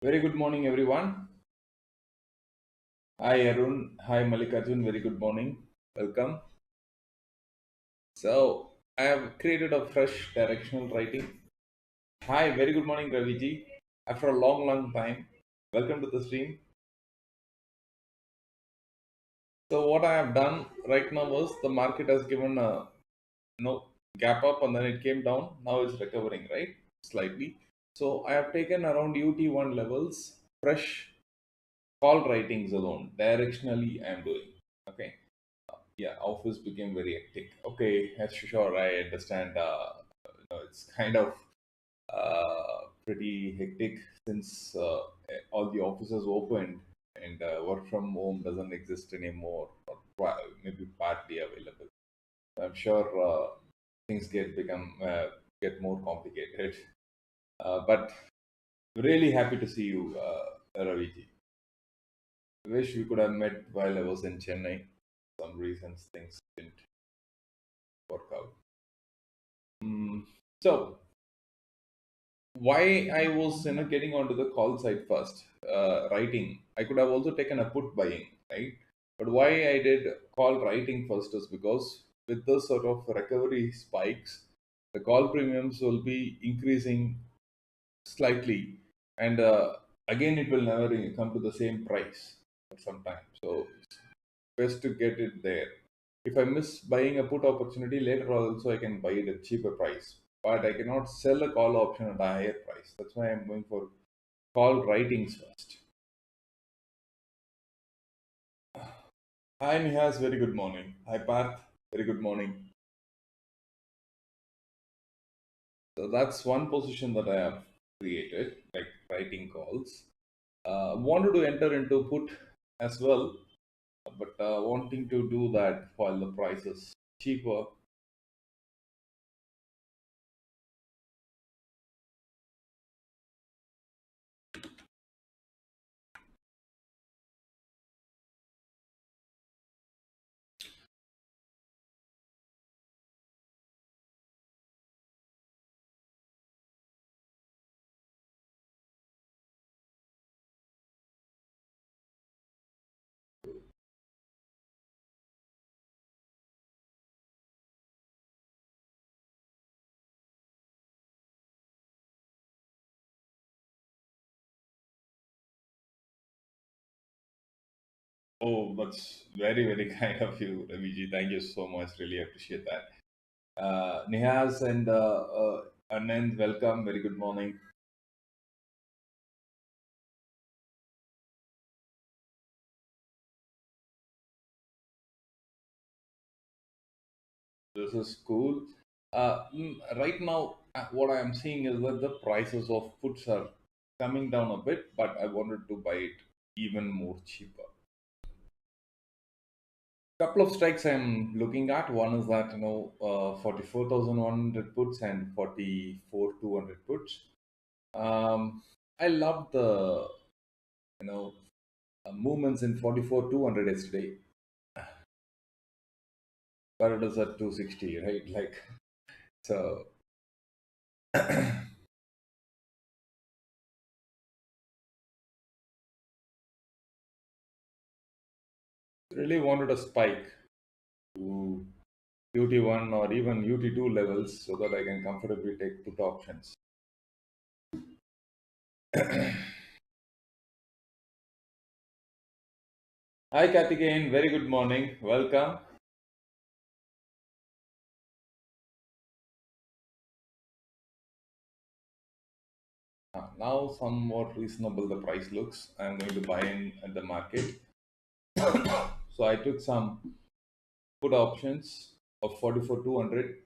Very good morning, everyone. Hi, Arun. Hi, Mallikarjun. Very good morning. Welcome. So, I have created a fresh directional writing. Hi, very good morning, Raviji. After a long, long time, welcome to the stream. So, what I have done right now was the market has given a gap up and then it came down. Now it's recovering, right? Slightly. So, I have taken around UT1 levels, fresh call writings alone. Directionally, I am doing. Okay. Yeah, office became very hectic. Okay, yes, sure, I understand. It's kind of pretty hectic since all the offices opened and work from home doesn't exist anymore, or maybe partly available. I'm sure things get more complicated. But really happy to see you, Raviji. Wish we could have met while I was in Chennai. Some reasons things didn't work out. Mm, so why I was getting onto the call side first, writing. I could have also taken a put buying, right? But why I did call writing first is because with the sort of recovery spikes, the call premiums will be increasing slightly, and again it will never come to the same price for some time. So it's best to get it there. If I miss buying a put opportunity later, also I can buy it at cheaper price. But I cannot sell a call option at a higher price. That's why I'm going for call writings first. Hi Nihas, very good morning. Hi Parth, very good morning. So that's one position that I have created, like writing calls. Wanted to enter into put as well, but wanting to do that while the price is cheaper. Oh, that's very, very kind of you, Raviji. Thank you so much. Really appreciate that. Nihaz and Anand, welcome. Very good morning. This is cool. Right now, what I am seeing is that the prices of puts are coming down a bit, but I wanted to buy it even more cheaper. Couple of strikes I'm looking at. One is that 44,100 puts and 44,200 puts. I love the you know movements in 44,200 yesterday, but it is at 260, right? Like so. Really wanted a spike to UT1 or even UT2 levels so that I can comfortably take put options. Hi Karthikeyan, very good morning. Welcome. Now somewhat reasonable the price looks. I'm going to buy in at the market. So I took some put options of 44,200,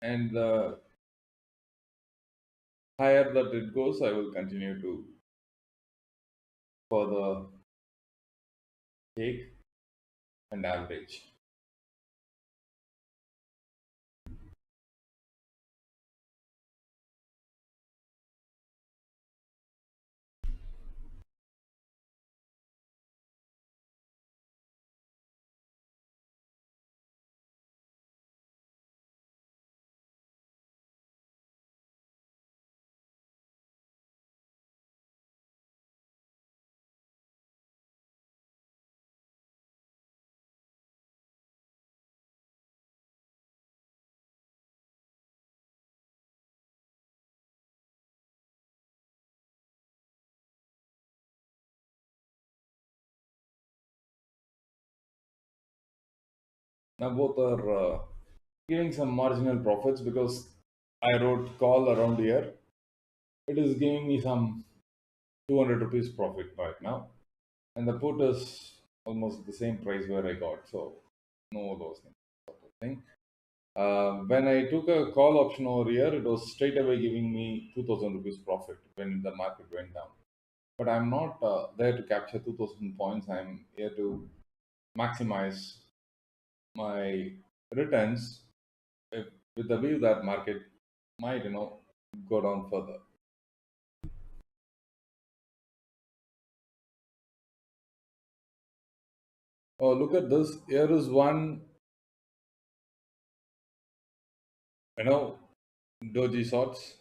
and the higher that it goes, I will continue to further take and average. Now both are giving some marginal profits because I wrote call around here. It is giving me some 200 rupees profit right now, and the put is almost the same price where I got. So no those things. Sort of thing. When I took a call option over here, it was straight away giving me 2,000 rupees profit when the market went down. But I'm not there to capture 2,000 points. I'm here to maximize my returns if, with the view that market might go down further. Oh, look at this. Here is one, you know, doji shorts,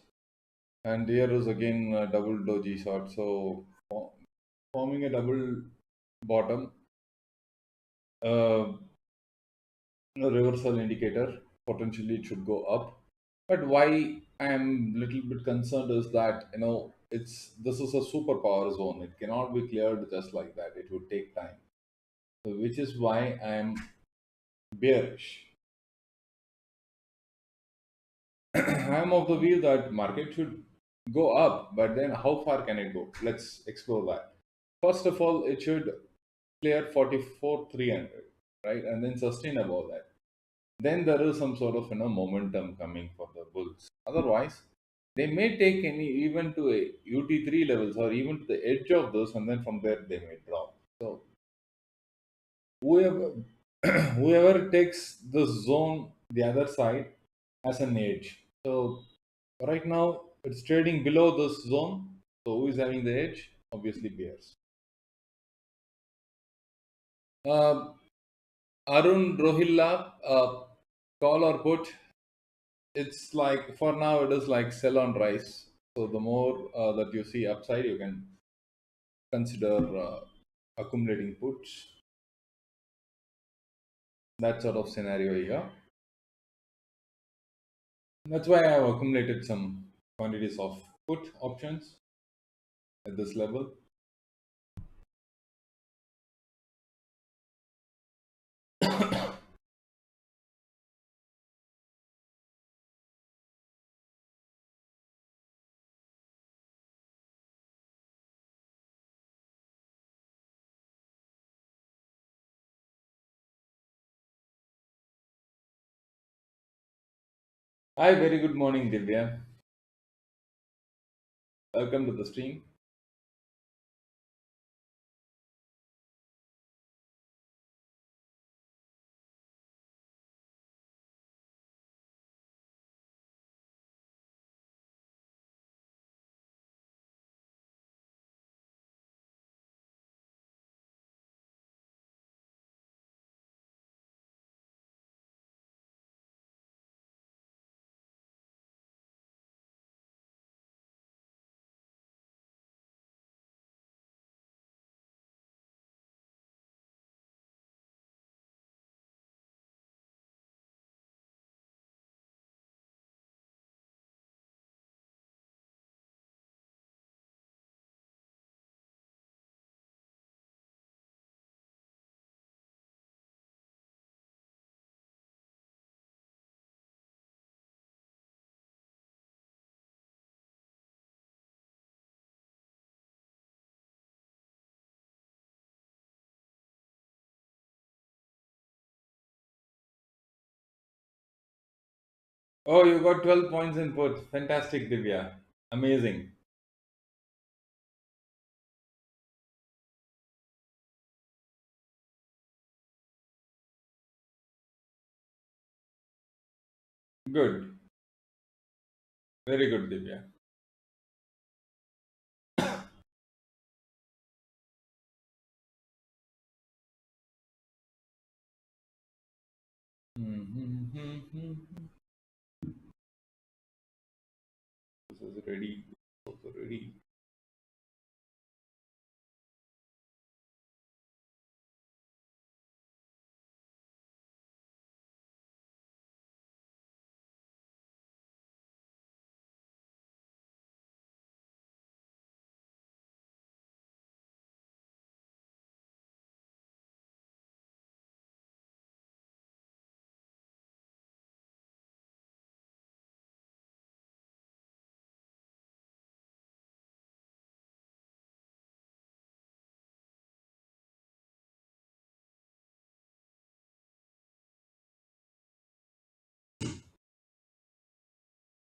and here is again a double doji short. So forming a double bottom, uh, reversal indicator. Potentially, it should go up. But why I'm little bit concerned is that it's this is a superpower zone. It cannot be cleared just like that. It would take time. So which is why I'm bearish. I'm of the view that market should go up, but then how far can it go? Let's explore that. First of all, it should clear 44,300, right, and then sustain above that. Then there is some sort of momentum coming for the bulls. Otherwise, they may take any even to a UT3 levels or even to the edge of this, and then from there they may drop. So whoever whoever takes the zone the other side has an edge. So right now it's trading below this zone. So who is having the edge? Obviously bears. Uh, Arun Rohilla, call or put? It's like for now it is like sell on rise. So the more that you see upside, you can consider accumulating puts. That sort of scenario here. That's why I have accumulated some quantities of put options at this level. Hi, very good morning, Divya. Welcome to the stream. Oh, you got 12 points input. Fantastic, Divya. Amazing. Good. Very good, Divya. Mhm. This is ready. Also ready.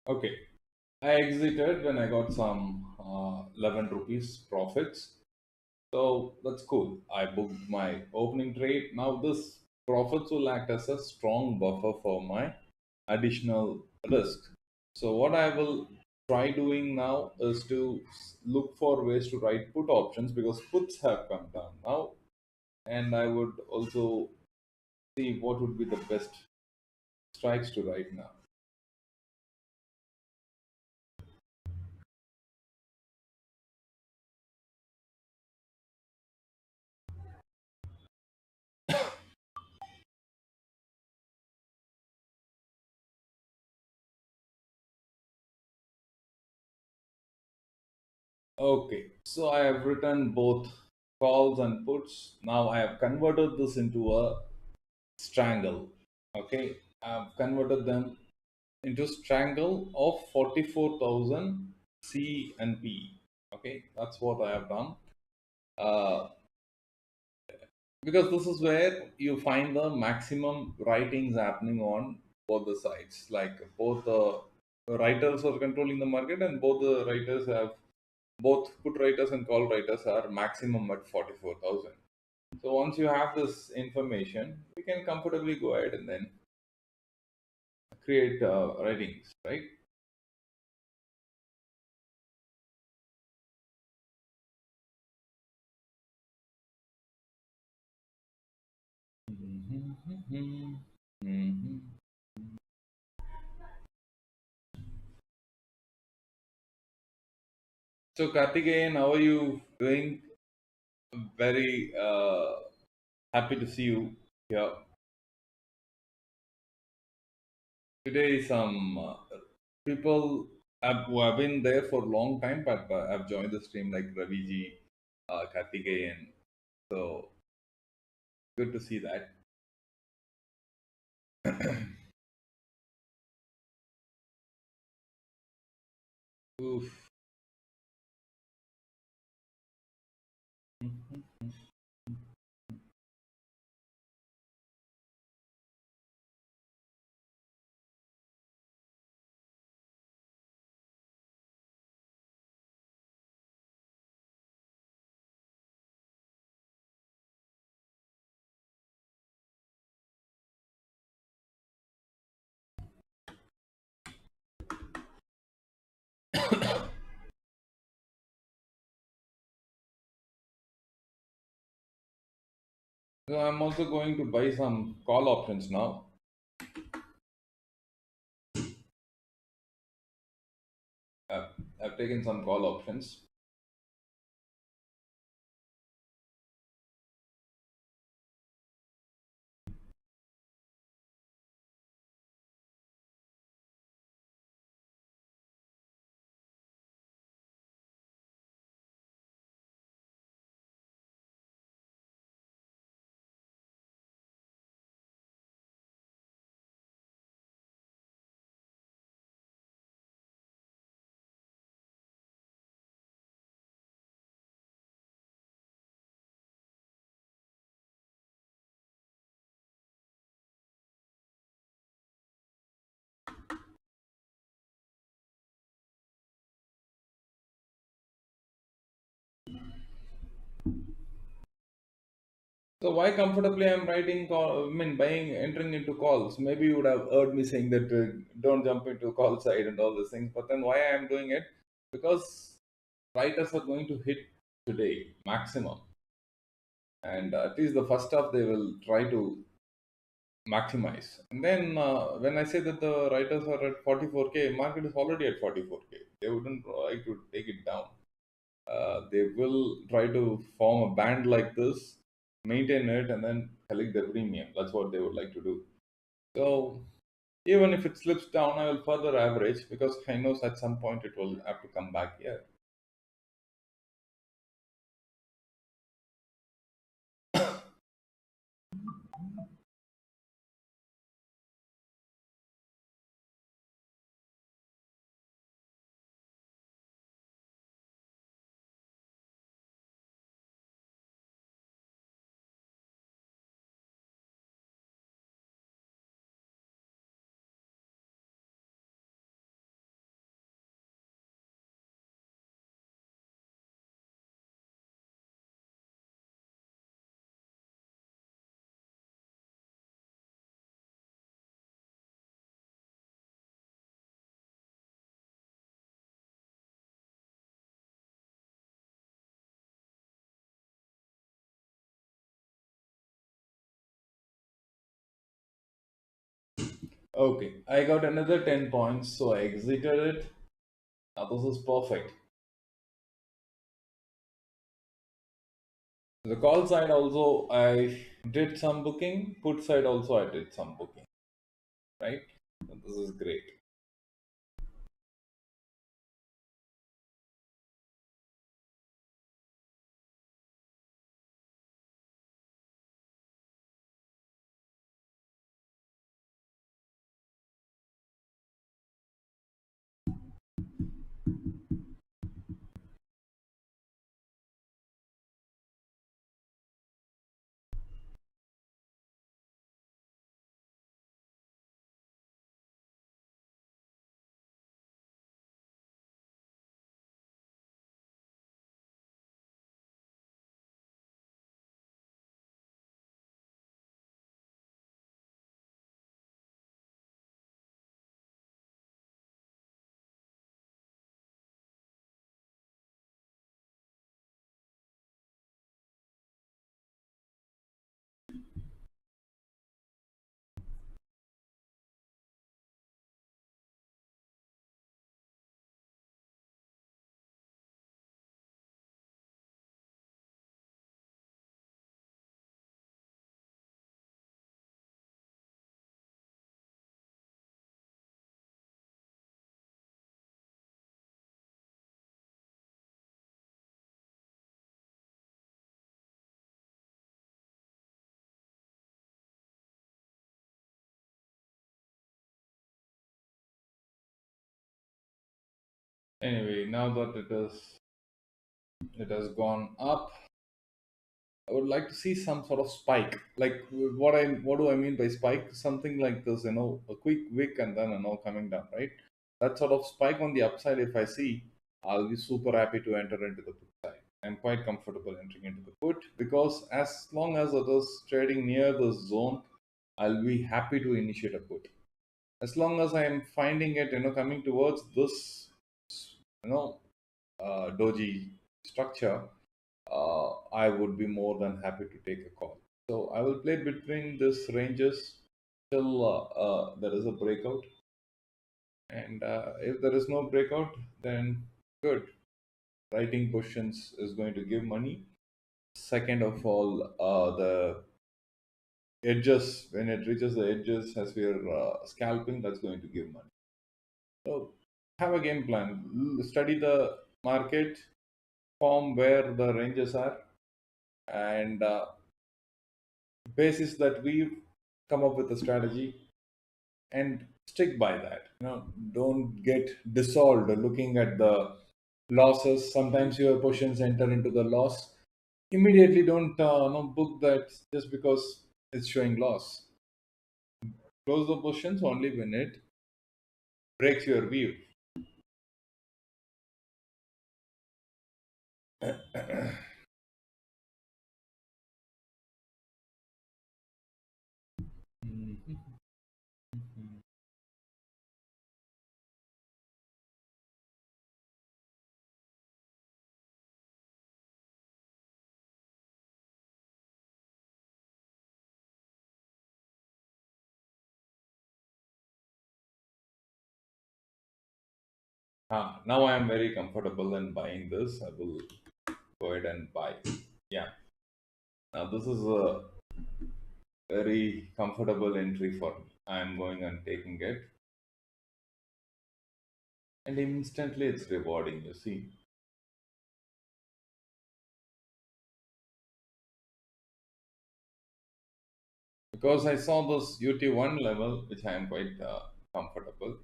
Okay. I exited when I got some 11 rupees profits. So that's cool. I booked my opening trade. Now this profits will act as a strong buffer for my additional risk. So what I will try doing now is to look for ways to write put options because puts have come down now, and I would also see what would be the best strikes to write now. Okay, so I have written both calls and puts. Now I have converted this into a strangle. Okay, I've converted them into strangle of 44,000 C and P. Okay, that's what I have done. Uh, because this is where you find the maximum writings happening on both the sides. Like both the writers are controlling the market, and both the writers have both put writers and call writers are maximum at 44,000. So once you have this information, you can comfortably go ahead and then create writings, right? Mhm. Mhm. So Kartikeyan, how are you doing? Very happy to see you here. Today, some people who have been there for a long time, but have joined the stream like Raviji, Kartikeyan. So good to see that. Oof. So I'm also going to buy some call options now. I've, I've taken some call options. So why comfortably I'm writing call, I mean buying entering into calls. Maybe you would have heard me saying that don't jump into call side and all these things. But then why I am doing it? Because writers are going to hit today maximum, and at least the first half they will try to maximize. And then when I say that the writers are at 44k, market is already at 44k. They wouldn't like to take it down. They will try to form a band like this, maintain it, and then collect the premium. That's what they would like to do. So even if it slips down, I will further average because I know at some point it will have to come back here. Okay, I got another 10 points, so I exited it. Now this is perfect. The call side also I did some booking, put side also I did some booking, right? So this is great. Anyway, now that it has gone up, I would like to see some sort of spike. Like what do I mean by spike? Something like this, a quick wick and then coming down, right? That sort of spike on the upside, if I see, I'll be super happy to enter into the put side. I'm quite comfortable entering into the put because as long as it is trading near the zone, I'll be happy to initiate a put. As long as I am finding it, coming towards this, you know, doji structure, I would be more than happy to take a call. So I will play between these ranges till there is a breakout. And if there is no breakout, then good. Writing positions is going to give money. Second of all, the edges, when it reaches the edges as we are scalping, that's going to give money. So have a game plan. Study the market, form where the ranges are, and basis that we've come up with a strategy and stick by that. Don't get dissolved looking at the losses. Sometimes your positions enter into the loss. Immediately don't book that just because it's showing loss. Close the positions only when it breaks your view. Now I am very comfortable in buying this. I will go ahead and buy. Yeah. Now this is a very comfortable entry for me. I am going and taking it, and instantly it's rewarding. You see, because I saw this UT1 level, which I am quite comfortable.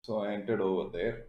So I entered over there.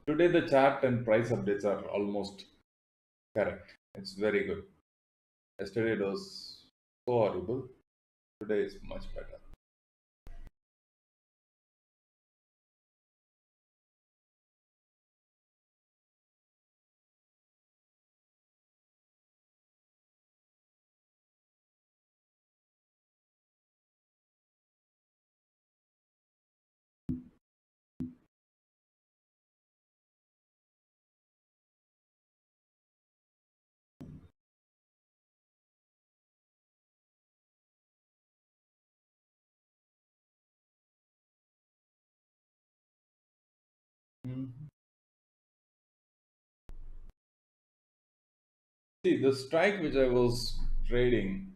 Today the chart and price updates are almost correct. It's very good. Yesterday it was so horrible. Today is much better. Mhm. See, the strike which I was trading,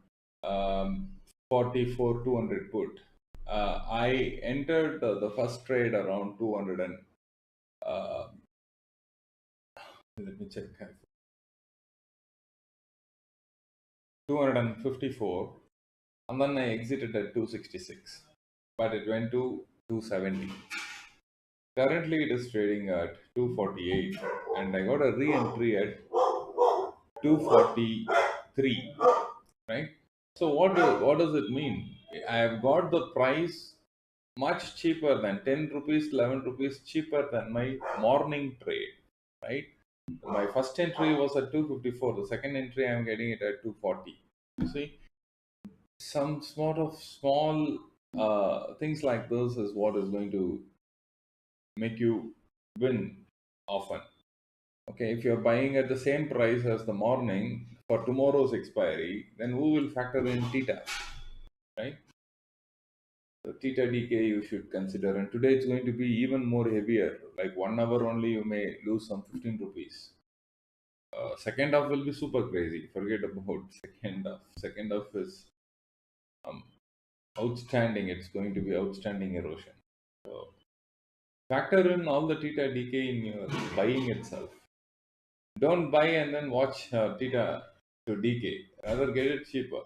44 200 put, I entered the first trade around 200 and uh, let me check, 254, and then I exited at 266, but it went to 270. Currently, it is trading at 248, and I got a re-entry at 243. Right. So what does it mean? I have got the price much cheaper than 10 rupees, 11 rupees cheaper than my morning trade. Right. My first entry was at 254. The second entry I am getting it at 240. You see, some sort of small things like this is what is going to make you win often. Okay, if you're buying at the same price as the morning for tomorrow's expiry, then who will factor in theta, right? So theta decay you should consider, and today it's going to be even more heavier. Like 1 hour only, you may lose some 15 rupees. Second half will be super crazy. Forget about second half. Second half is um, outstanding. It's going to be outstanding erosion. So factor in all the theta decay in your buying itself. Don't buy and then watch theta to decay. Rather get it cheaper.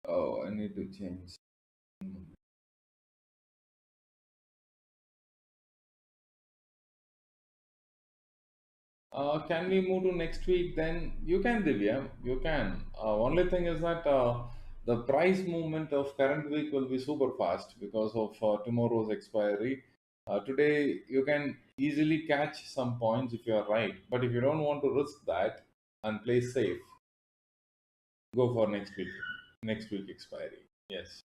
Oh, I need to change. Can we move to next week then? You can, Divya. You can. Only thing is that the price movement of current week will be super fast because of tomorrow's expiry. Today, you can easily catch some points if you are right. But if you don't want to risk that and play safe, go for next week. Next week expiry. Yes.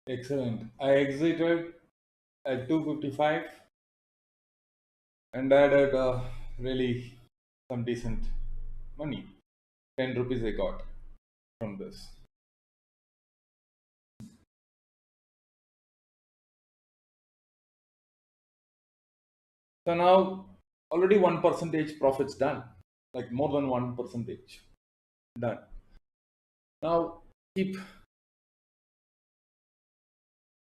Excellent. I exited at 255 and added really some decent money. 10 rupees I got from this. So now already 1 percentage profits done, like more than 1 percentage done. Now keep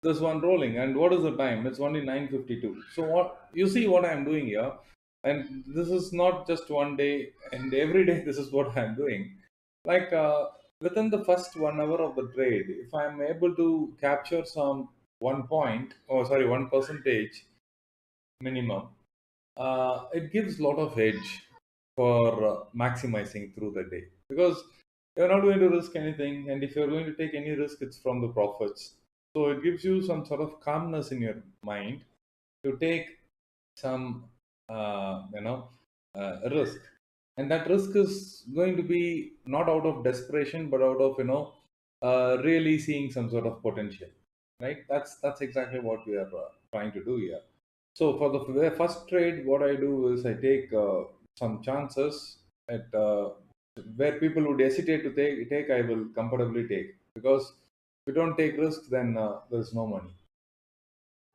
this one rolling. And what is the time? It's only 9:52. So what you see what I'm doing here, and this is not just one day, and every day this is what I'm doing. Like within the first 1 hour of the trade, if I'm able to capture some 1 point, or sorry, 1 percentage minimum, it gives lot of edge. for maximizing through the day, because you're not going to risk anything, and if you're going to take any risk, it's from the profits. So it gives you some sort of calmness in your mind to take some risk, and that risk is going to be not out of desperation but out of really seeing some sort of potential, right? That's exactly what we are trying to do here. So for the first trade, what I do is I take some chances at where people would hesitate to take, I will comfortably take, because if you don't take risks, then there's no money.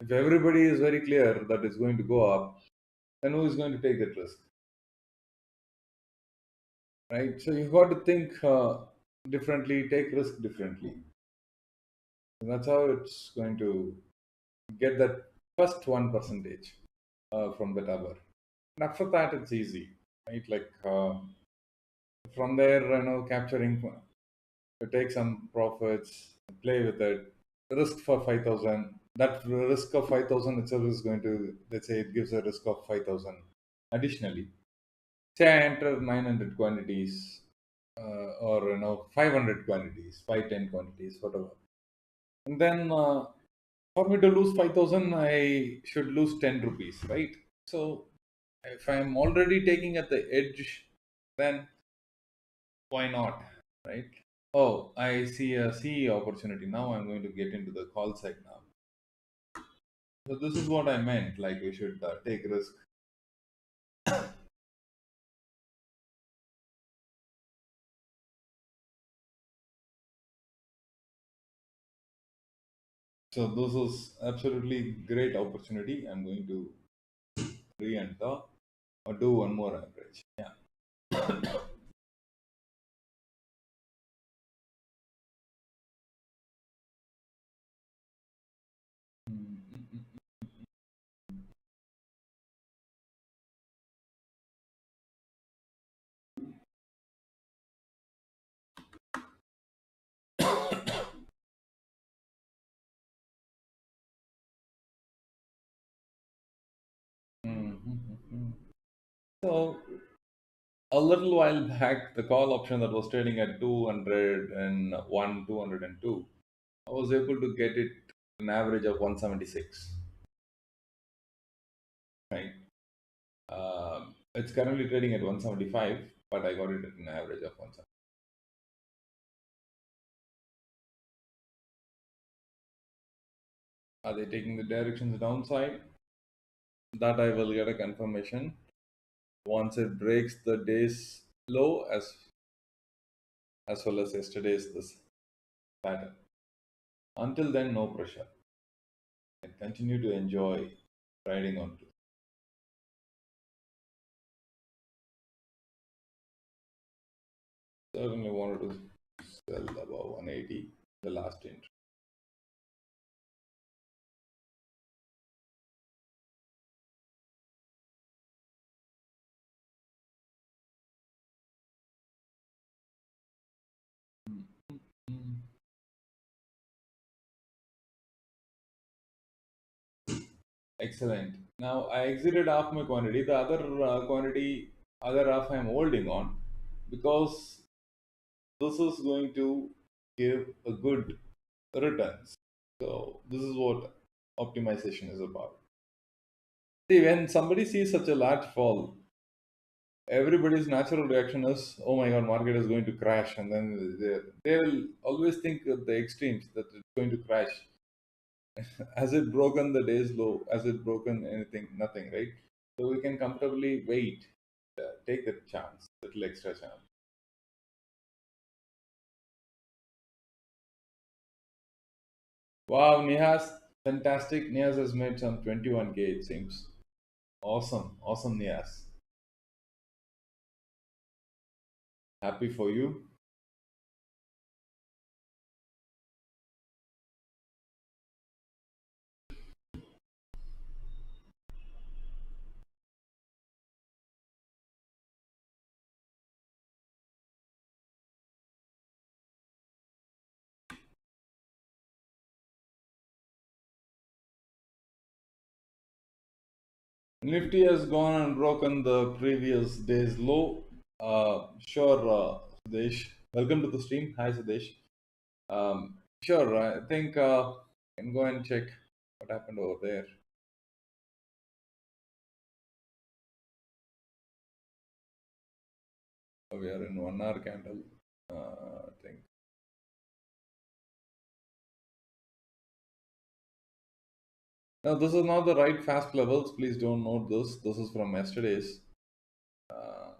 If everybody is very clear that it's going to go up, then who is going to take that risk, right? So you've got to think differently, take risk differently. And that's how it's going to get that first 1% from the tower. And after that, it's easy, right? Like from there, capturing to take some profits, play with it, risk for 5,000. That risk of 5,000 itself is going to, let's say, it gives a risk of 5,000 additionally. Say I enter 900 quantities, or 500 quantities, 510 quantities, whatever, and then for me to lose 5,000, I should lose 10 rupees, right? So if I'm already taking at the edge, then why not, right? Oh, I see a CE opportunity. Now I'm going to get into the call side now. So this is what I meant, like we should take risk. So this is absolutely great opportunity. I'm going to re-enter or do one more average. Yeah. Mhm. So a little while back, the call option that was trading at 201, 202, I was able to get it an average of 176. Right. It's currently trading at 175, but I got it at an average of 170. Are they taking the directions downside? That I will get a confirmation once it breaks the day's low, as well as yesterday's this pattern. Until then, no pressure. And continue to enjoy riding on to. Certainly wanted to sell above 180, the last entry. Mm. Excellent. Now I exited half my quantity. The other other half I'm holding on, because this is going to give a good returns. So this is what optimization is about. See, when somebody sees such a large fall, everybody's natural reaction is, "Oh my God, market is going to crash," and then they will always think of the extremes that it's going to crash. Has it broken the day's low? Has it broken anything? Nothing, right? So we can comfortably wait, take that chance, little extra chance. Wow, Nihas, fantastic. Nihas has made some 21K, it seems. Awesome, awesome, Nihas. Happy for you. Nifty has gone and broken the previous day's low. Sure, Sudesh. Welcome to the stream. Hi, Sudesh. Sure, I think can go and check what happened over there. We are in 1 hour candle. I think. Now, this is not the right fast levels. Please don't note this. This is from yesterday's. Uh,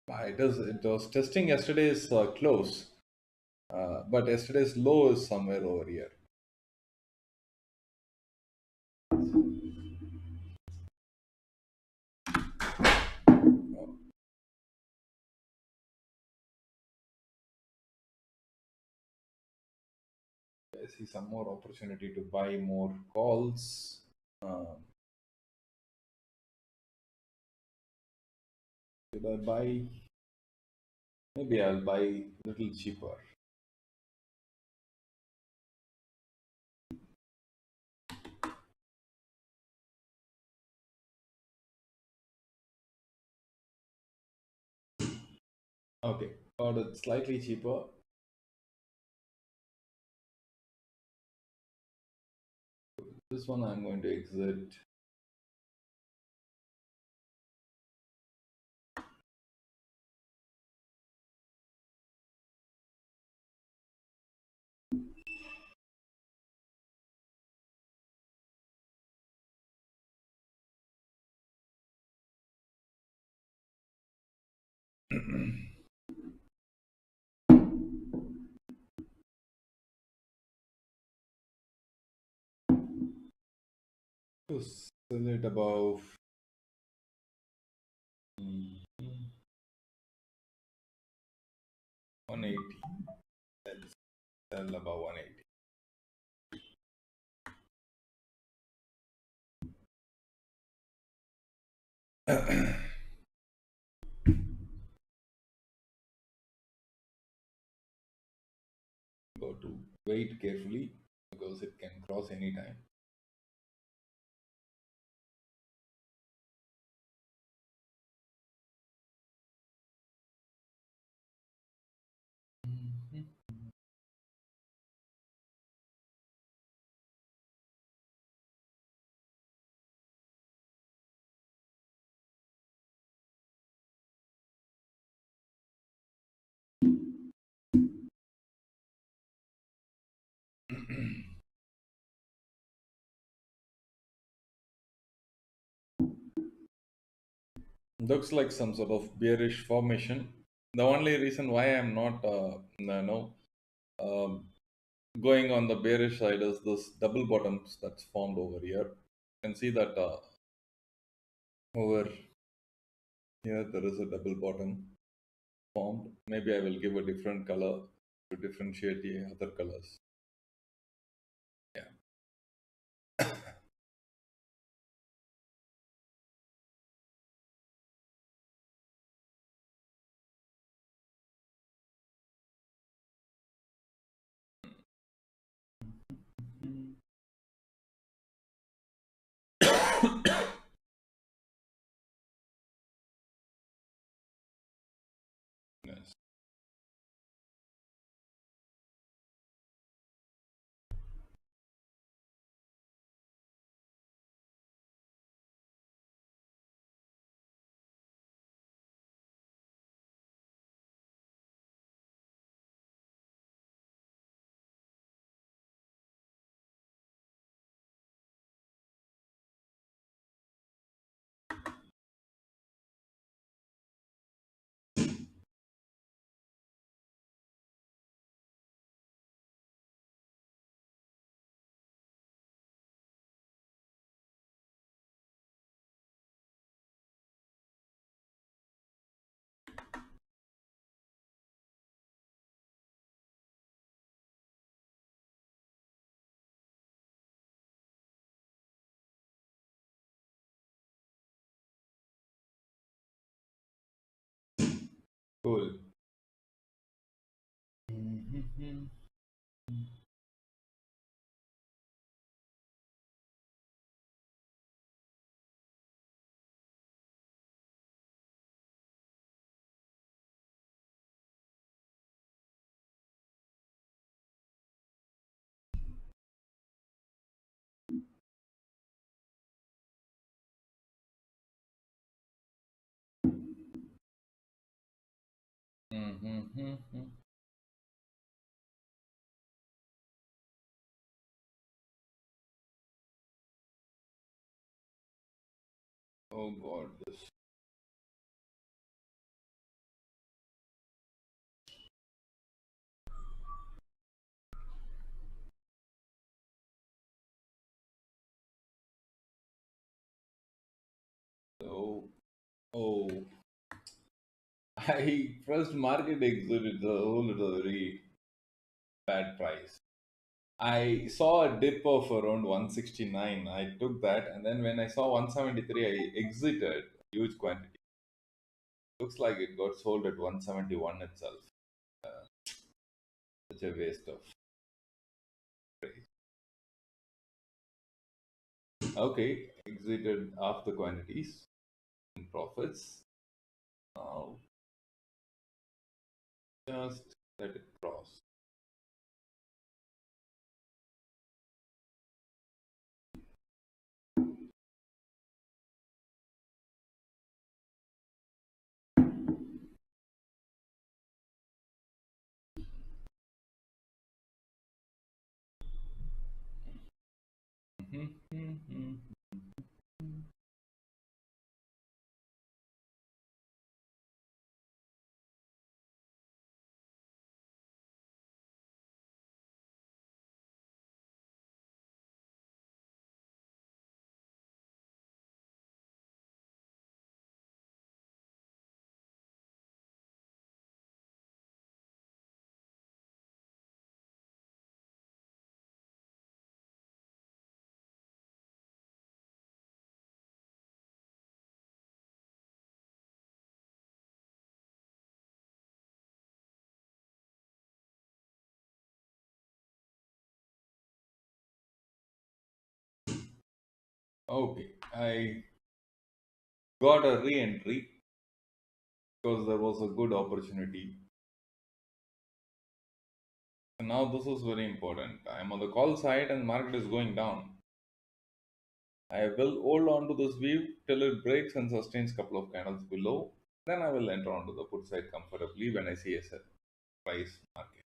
it was testing yesterday's close, but yesterday's low is somewhere over here. I see some more opportunity to buy more calls. Should I buy? Maybe I'll buy a little cheaper. Okay, got it slightly cheaper. This one I'm going to exit. To sell it above 180. Let's sell above 180. Go to wait carefully because it can cross anytime. Looks like some sort of bearish formation. The only reason why I'm not, um, going on the bearish side is this double bottoms that's formed over here. You can see that over here there is a double bottom formed. Maybe I will give a different color to differentiate the other colors. Yeah. Yes. Cool. Mm-hmm. Oh God, this. Oh, oh. I pressed market exit. It's a whole a very bad price. I saw a dip of around 169. I took that, and then when I saw 173, I exited huge quantity. Looks like it got sold at 171 itself. Uh, Such a waste of price. Okay, exited half the quantities in profits. Now just let it cross. Okay, I got a re-entry because there was a good opportunity. And now this is very important. I'm on the call side and market is going down. I will hold on to this view till it breaks and sustains couple of candles below. Then I will enter onto the put side comfortably when I see a set price market.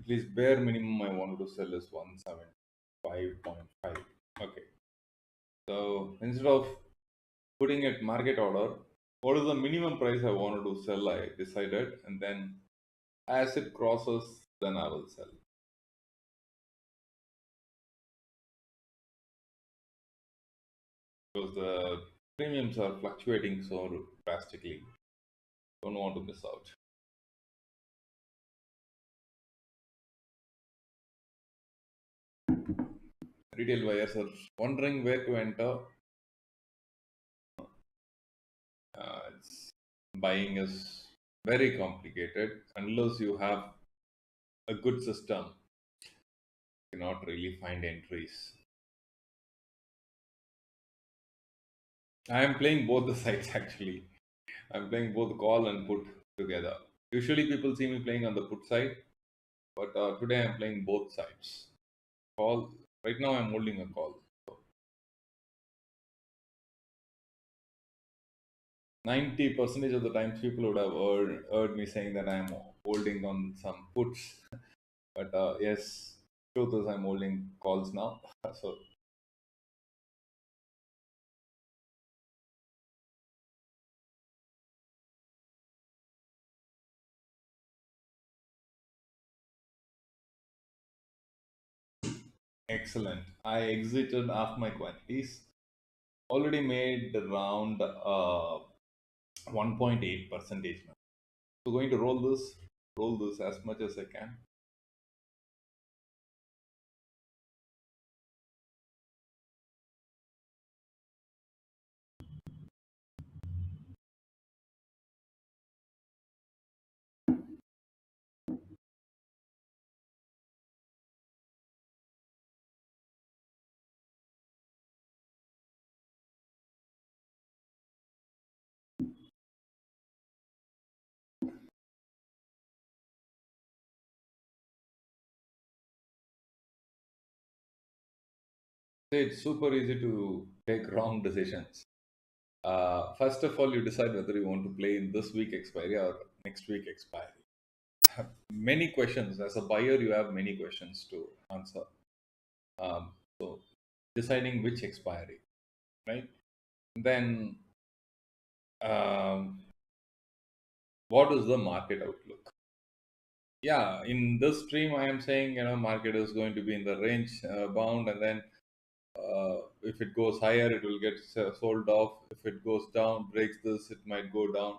Please bare minimum I wanted to sell is 175.5. Okay. So instead of putting it market order, what is the minimum price I wanted to sell? I decided, and then as it crosses, then I will sell because the premiums are fluctuating so drastically. Don't want to miss out. Retail buyers are wondering where to enter. Buying is very complicated unless you have a good system. You cannot really find entries. I am playing both the sides actually. I'm playing both call and put together. Usually people see me playing on the put side, but today I'm playing both sides. Call. Right now I'm holding a call. 90% of the times people would have heard me saying that I'm holding on some puts. But yes, truth is I'm holding calls now. So excellent. I exited half my quantities. Already made around 1.8 percentage now. So going to roll this as much as I can. It's super easy to take wrong decisions. First of all, you decide whether you want to play in this week expiry or next week expiry. Many questions. As a buyer, you have many questions to answer. So, deciding which expiry, right? Then, um, what is the market outlook? Yeah, in this stream, I am saying market is going to be in the range bound, and then if it goes higher, it will get sold off. If it goes down, breaks this, it might go down.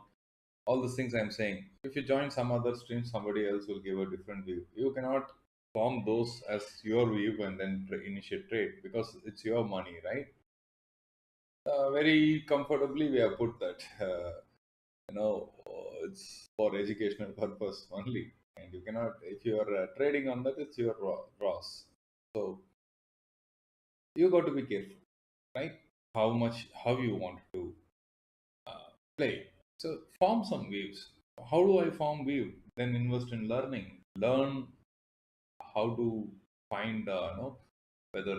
All these things I'm saying. If you join some other stream, somebody else will give a different view. You cannot form those as your view and then initiate trade because it's your money, right? Very comfortably, we have put that. It's for educational purpose only, and you cannot. If you are trading on that, it's your loss. So you got to be careful, right? How you want to play. So form some views. How do I form view? Then invest in learning. Learn how to find, whether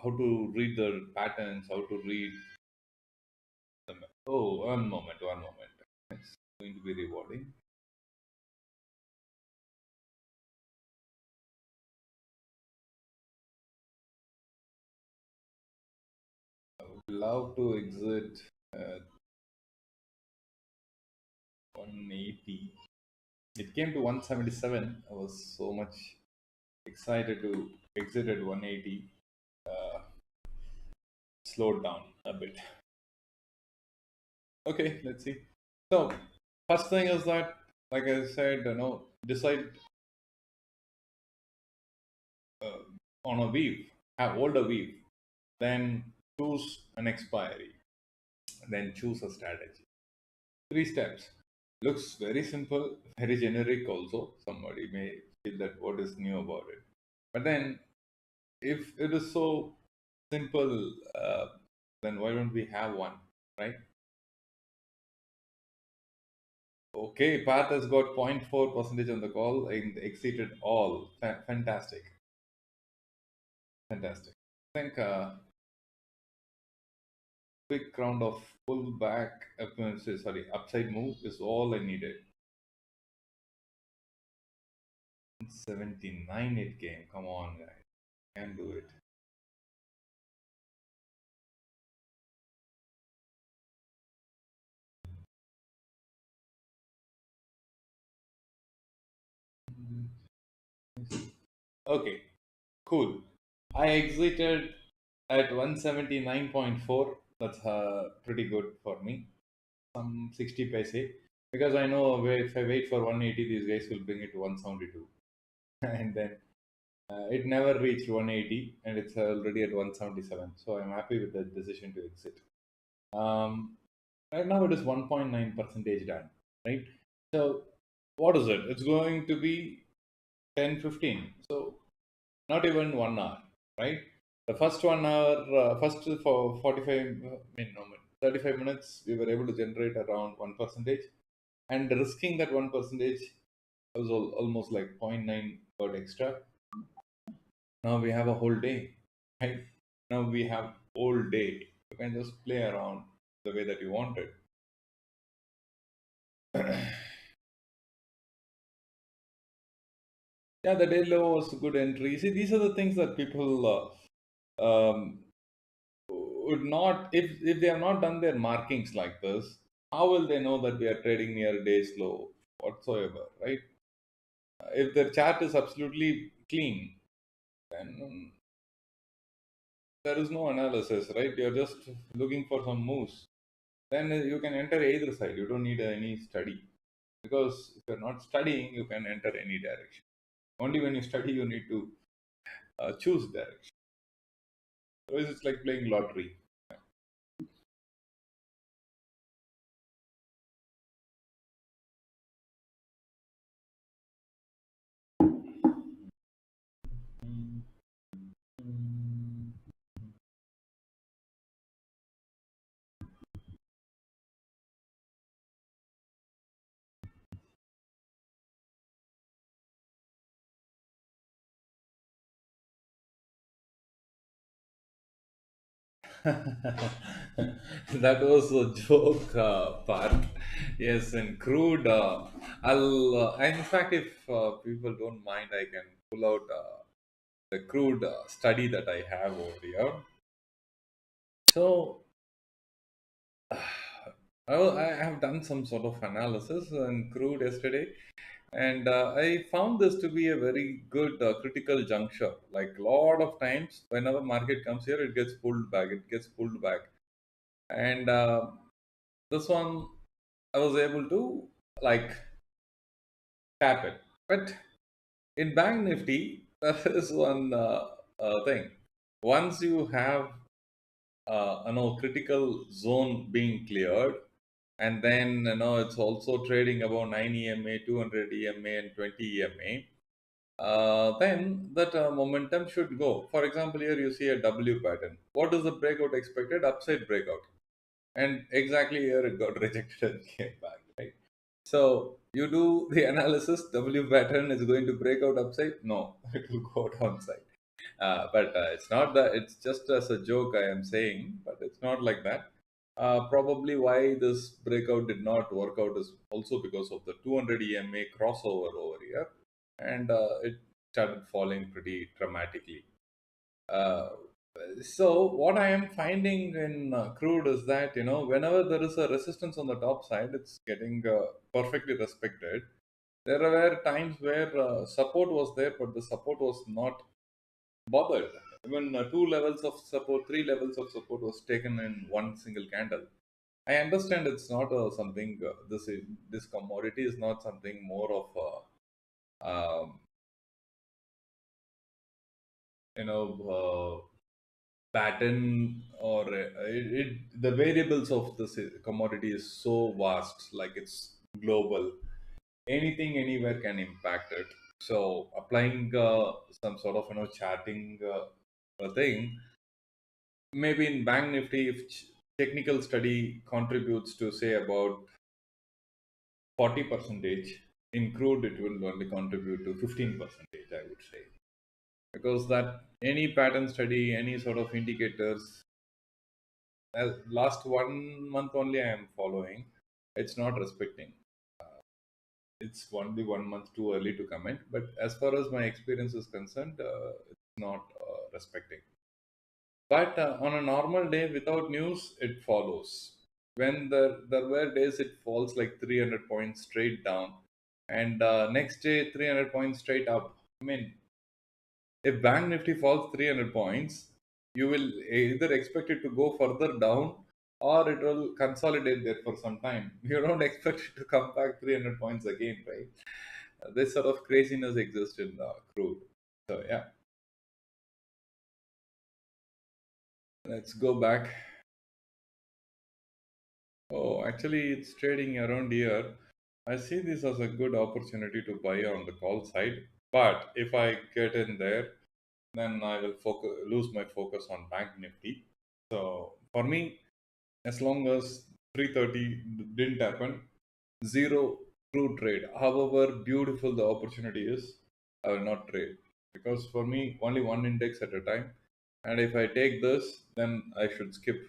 how to read the patterns, how to read them. Oh, one moment, one moment. It's going to be rewarding. I would love to exit at 180. It came to 177. I was so much excited to exit at 180. Uh, Slowed down a bit. Okay, let's see. So, first thing is that, like I said, decide uh, on a weave, hold a weave, then choose an expiry, then choose a strategy. Three steps. Looks very simple, very generic also. Somebody may feel that what is new about it. But then, if it is so simple, then why don't we have one, right? Okay, Path has got 0.4 percentage on the call and exceeded all. Fantastic. Fantastic. I think quick round of pullback, sorry, upside move is all I needed. 79 it came. Come on, guys. Can do it. Okay, cool. I exited at 179.4. That's pretty good for me. Some 60 paise. because I know if I wait for 180, these guys will bring it to 172, and then it never reached 180, and it's already at 177. So I'm happy with the decision to exit. Um, right now it is 1.9 percentage done, right? So what is it? It's going to be 10:15. So not even 1 hour, right? The first 1 hour, first for 45, no, 35 minutes, we were able to generate around 1 percentage, and risking that 1 percentage was almost like zero point 0.9 per extra. Now we have a whole day, right? Now we have whole day. You can just play around the way that you want it. Yeah, the day low was a good entry. See, these are the things that people would not, if they have not done their markings like this, how will they know that we are trading near day's low whatsoever, right? If their chart is absolutely clean, then there is no analysis, right? You're just looking for some moves. Then you can enter either side. You don't need any study, because if you're not studying, you can enter any direction. Only when you study, you need to choose direction. Otherwise, it's like playing lottery. That was a joke part. Yes, and crude. In fact, if people don't mind, I can pull out the crude study that I have over here. So, I have done some sort of analysis on crude yesterday, and I found this to be a very good critical juncture. Like a lot of times, whenever market comes here, it gets pulled back. It gets pulled back, and this one I was able to like tap it. But in Bank Nifty, there is one thing. Once you have critical zone being cleared, and then it's also trading above 9 EMA, 200 EMA, and 20 EMA. Then that momentum should go. For example, here you see a W pattern. What is the breakout expected? Upside breakout. And exactly here it got rejected and came back, right? So you do the analysis, W pattern is going to break out upside? No, it will go downside. But it's not that, it's just as a joke I am saying, but it's not like that. Probably why this breakout did not work out is also because of the 200 EMA crossover over here, and it started falling pretty dramatically. Uh, so what I am finding in crude is that whenever there is a resistance on the top side, it's getting perfectly respected. There were times where support was there, but the support was not bothered. Even two levels of support, three levels of support was taken in one single candle. I understand it's not something. This commodity is not something more of you know pattern, or the variables of this commodity is so vast, like it's global. Anything anywhere can impact it. So applying some sort of charting thing, maybe in Bank Nifty, if technical study contributes to say about 40 percentage, in crude it will only contribute to 15 percentage, I would say, because that any pattern study, any sort of indicators, last 1 month only I am following, it's not respecting. It's only 1 month too early to comment, but as far as my experience is concerned, it's not respecting. But on a normal day without news, it follows. When there were days it falls like 300 points straight down, and next day 300 points straight up. I mean, if Bank Nifty falls 300 points, you will either expect it to go further down, or it will consolidate there for some time. You don't expect it to come back 300 points again, right? This sort of craziness exists in crude. So yeah, let's go back. Oh, actually, it's trading around here. I see this as a good opportunity to buy on the call side. But if I get in there, then I will lose my focus on Bank Nifty. So for me, as long as 330 didn't happen, zero true trade. However beautiful the opportunity is, I will not trade because for me, only one index at a time. And if I take this, then I should skip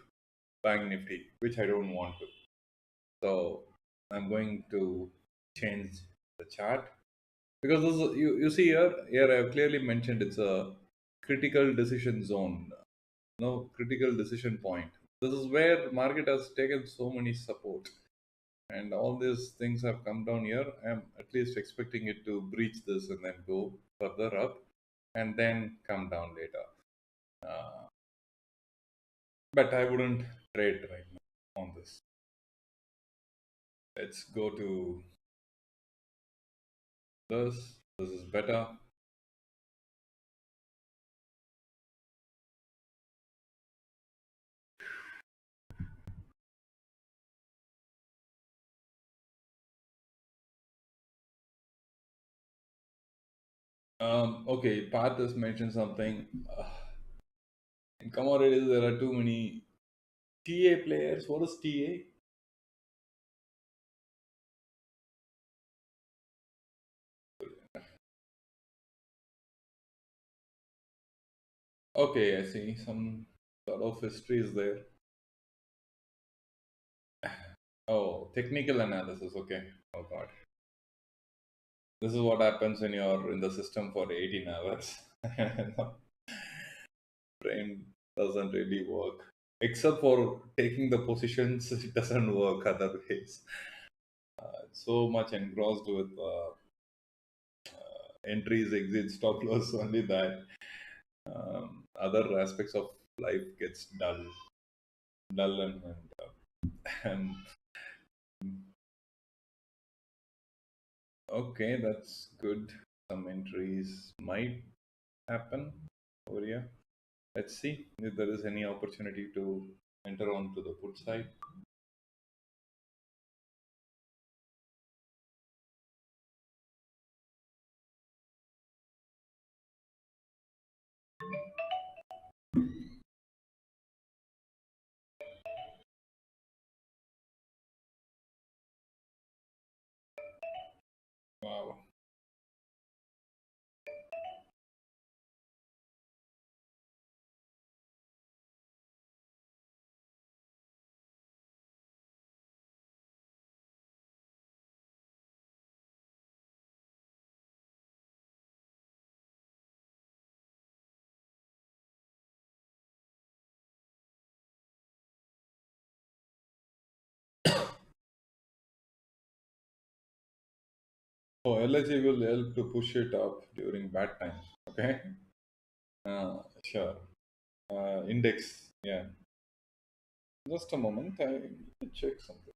Bank Nifty, which I don't want to. So I'm going to change the chart because this is, you see here I have clearly mentioned it's a critical decision zone, no critical decision point. This is where market has taken so many support and all these things have come down here. I'm at least expecting it to breach this and then go further up and then come down later. Uh, but I wouldn't trade right now on this. Let's go to this. This is better. Okay, Path has mentioned something. In commodities, there are too many TA players. What is TA? Okay, I see some sort of history is there. Oh, technical analysis. Okay. Oh God, this is what happens when you're in the system for 18 hours. Brain doesn't really work, except for taking the positions. It doesn't work other ways. So much engrossed with entries, exits, stop loss. Only that. Other aspects of life gets dull and okay, that's good. Some entries might happen over here. Let's see if there is any opportunity to enter onto the put side. Wow. Oh, LHG will help to push it up during bad times. Okay. Sure. Index. Yeah. Just a moment. I need to check something.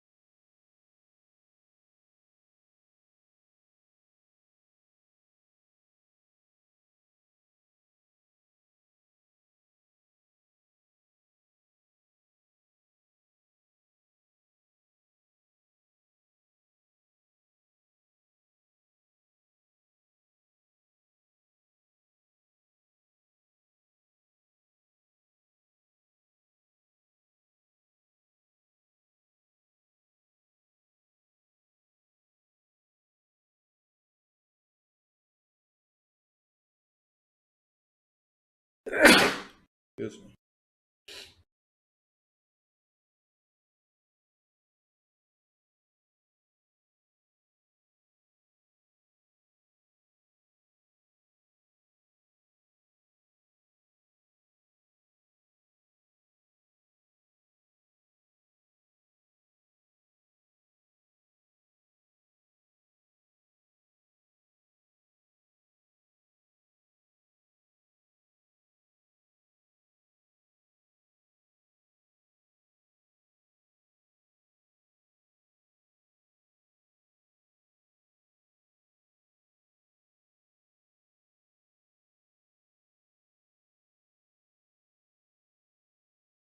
Excuse me.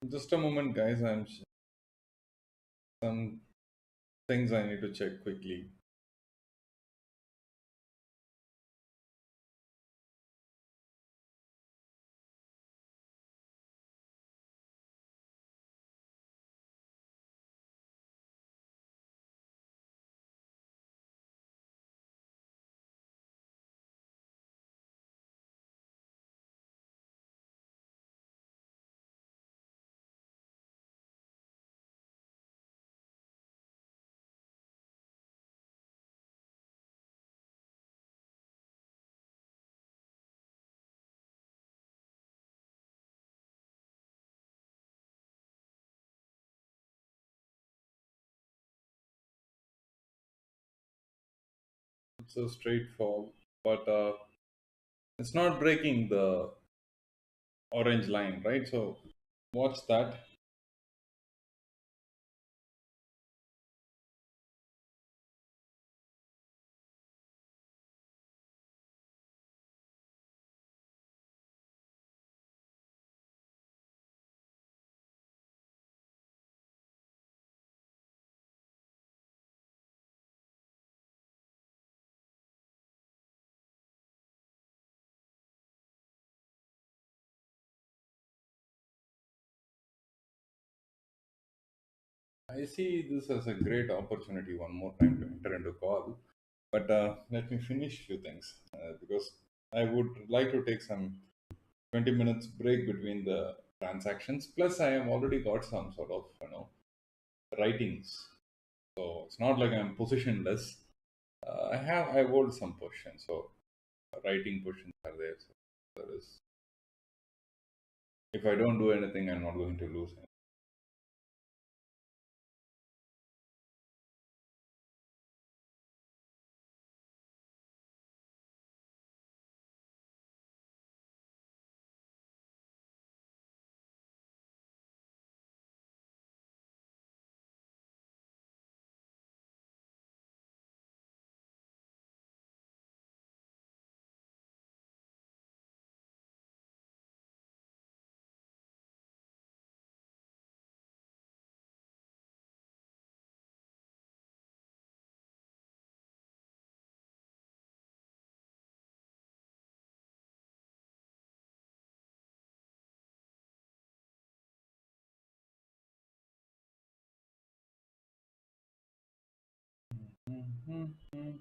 Just a moment, guys. Some things I need to check quickly. It's a straight fall, but it's not breaking the orange line, right? So watch that. I see this as a great opportunity one more time to enter into call, but let me finish few things because I would like to take some 20 minutes break between the transactions. Plus, I have already got some sort of writings, so it's not like I'm positionless. I hold some positions, so writing positions are there. So there is, if I don't do anything, I'm not going to lose anything. Mhm.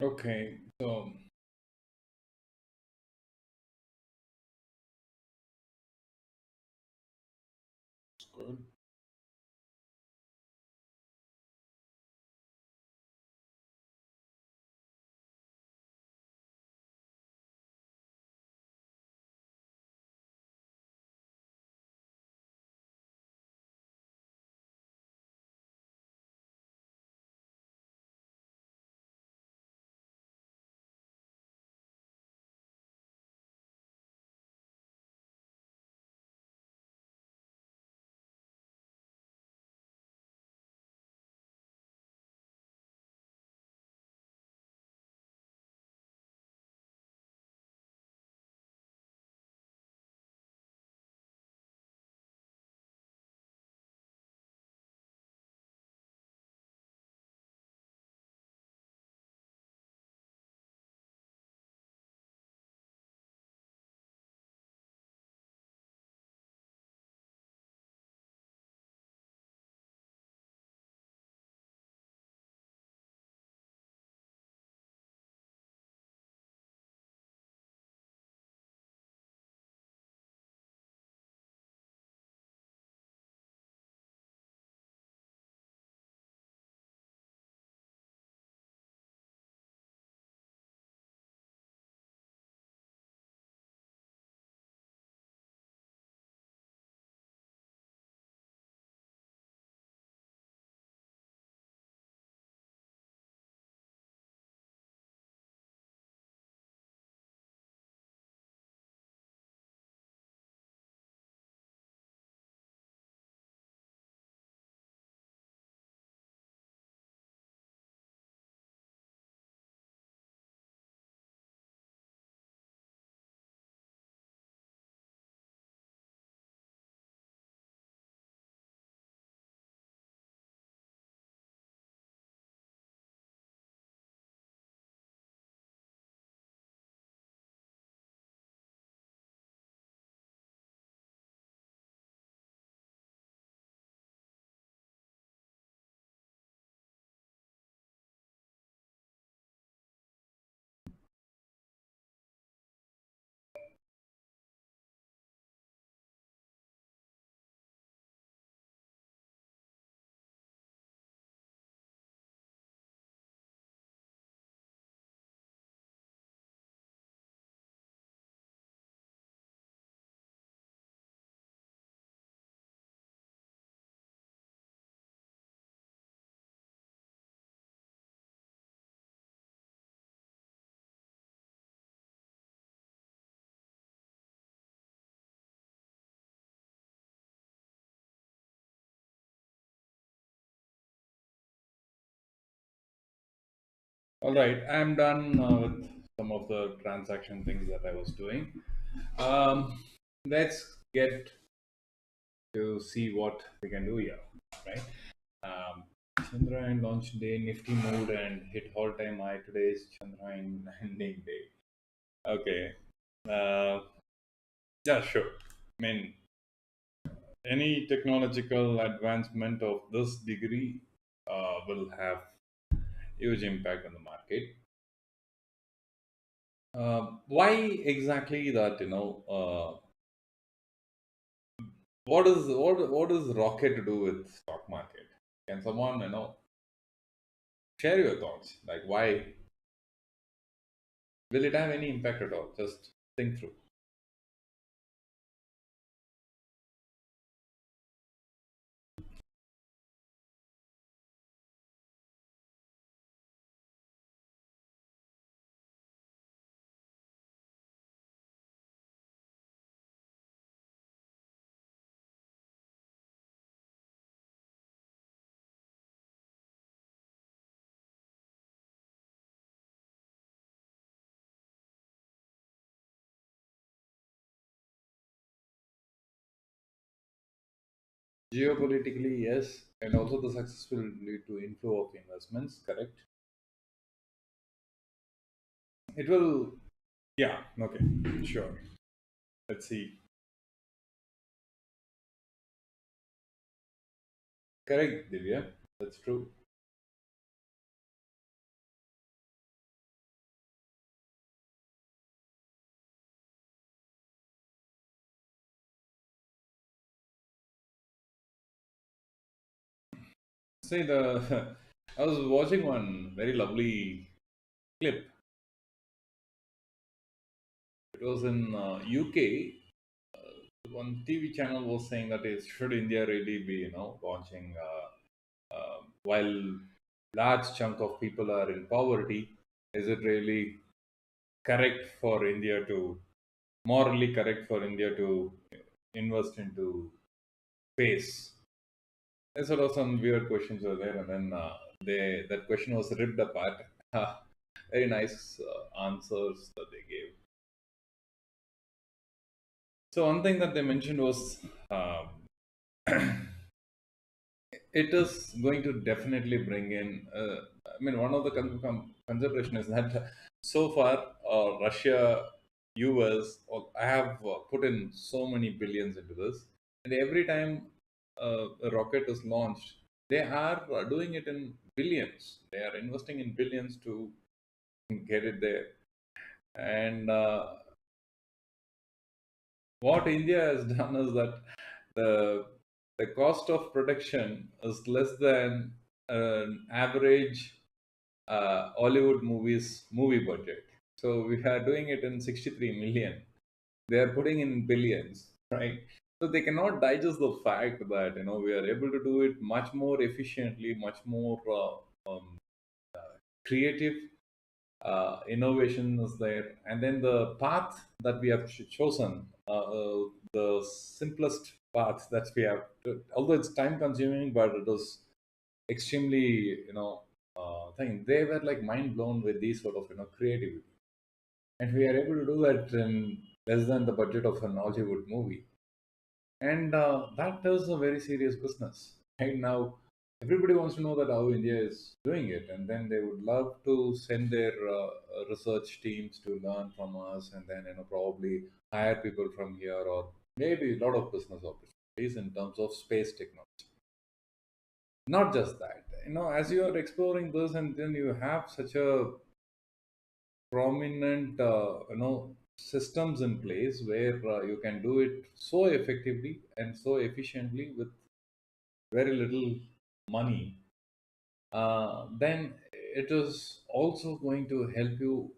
Okay, so it's good. All right, I'm done with some of the transaction things that I was doing. Um, let's get to see what we can do here, right? Um, Chandrayaan launch day, Nifty moved and hit all-time high. Today is Chandrayaan landing day. Okay. Uh, yeah, sure. I mean, any technological advancement of this degree will have huge impact on the market. Why exactly that? What does rocket to do with stock market? Can someone share your thoughts? Like, why will it have any impact at all? Just think through. Geopolitically, yes, and also the success will lead to inflow of investments. Correct. It will. Yeah. Okay. Sure. Let's see. Correct, Divya. That's true. Say the. I was watching one very lovely clip. It was in UK. One TV channel was saying that is should India really be launching while large chunk of people are in poverty, is it really correct for India to morally correct for India to invest into space? And sort of some weird questions were there, and then they that question was ripped apart. Very nice answers that they gave. So one thing that they mentioned was um, it is going to definitely bring in. I mean, one of the consideration is that so far Russia, US, I have put in so many billions into this, and every time a rocket is launched, they are doing it in billions. They are investing in billions to get it there, and what India has done is that the the cost of production is less than an average Hollywood movie budget. So we are doing it in 63 million. They are putting in billions, right? So they cannot digest the fact that we are able to do it much more efficiently, much more creative. Innovation is there, and then the path that we have chosen, the simplest path that we have, although it's time consuming, but it was extremely thing. They were like mind blown with these sort of creativity, and we are able to do that in less than the budget of an Hollywood movie, and that is a very serious business. Right now, everybody wants to know that how India is doing it, and then they would love to send their research teams to learn from us, and then probably hire people from here, or maybe a lot of business opportunities in terms of space technology. Not just that, as you are exploring this, and then you have such a prominent systems in place where you can do it so effectively and so efficiently with very little money, then it is also going to help you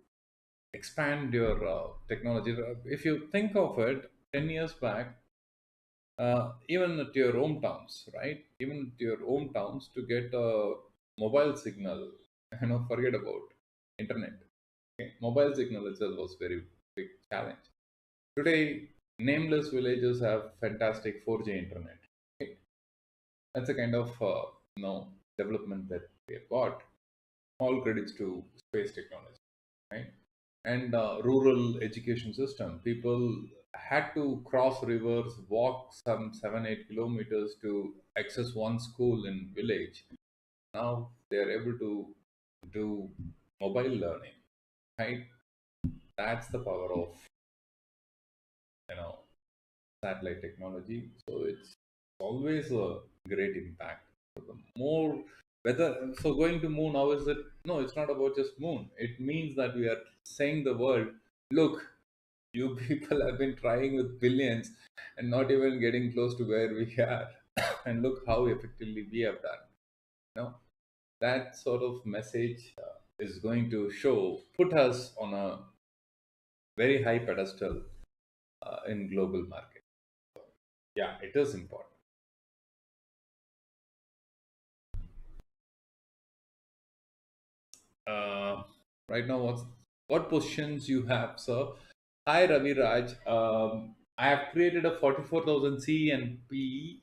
expand your technology. If you think of it, 10 years back, even at your hometowns, right? Even at your hometowns, to get a mobile signal, forget about internet. Okay? Mobile signal itself was very big challenge. Today, nameless villages have fantastic 4G internet. Okay? That's a kind of development that we have got. all credits to space technology, right? And rural education system. People had to cross rivers, walk some 7 8 kilometers to access one school in village. Now they are able to do mobile learning, right? That's the power of you know satellite technology. So it's always a great impact. So the more whether so going to moon, how is it? No, it's not about just moon. It means that we are saying the world, look, you people have been trying with billions and not even getting close to where we are. And look how effectively we have done. You know, that sort of message is going to put us on a very high pedestal in global market. Yeah, it is important. Uh, right now, what positions you have, sir? Hi, Ravi Raj. I have created a 44,000 C and P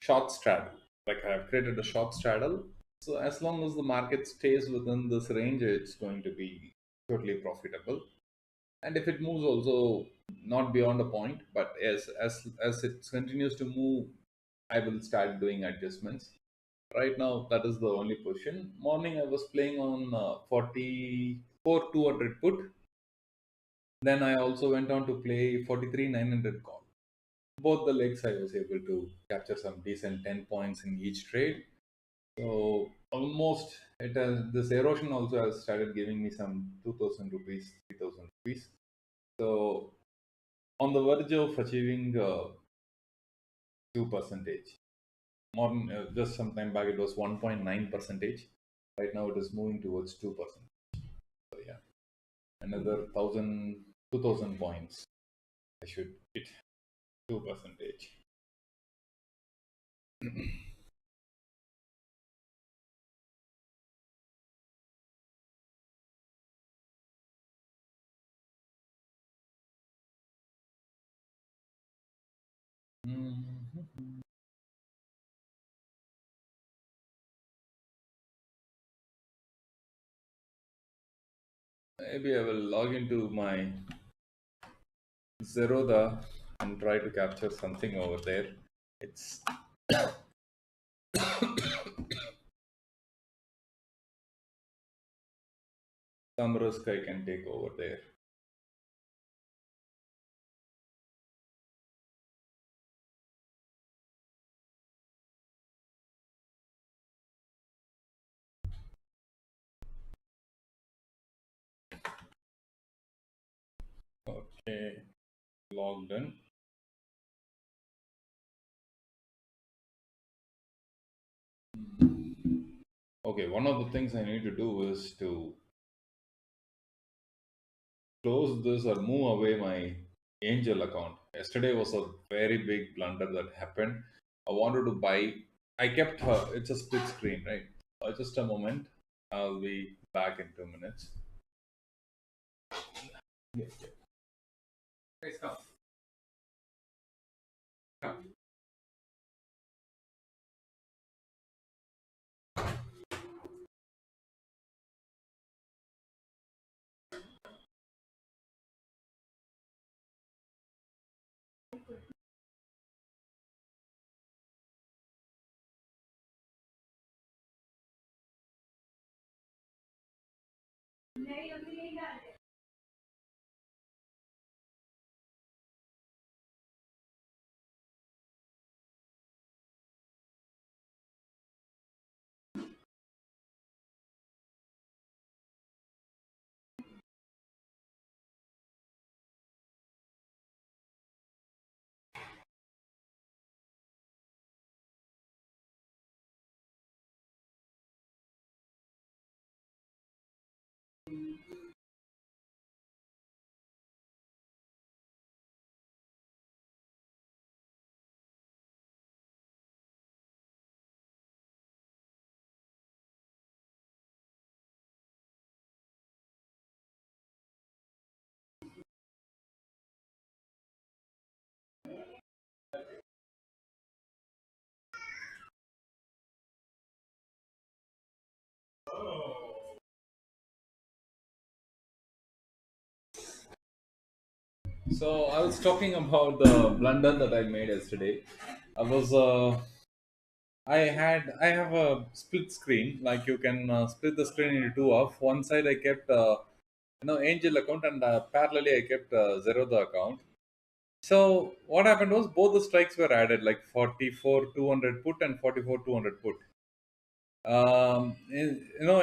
short straddle. Like I have created a short straddle. So as long as the market stays within this range, it's going to be totally profitable. And if it moves also not beyond a point, but as it continues to move, I will start doing adjustments. Right now, that is the only position. Morning, I was playing on 44 200 put. Then I also went on to play 43 900 call. Both the legs, I was able to capture some decent 10 points in each trade. So almost it has this erosion also has started giving me some 2,000 rupees, 3,000 rupees. So on the verge of achieving 2%. More just some time back it was 1.9 percentage. Right now it is moving towards 2%. So yeah, another 2,000 points. I should hit 2%. Mhm. Maybe I will log into my Zerodha and try to capture something over there. It's some risk I can take over there. Okay, logged in. Okay, one of the things I need to do is to close this or move away my Angel account. Yesterday was a very big blunder that happened. I wanted to buy. I kept her. It's a split screen, right? Just a moment. I'll be back in 2 minutes. Yeah, yeah. Guys, come. Come. So I was talking about the blunder that I made yesterday. I was I have a split screen. Like you can split the screen into two off. One side I kept Angel account, and parallelly I kept Zerodha account. So what happened was both the strikes were added, like 44 200 put and 44 200 put.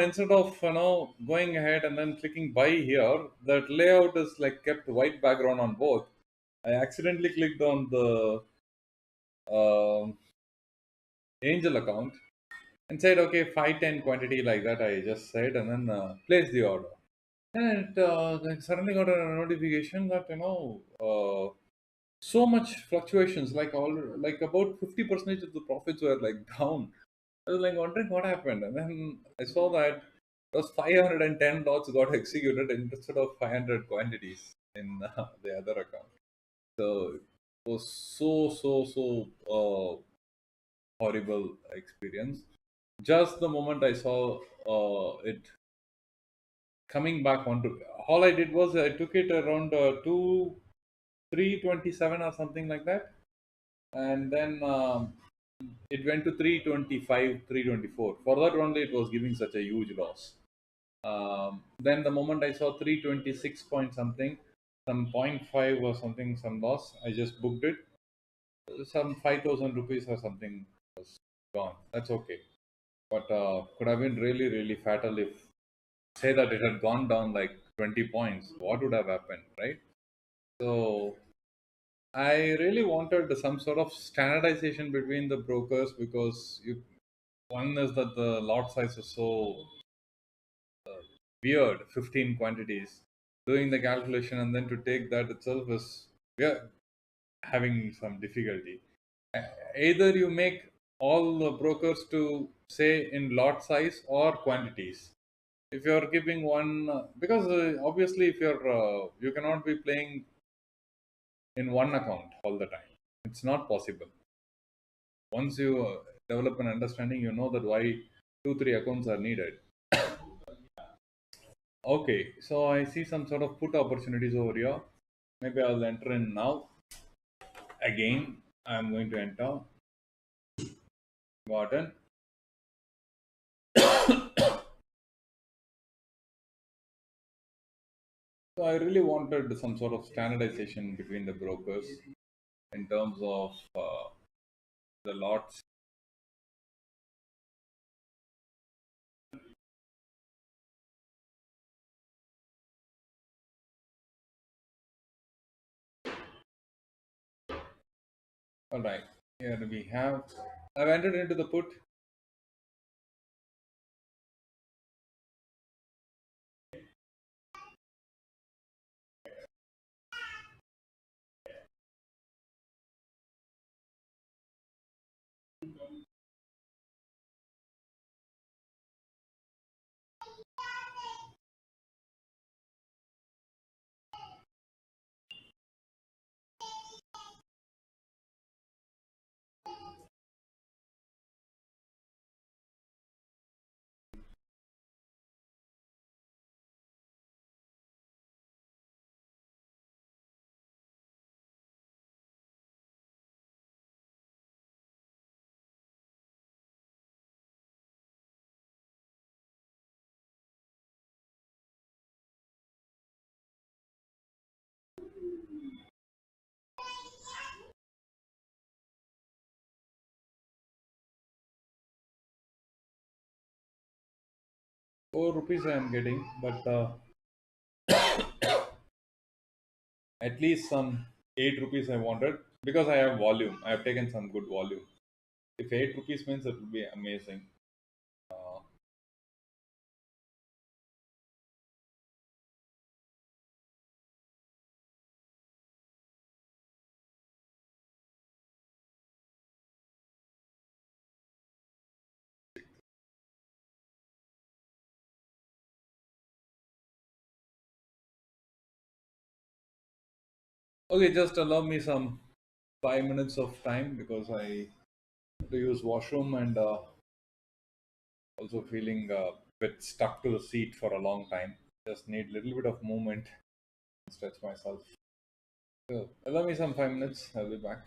Instead of going ahead and then clicking buy here, that layout is like kept white background on both. I accidentally clicked on the um Angel account and said, okay, 510 quantity like that. I just said, and then placed the order. And like suddenly got a notification that so much fluctuations, like all like about 50% of the profits were like down. I was like wondering what happened, and then I saw that those 510 lots got executed instead of 500 quantities in the other account. So it was so horrible experience. Just the moment I saw it coming back onto, all I did was I took it around 327 or something like that, and then it went to 325, 324. For that only, it was giving such a huge loss. Then the moment I saw 326 point something, some point 0.5 or something, some loss, I just booked it. Some 5,000 rupees or something was gone. That's okay. But could have been really, really fatal if, say that it had gone down like 20 points. What would have happened, right? So I really wanted some sort of standardization between the brokers, because one is that the lot size is so weird, 15 quantities. Doing the calculation and then to take that itself is, we are having some difficulty. Uh, Either you make all the brokers to say in lot size or quantities. If you're keeping one, because obviously if you cannot be playing in one account all the time. It's not possible. Once you develop an understanding, you know that why two, three accounts are needed. Okay, so I see some sort of put opportunities over here. Maybe I'll enter in now. Again, I'm going to enter. Button. So I really wanted some sort of standardization between the brokers in terms of the lots. All right, here we have. I've entered into the put. ₹4 I am getting, but at least some ₹8 I wanted, because I have volume. I have taken some good volume. If ₹8 means, it will be amazing. Uh, okay, just allow me some 5 minutes of time, because I have to use washroom, and also feeling a bit stuck to the seat for a long time. Just need a little bit of movement and stretch myself. So allow me some 5 minutes. I'll be back.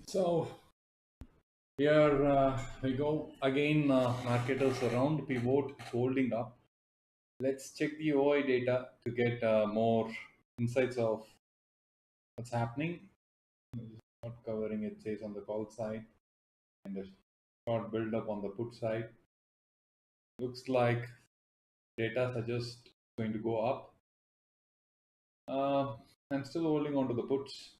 So here we go again. Market is around pivot, it's holding up. Let's check the OI data to get more insights of what's happening. Not covering it says on the call side and a short build up on the put side. Looks like data suggests it's going to go up. I'm still holding on to the puts.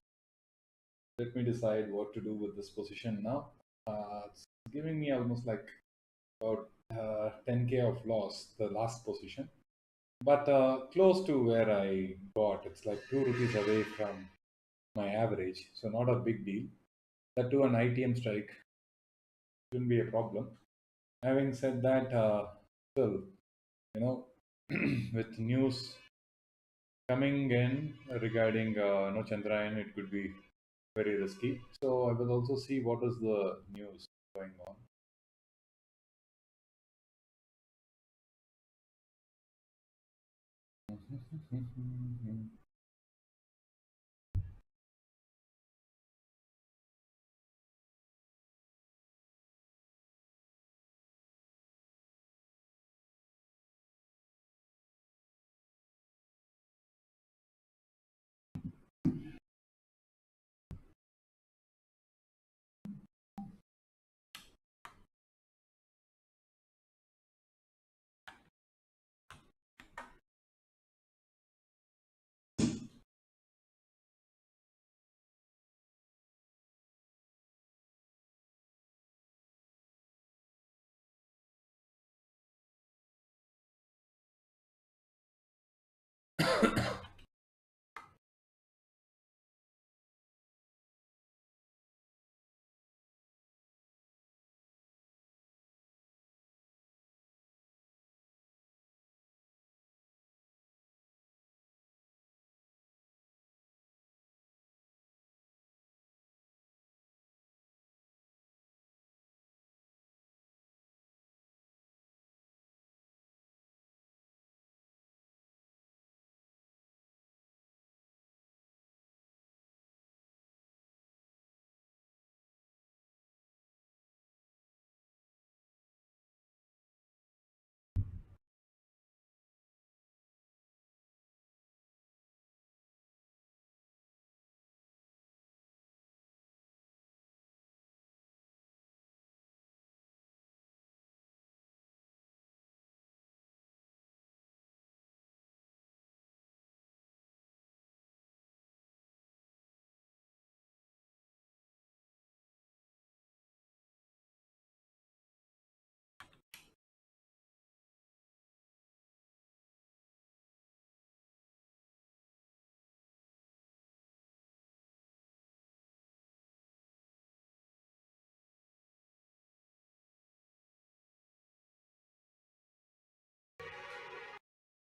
Let me decide what to do with this position now. It's giving me almost like about 10k of loss, the last position, but close to where I got. It's like 2 rupees away from my average, so not a big deal. That to an ITM strike shouldn't be a problem. Having said that, still, you know, with news coming in regarding Chandrayaan, it could be very risky. So I will also see what is the news going on.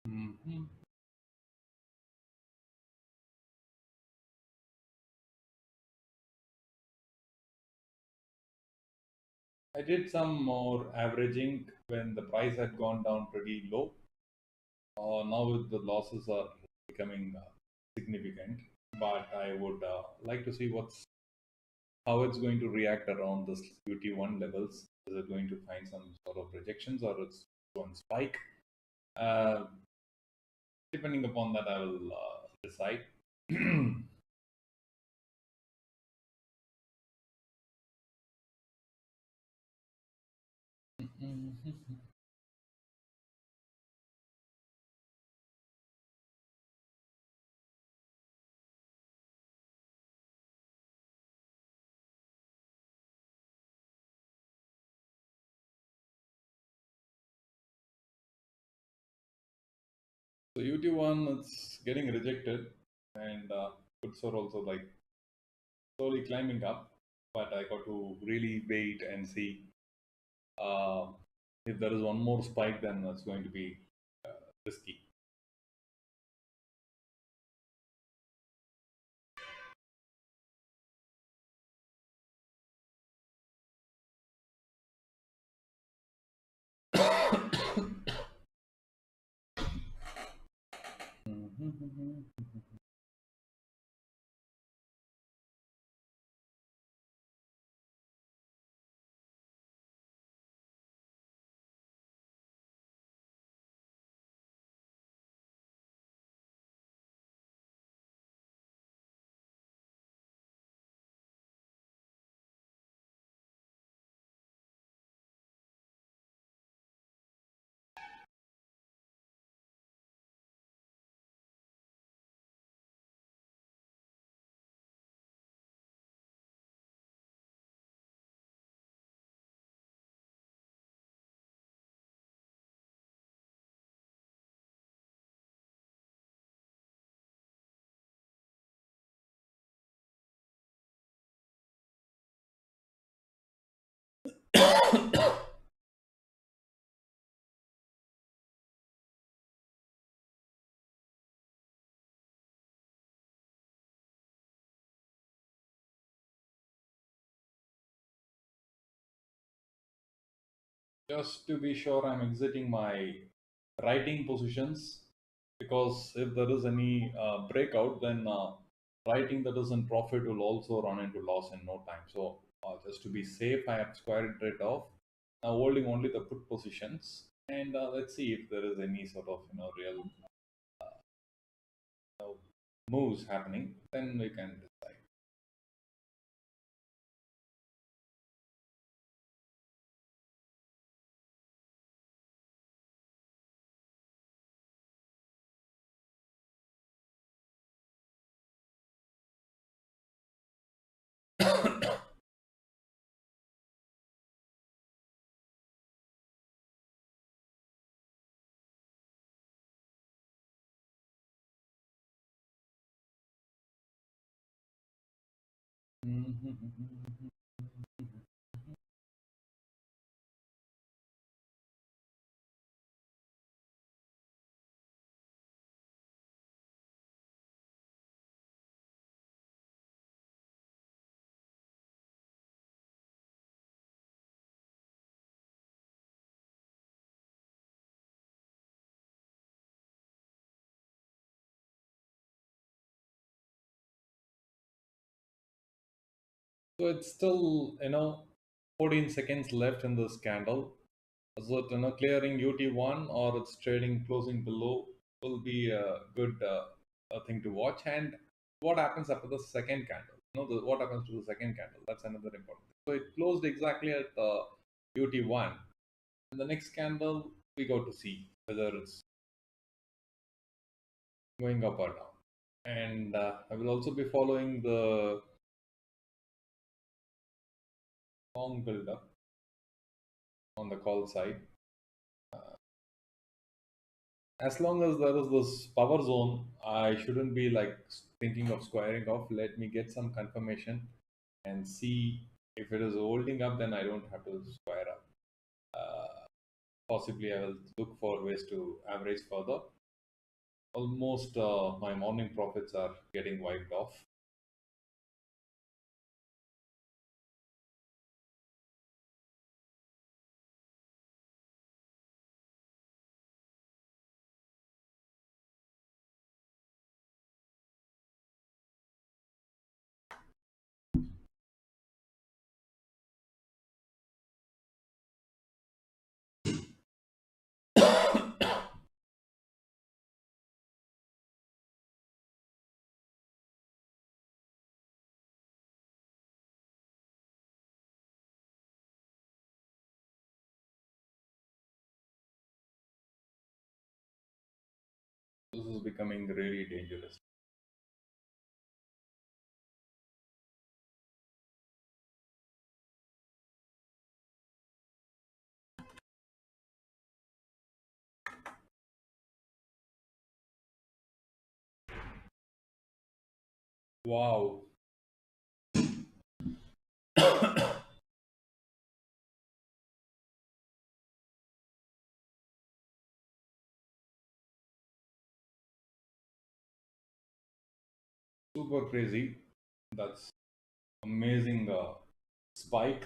Mhm. I did some more averaging when the price had gone down pretty low. Now the losses are becoming significant, but I would like to see how it's going to react around this QT1 levels. Is it going to find some sort of rejections or it's one spike? Uh, Depending upon that, I will decide. So UT1 it's getting rejected, and puts are also like slowly climbing up. But I got to really wait and see uh, if there is one more spike, then that's going to be risky. Just to be sure, I'm exiting my writing positions, because if there is any breakout, then writing that is in profit will also run into loss in no time. So just to be safe, I have squared it off. Now holding only the put positions, and let's see if there is any sort of real uh, moves happening. Then we can decide. So it's still 14 seconds left in this candle. So clearing UT1 or it's trading closing below will be a good thing to watch. And what happens after the second candle? What happens to the second candle? That's another important thing. So it closed exactly at UT1. And the next candle, we go to see whether it's going up or down. And I will also be following the long build up on the call side. As long as there is this power zone, I shouldn't be like thinking of squaring off. Let me get some confirmation and see if it is holding up, then I don't have to square up. Possibly I will look for ways to average further. Almost my morning profits are getting wiped off. This is becoming really dangerous. Wow. Super crazy. That's amazing spike.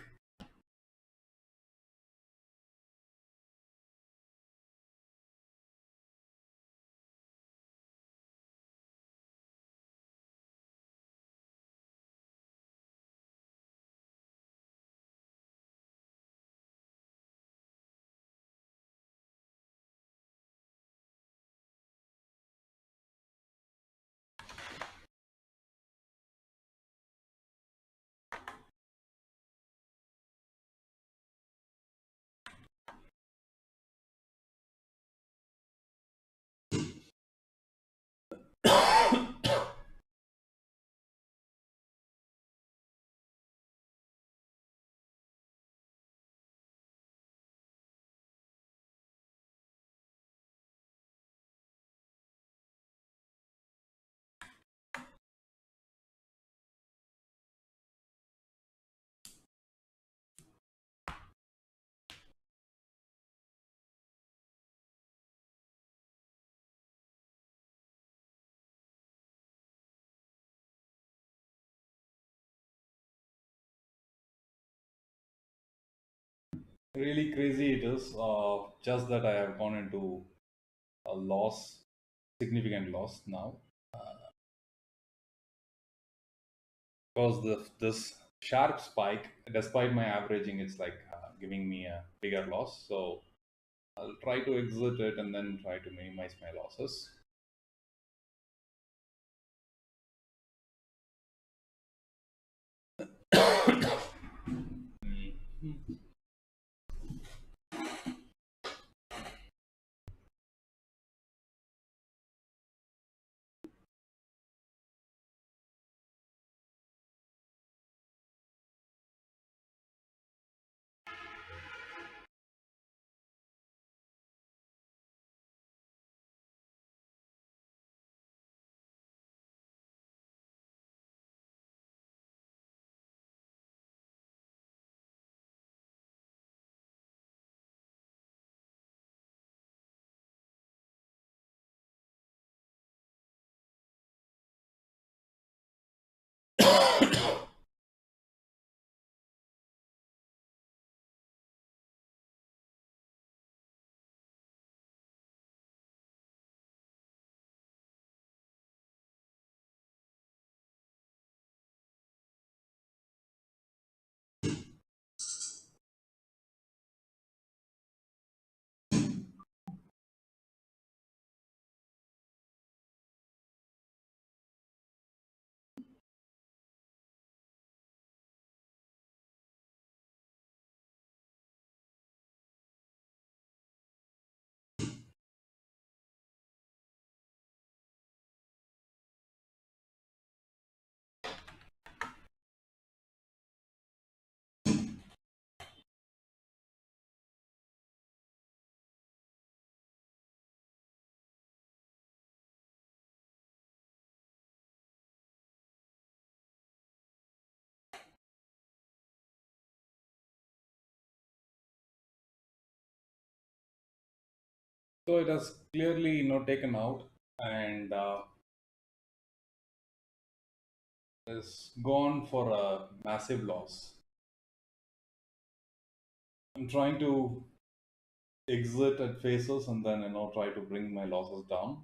Really crazy it is. Just that I have gone into a loss, significant loss now, because this sharp spike, despite my averaging, it's like giving me a bigger loss. So I'll try to exit it and then try to minimize my losses. Mhm. So it has clearly, taken out and is gone for a massive loss. I'm trying to exit at phases and then try to bring my losses down.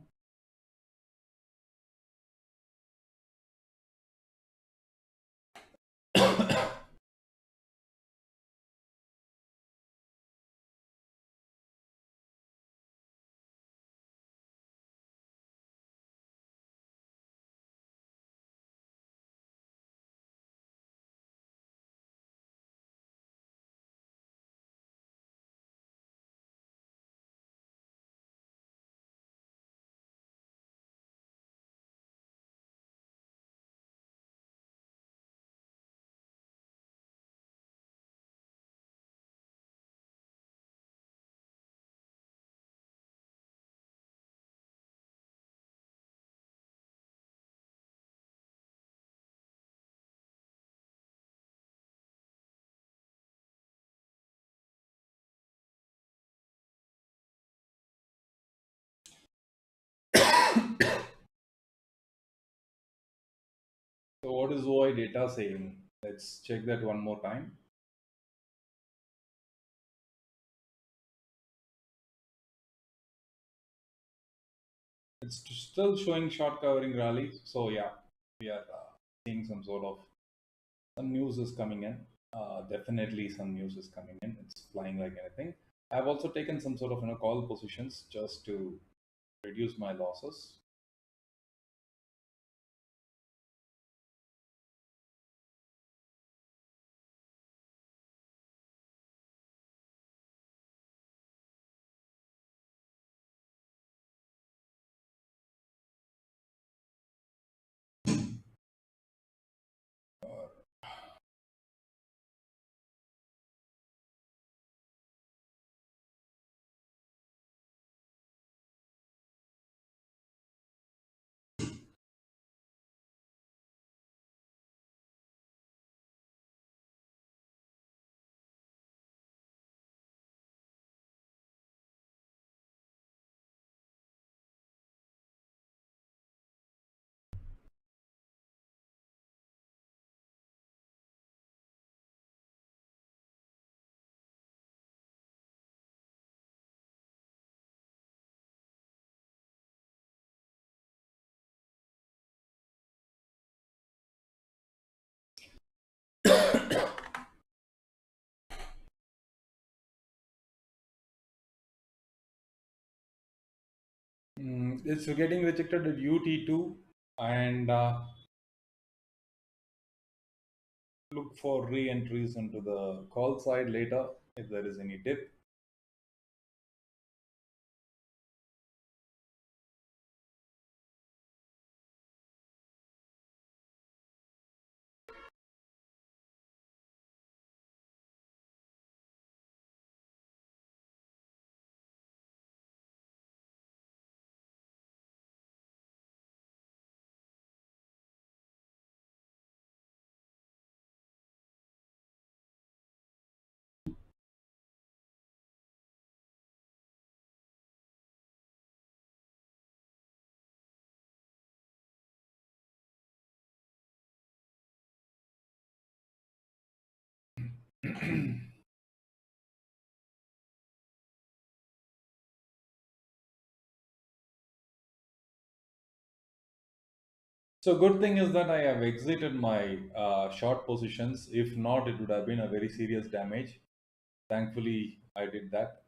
So what is OI data saying? Let's check that one more time. It's still showing short covering rally. So yeah, we are seeing some news is coming in. Definitely some news is coming in. It's flying like anything. I've also taken some sort of call positions just to reduce my losses. It's getting rejected at UT2, and look for re-entries into the call side later if there is any dip. So good thing is that I have exited my short positions. If not, it would have been a very serious damage. Thankfully, I did that.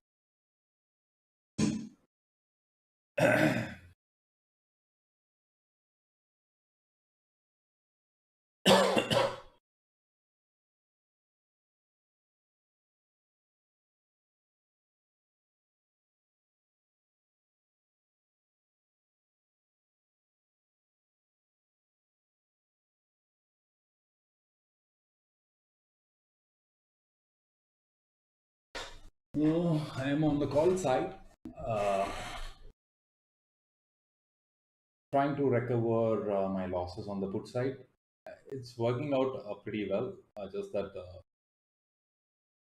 Oh, I am on the call side, uh, trying to recover my losses on the put side. It's working out pretty well. Just that,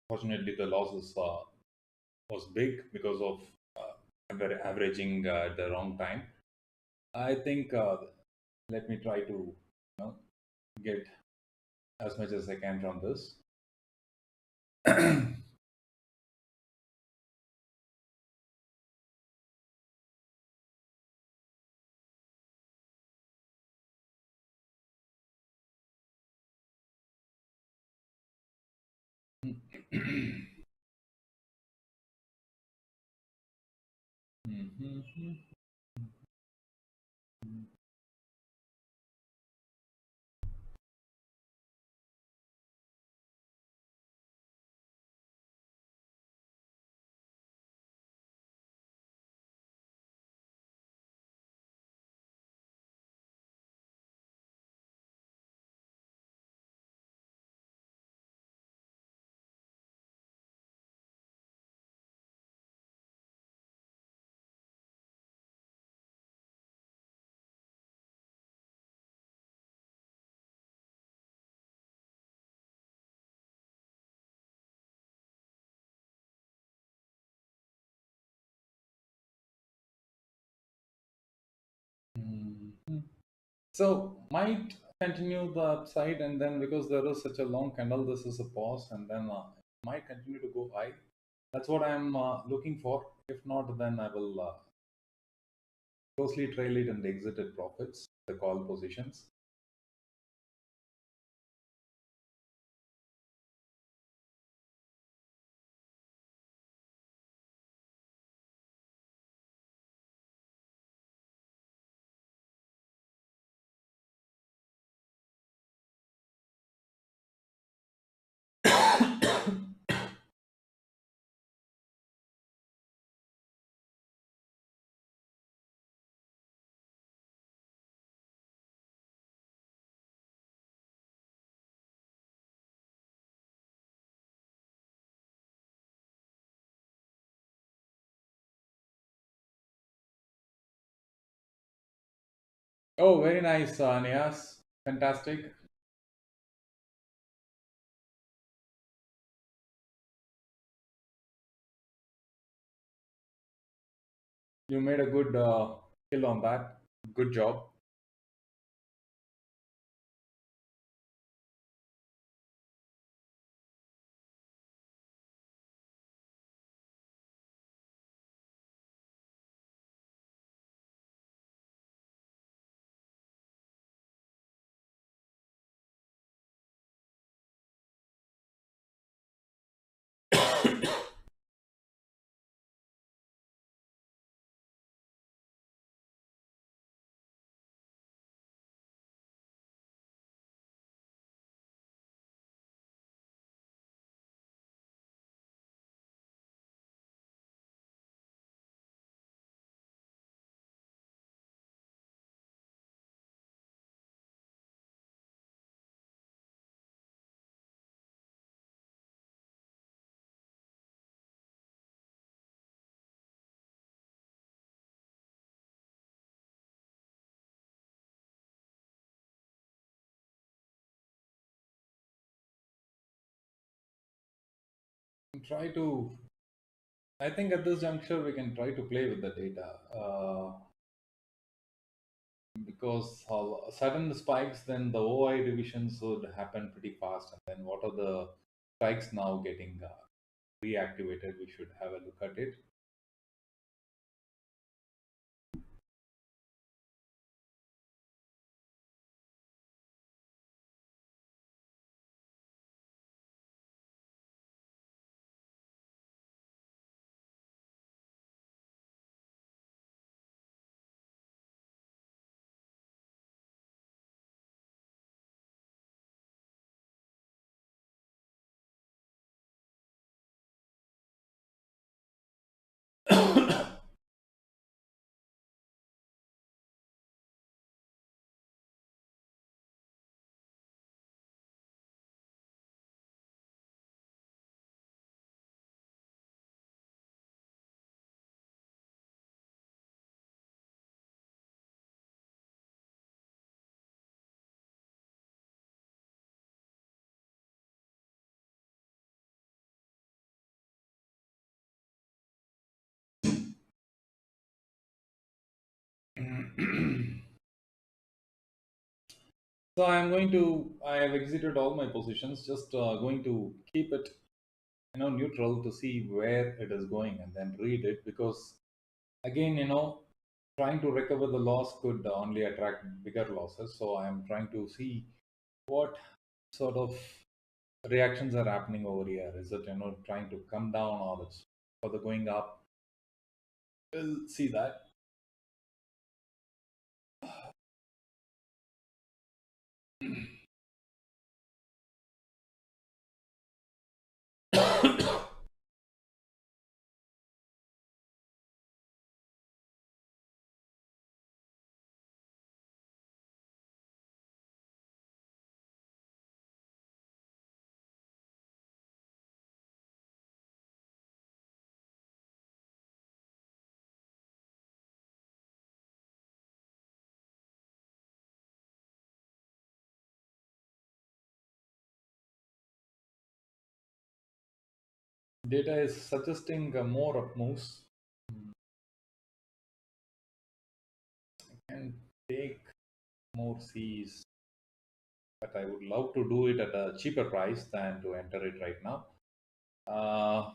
fortunately, the losses was big because of averaging at the wrong time. I think let me try to get as much as I can from this. So might continue the upside, and then because there is such a long candle, this is a pause, and then might continue to go high. That's what I'm looking for. If not, then I will closely trail it and exit at profits, the call positions. Oh, very nice, Nias. Fantastic. You made a good kill on that. Good job. try to. I think at this juncture we can try to play with the data because sudden spikes, then the OI revisions would happen pretty fast, and then what are the spikes now getting reactivated? We should have a look at it. So I'm going to. I have exited all my positions. Just going to keep it, neutral to see where it is going, and then read it, because again, trying to recover the loss could only attract bigger losses. So I'm trying to see what sort of reactions are happening over here. Is it trying to come down, or it's further going up? We'll see that. Data is suggesting more up moves. And take more C's, but I would love to do it at a cheaper price than to enter it right now. Uh,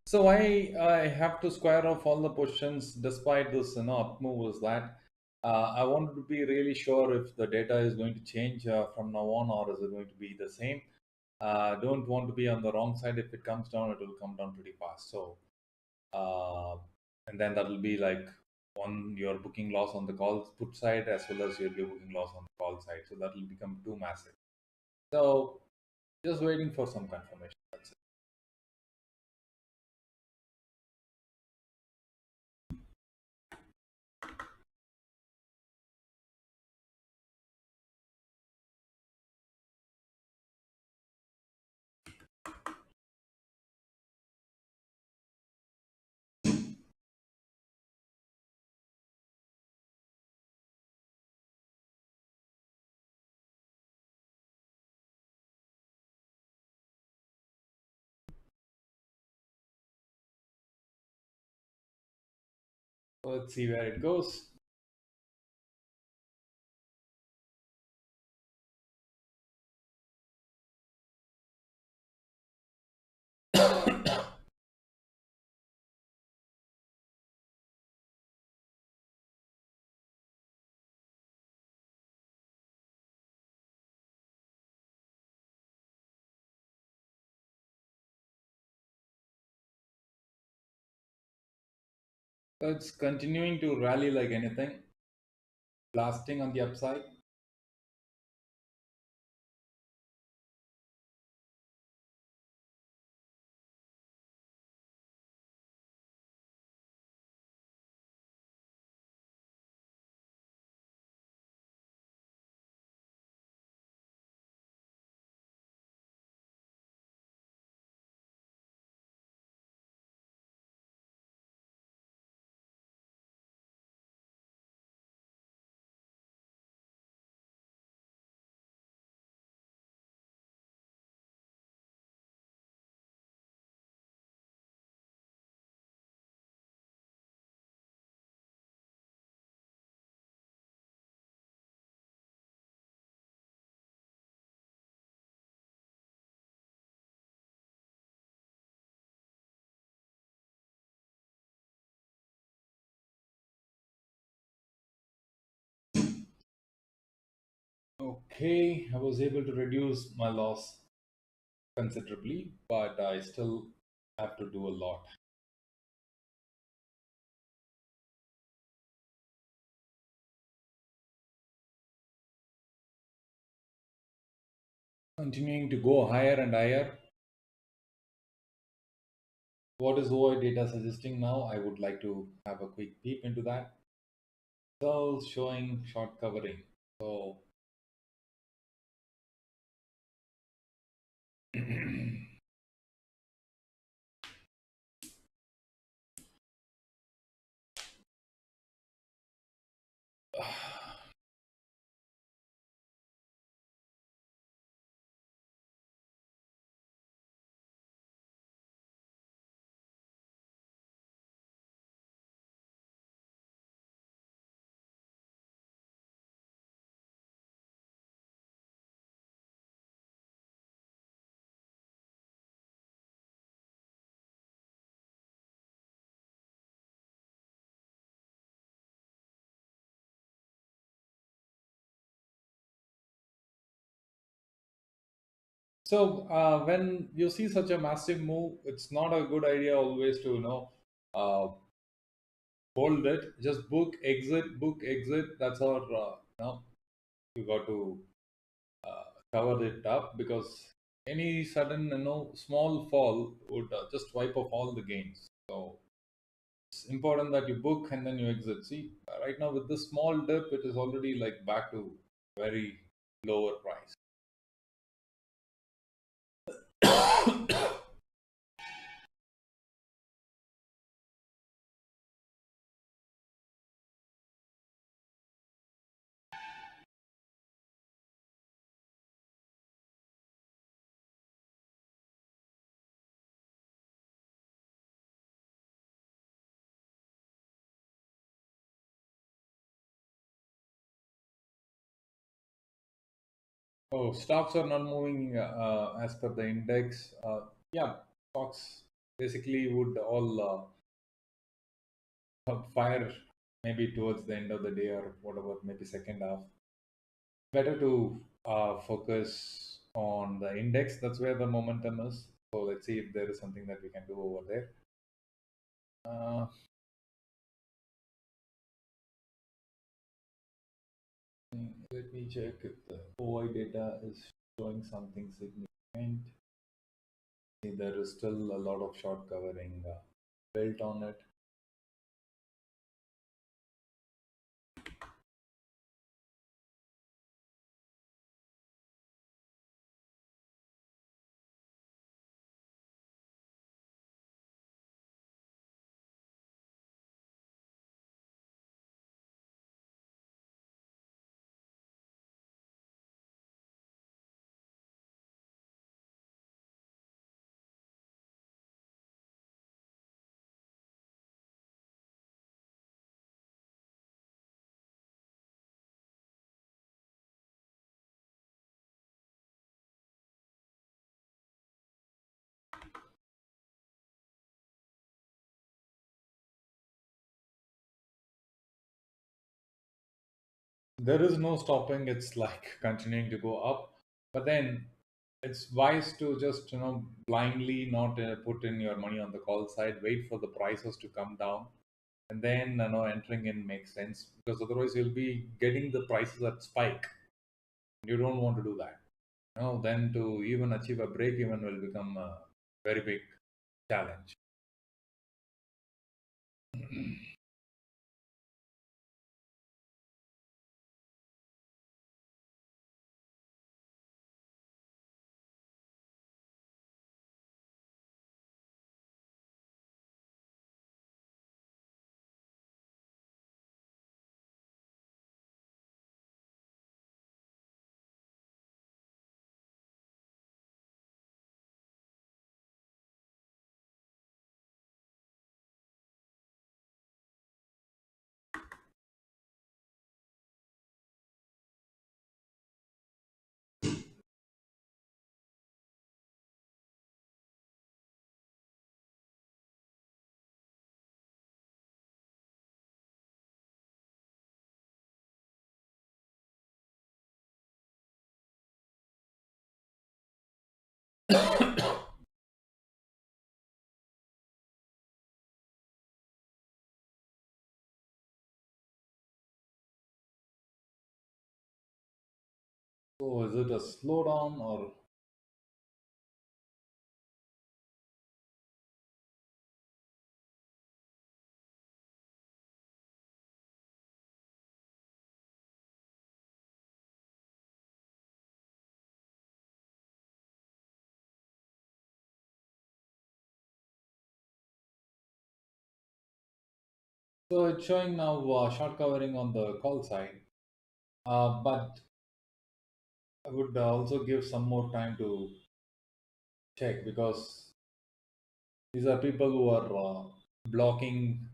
so I have to square off all the positions despite this up move. Is that I wanted to be really sure if the data is going to change from now on, or is it going to be the same. Don't want to be on the wrong side. If it comes down, it will come down pretty fast. So uh, and then that will be like one, your booking loss on the call put side, as well as your booking loss on the call side. So that will become too massive. So just waiting for some confirmation. That's it. So let's see where it goes. So it's continuing to rally like anything, blasting on the upside. Okay, I was able to reduce my loss considerably, but I still have to do a lot. Continuing to go higher and higher. What is OI data suggesting now? I would like to have a quick peep into that. Still showing short covering. So when you see such a massive move, it's not a good idea always to uh, hold it. Just book exit. That's our you got to cover it up, because any sudden small fall would just wipe off all the gains. So it's important that you book and then you exit. See, right now with this small dip, it is already like back to very lower price. Oh, stocks are not moving as per the index. Yeah, stocks basically would all fire maybe towards the end of the day or whatever, maybe second half. Better to focus on the index. That's where the momentum is. So let's see if there is something that we can do over there. Uh, Let me check if the OI data is showing something significant. See, there is still a lot of short covering built on it. There is no stopping. It's like continuing to go up, but then it's wise to just blindly not put in your money on the call side. Wait for the prices to come down. and then entering in makes sense, because otherwise you'll be getting the prices at spike. You don't want to do that. Then to even achieve a break even will become a very big challenge. So is it a slowdown or? So it's showing now short covering on the call side, but I would also give some more time to check, because these are people who are blocking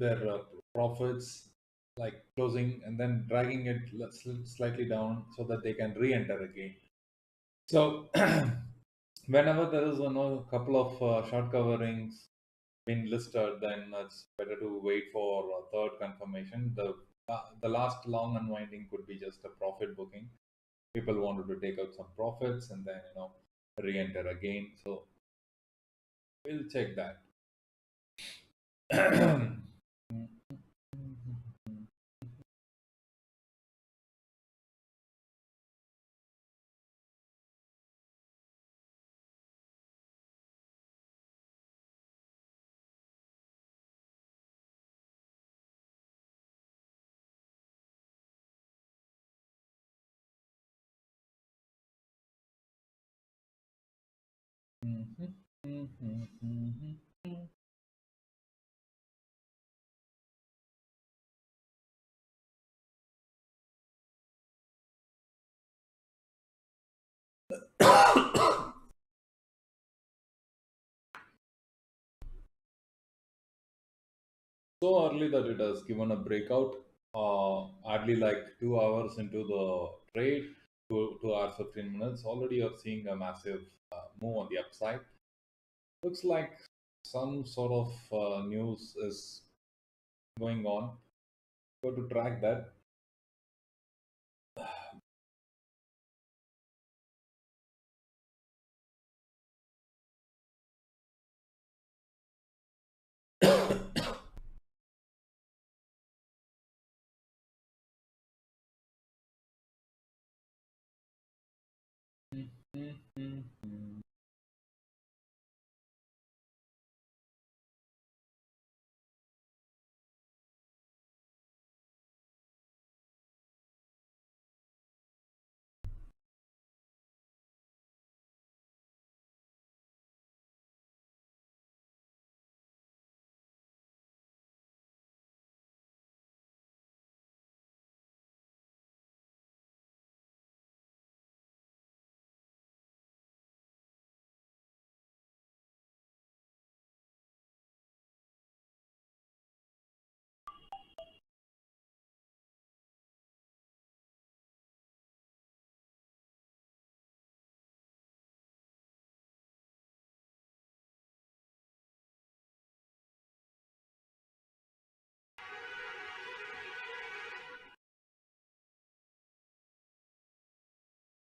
their profits, like closing and then dragging it slightly down so that they can re-enter again. So whenever there is a couple of short coverings been listed, then it's better to wait for a third confirmation. The last long unwinding could be just a profit booking. People wanted to take out some profits and then re-enter again. So we'll check that. So early that it has given a breakout, hardly like 2 hours into the trade, 2 hours 15 minutes. Already you're seeing a massive move on the upside. Looks like some sort of news is going on. Go to track that.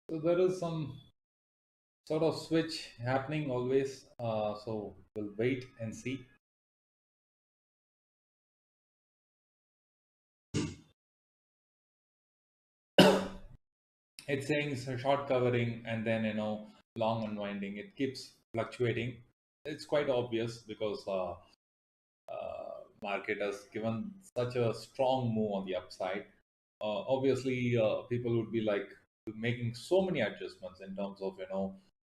So there is some sort of switch happening always. So we'll wait and see. It's saying short covering and then long unwinding. It keeps fluctuating. It's quite obvious because market has given such a strong move on the upside. Obviously, people would be like making so many adjustments in terms of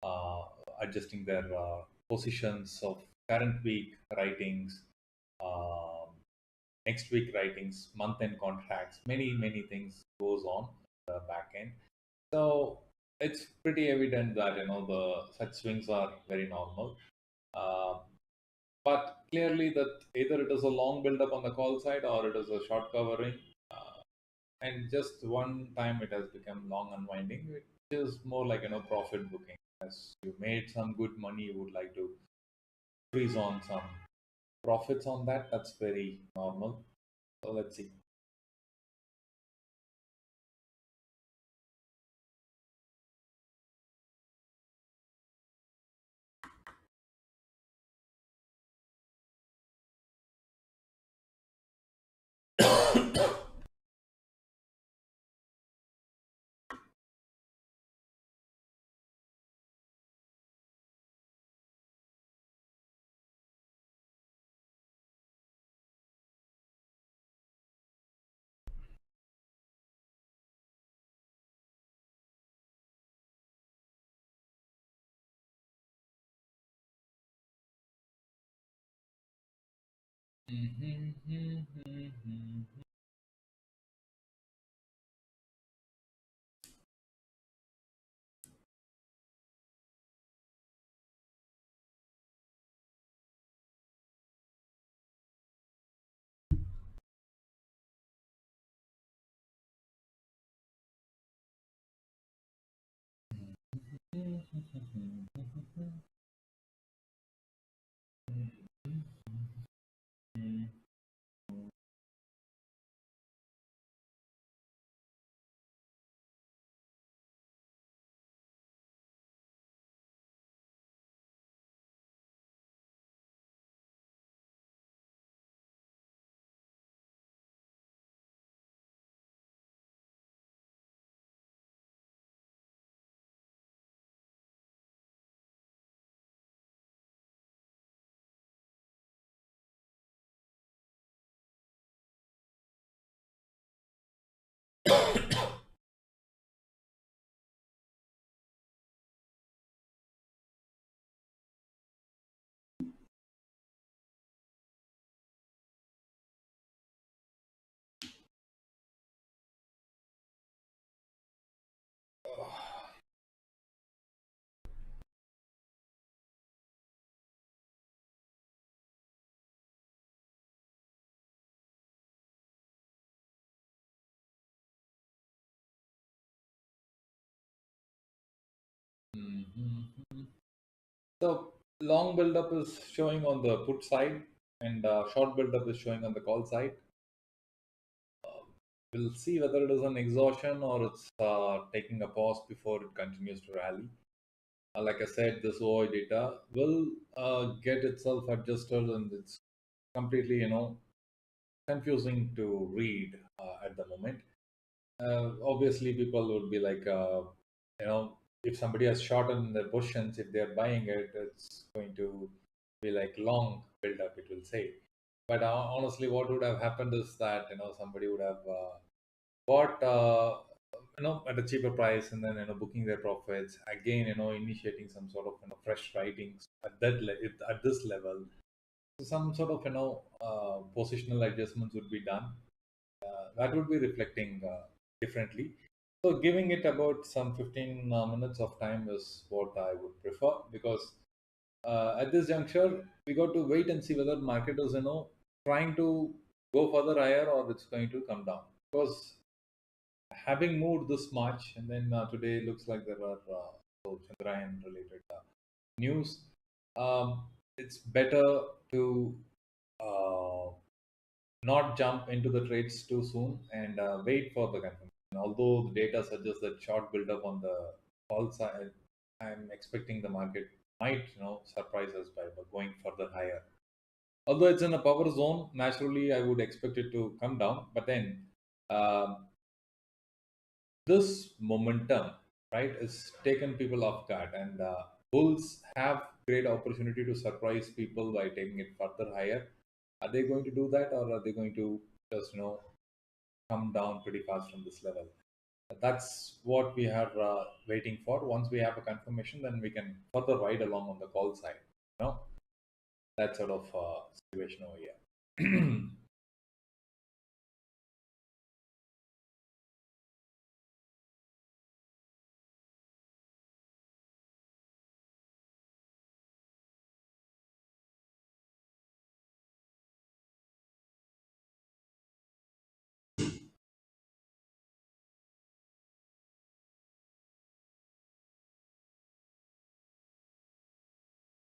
uh, adjusting their positions of current week writings, um, next week writings, month end contracts. Many things goes on the back end. So it's pretty evident that the such swings are very normal. Uh, but clearly that either it is a long build up on the call side or it is a short covering. And just one time it has become long unwinding, which is more like profit booking. As you made some good money, you would like to freeze on some profits on that. That's very normal. So let's see. Mhm. So long build-up is showing on the put side, and short build-up is showing on the call side. We'll see whether it is an exhaustion or it's taking a pause before it continues to rally. Like I said, this OI data will get itself adjusted, and it's completely, confusing to read at the moment. Obviously, people would be like, if somebody has shortened their positions, if they're buying it, it's going to be like long build up, it will say. But honestly, what would have happened is that, somebody would have bought, at a cheaper price and then, booking their profits again, initiating some sort of, fresh writings at at this level. So some sort of, positional adjustments would be done that would be reflecting differently. So giving it about some 15 minutes of time is what I would prefer because at this juncture we got to wait and see whether market is trying to go further higher or it's going to come down because having moved this much and then today looks like there are Chandrayaan related news. Um, it's better to uh, not jump into the trades too soon and wait for the confirmation. Although the data suggests that short build up on the call side, I'm expecting the market might surprise us by going further higher. Although it's in a power zone, naturally I would expect it to come down. But then um this momentum, right, is taken people off guard, and bulls have great opportunity to surprise people by taking it further higher. Are they going to do that, or are they going to just come down pretty fast from this level? That's what we are waiting for. Once we have a confirmation, then we can further ride along on the call side. That sort of situation over here.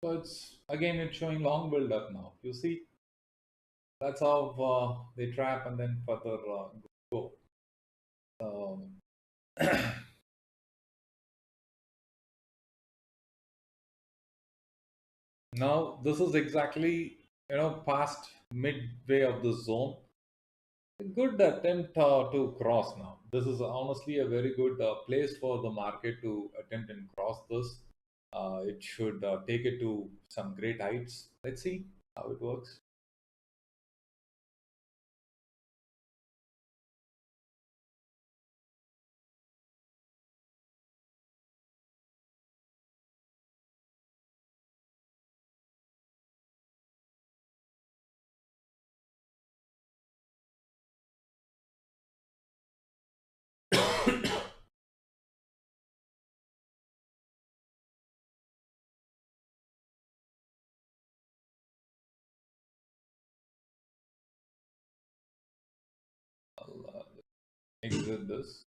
So it's showing long build up now. You see, that's how they trap and then further go. Um, Now this is exactly past midway of the zone. A good attempt to cross now. This is honestly a very good place for the market to attempt and cross this. It should take it to some great heights. Let's see how it works. I'll exit this.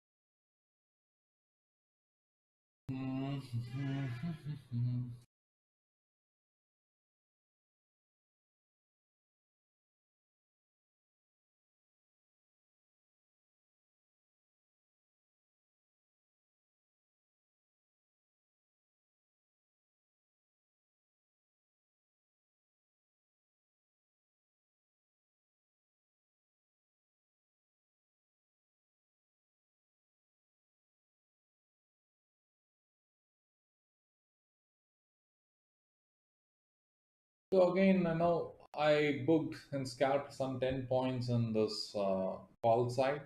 So again, I booked and scalped some 10 points on this call side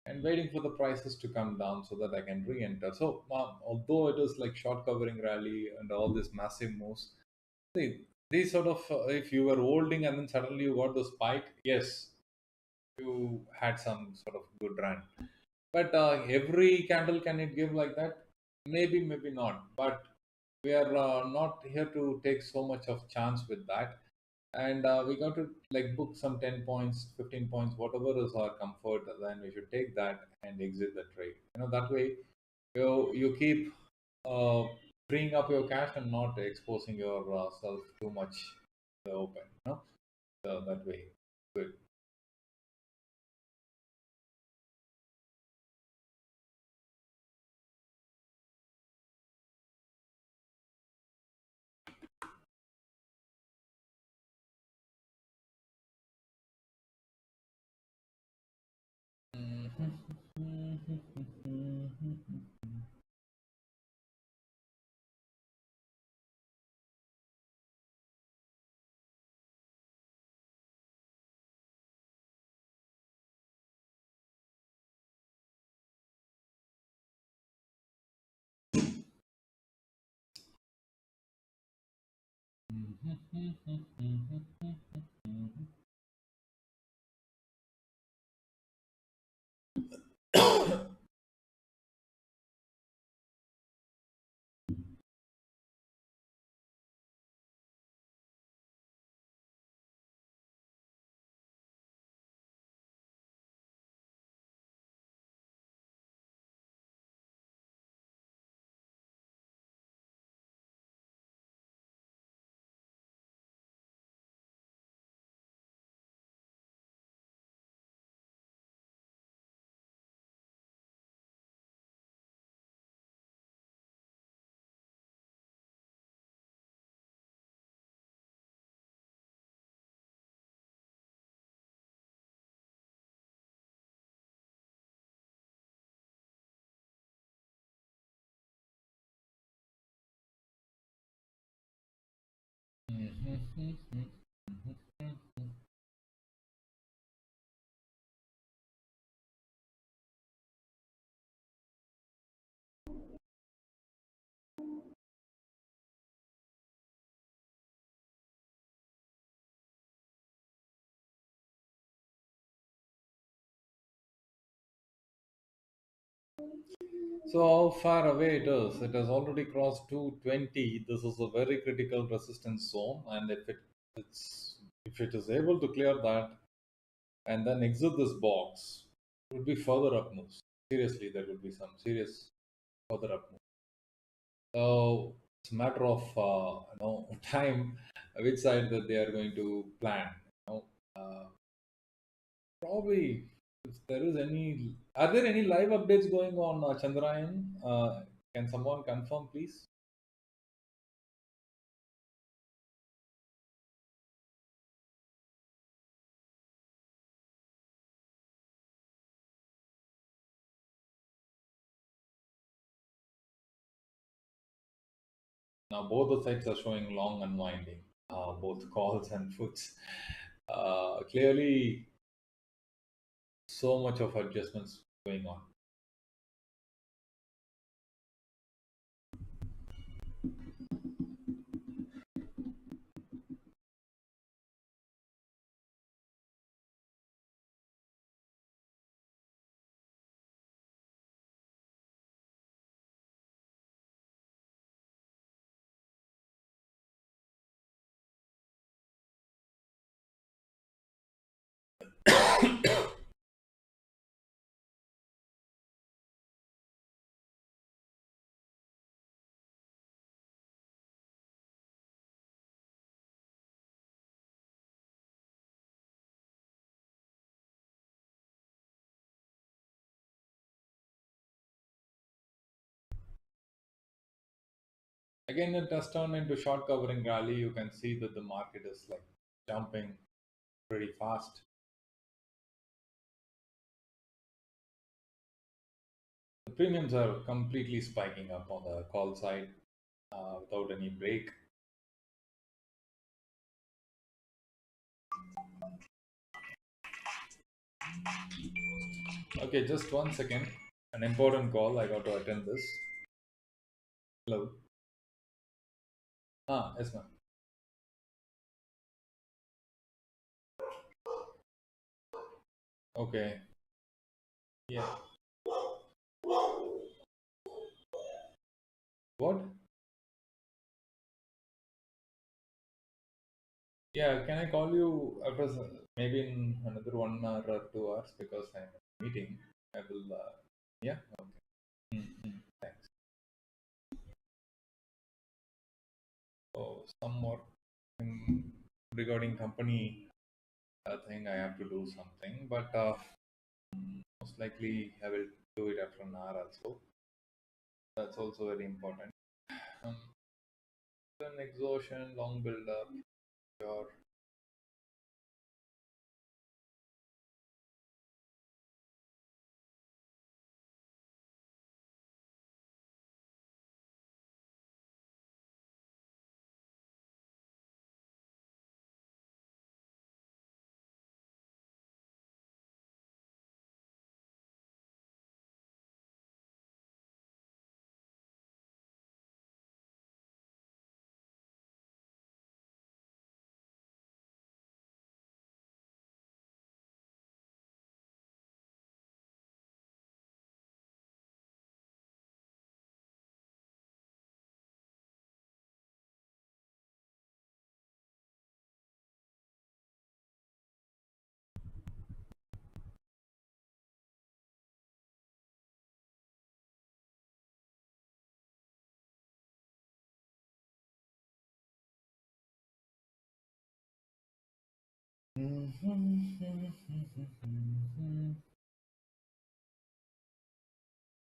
and waiting for the prices to come down so that I can re-enter. So although it is like short covering rally and all these massive moves, see, these sort of if you were holding and then suddenly you got the spike, yes, you had some sort of good run. But every candle can it give like that? Maybe, maybe not. But we are not here to take so much of chance with that, and we got to like book some 10 points, 15 points, whatever is our comfort. Then we should take that and exit the trade. That way you keep uh, freeing up your cash and not exposing yourself too much in the open. So that way, good. So how far away it is? It has already crossed 220. This is a very critical resistance zone, and if it is able to clear that and then exit this box, it would be further up moves. Seriously, there would be some serious further up moves. So it's a matter of time which side that they are going to plan. Probably, if there is any, are there any live updates going on Chandrayaan? Can someone confirm, please? Now, both the sides are showing long unwinding, both calls and puts. Clearly, so much of adjustments going on. Again, it has turned into short covering rally. You can see that the market is like jumping pretty fast. The premiums are completely spiking up on the call side without any break. Okay, just 1 second. An important call. I got to attend this. Hello. Yes, ma'am. Okay. Yeah. What? Yeah. Can I call you after maybe in another 1 hour or 2 hours because I'm in a meeting. I will. Yeah. Okay. Thanks. So some more regarding company thing. I have to do something, but most likely I will do it after an hour also. That's also very important. Um, then exhaustion, long build up, your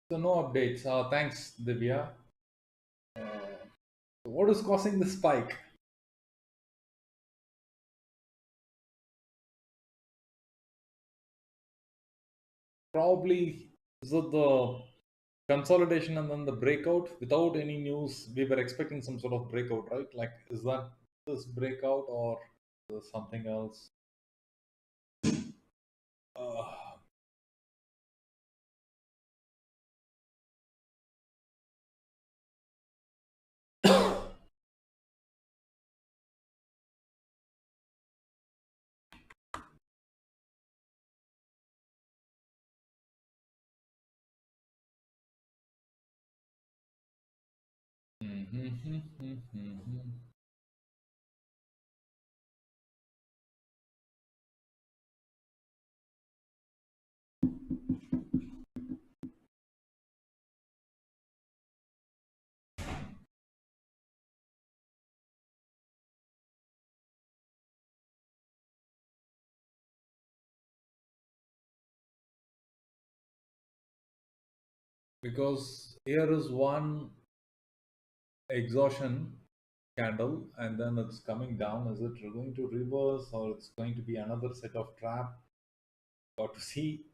so no updates. Thanks, Divya. What is causing the spike? Probably is it the consolidation and then the breakout without any news? We were expecting some sort of breakout, right? Like, is that this breakout or something else? Uh, because here is one exhaustion candle and then it's coming down. Is it going to reverse or it's going to be another set of trap? Got to see.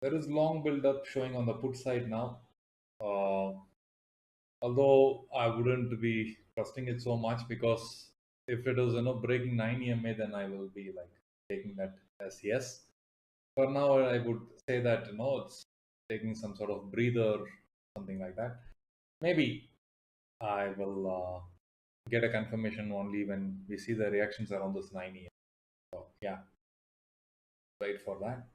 There is long build up showing on the put side now. Uh, Although I wouldn't be trusting it so much because if it is breaking 9 EMA, then I will be like taking that as yes. For now, I would say that it's taking some sort of breather, something like that. Maybe I will get a confirmation only when we see the reactions around this 9 EMA. So yeah, wait for that.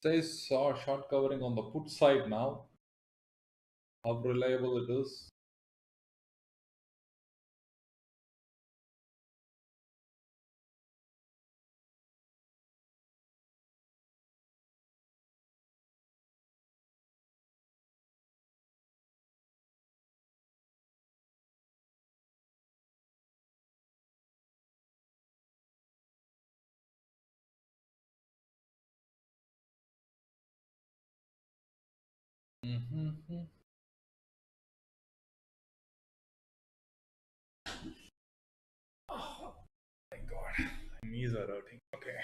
Says short covering on the put side now. How reliable it is? Mm-hmm. Oh my god, my knees are hurting. Okay.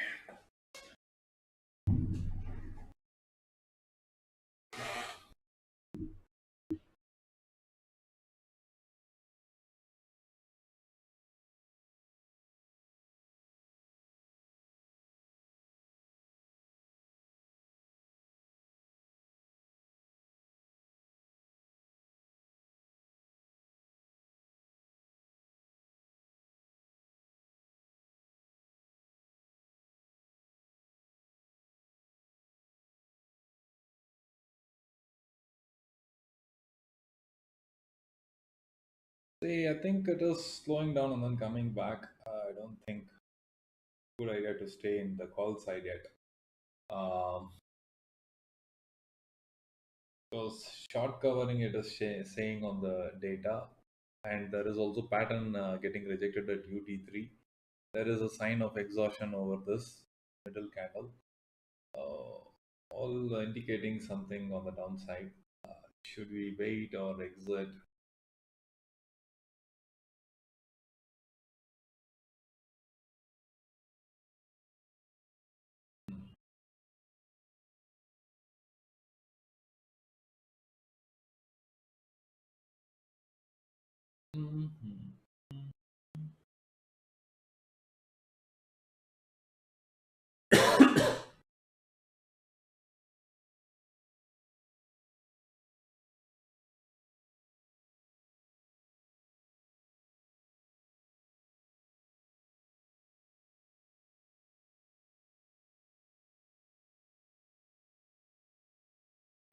See, I think it is slowing down and then coming back. I don't think good idea to stay in the call side yet. Um, because short covering it is saying on the data, and there is also pattern getting rejected at UT3. There is a sign of exhaustion over this middle candle, all indicating something on the downside. Should we wait or exit? Mhm.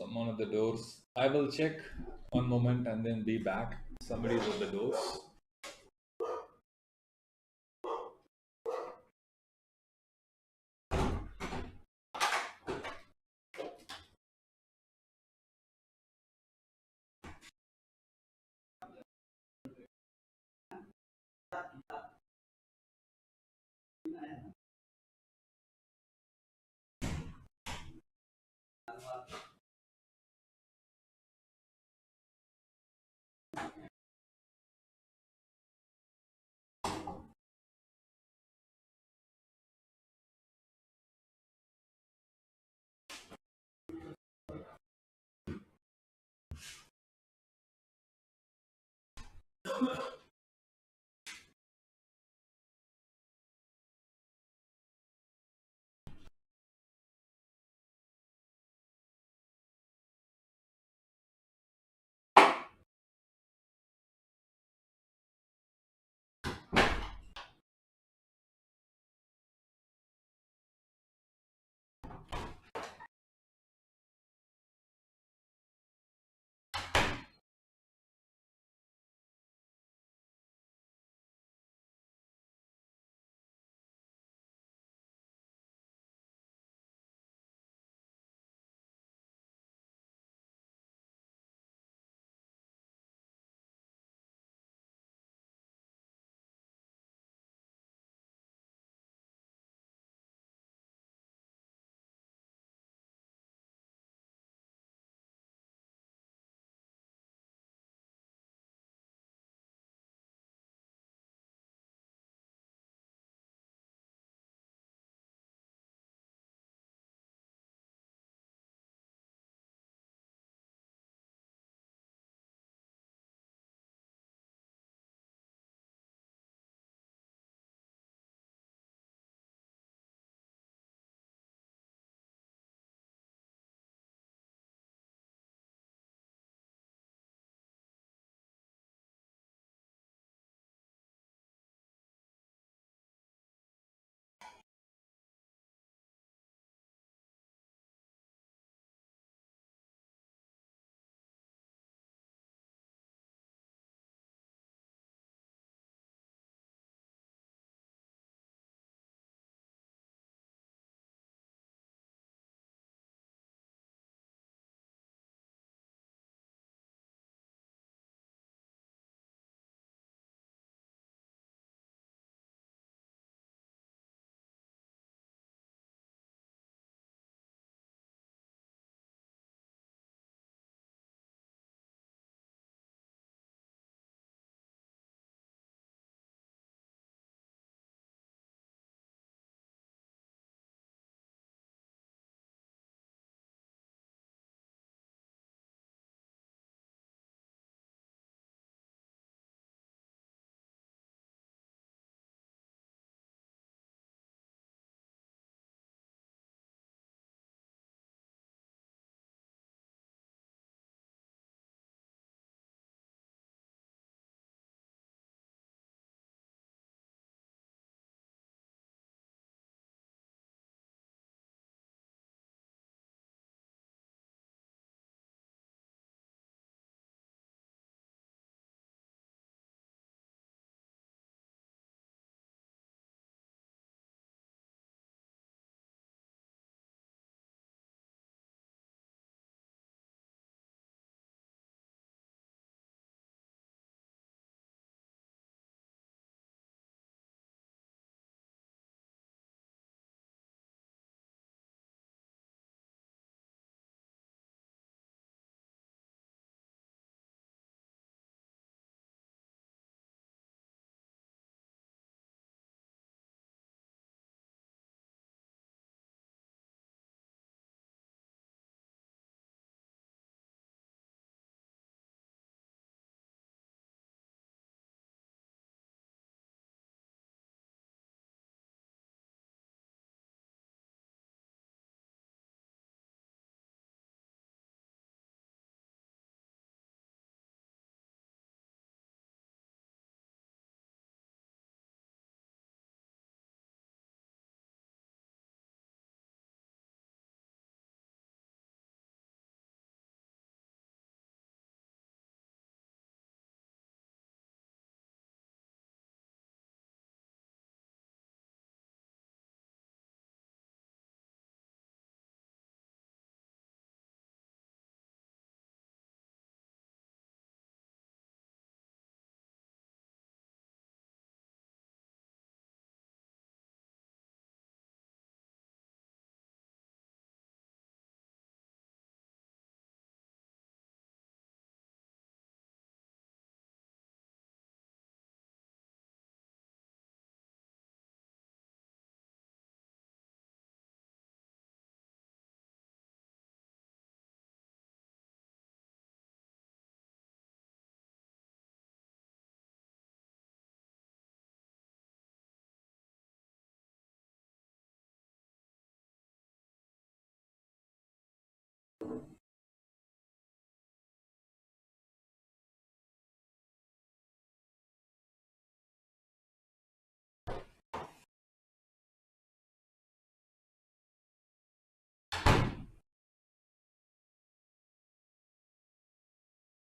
Someone at the doors. I will check one moment and then be back. Somebody is at the doors.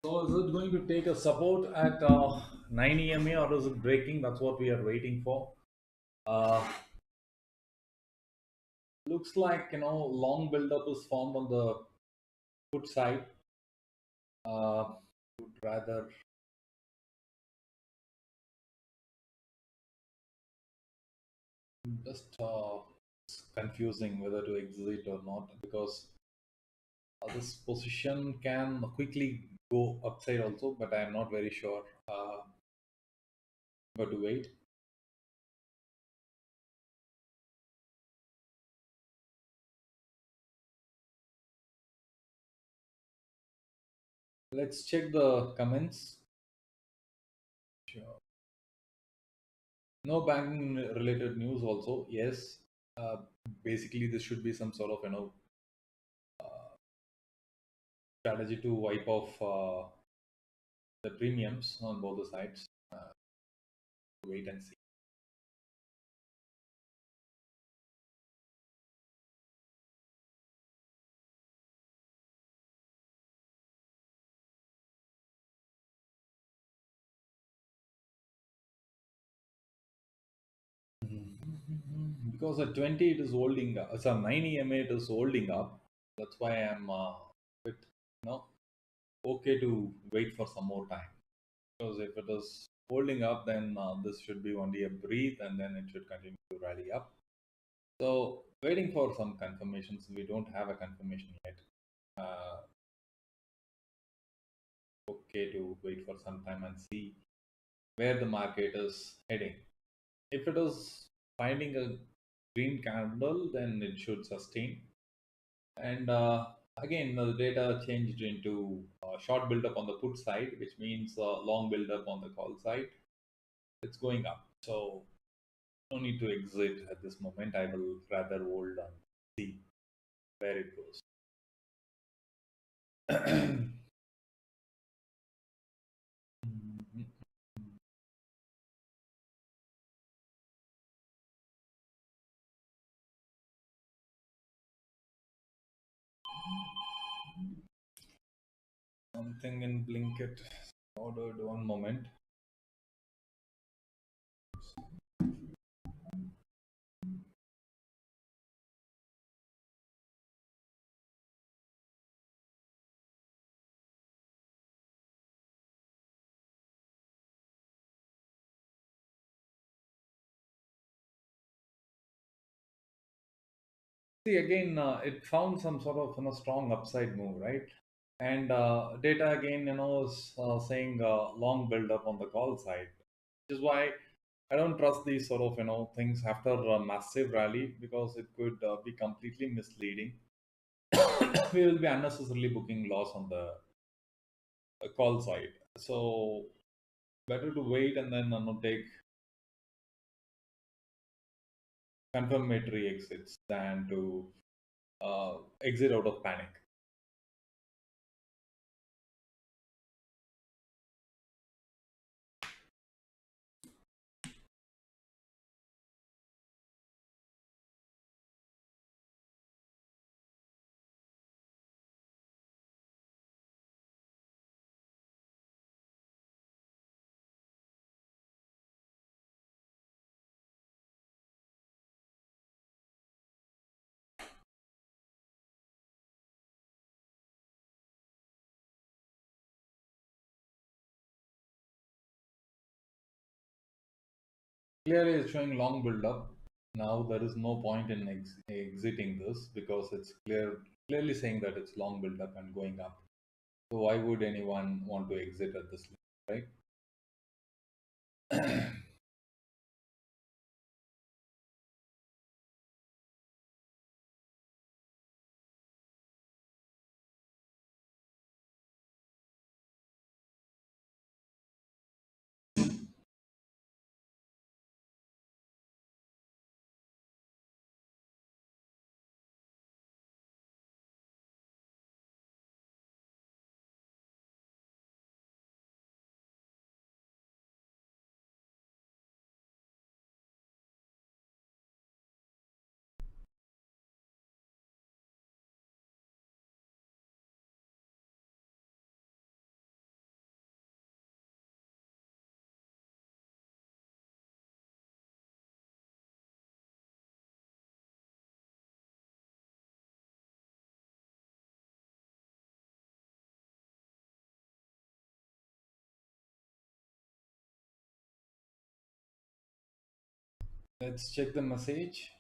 So is it going to take a support at 9 EMA or is it breaking? That's what we are waiting for. Uh, Looks like long build-up is formed on the put side. Would rather just it's confusing whether to exit or not because this position can quickly go upside also, but I am not very sure. But to wait. Let's check the comments. Sure. No banking related news also. Yes. Uh, Basically, this should be some sort of strategy to wipe off the premiums on both the sides. Wait and see. Because at 20 it is holding up. So 9 EMA it is holding up. That's why I'm bit, okay to wait for some more time. Because if it is holding up, then this should be only a breathe and then it should continue to rally up. So waiting for some confirmations. We don't have a confirmation yet. Uh, okay to wait for some time and see where the market is heading. If it is finding a green candle, then it should sustain. And again, the data changed into short build-up on the put side, which means long build-up on the call side. It's going up. So no need to exit at this moment. I will rather hold and see where it goes. Something in Blinkit ordered. One moment. See again, it found some sort of strong upside move, right? And data again, is saying long build up on the call side, which is why I don't trust these sort of things after a massive rally because it could be completely misleading. We will be unnecessarily booking loss on the call side. So better to wait and then take confirmatory exits than to exit out of panic. Clearly, it's showing long build up. Now there is no point in exiting this because it's clearly saying that it's long build up and going up. So why would anyone want to exit at this level, right? Let's check the message.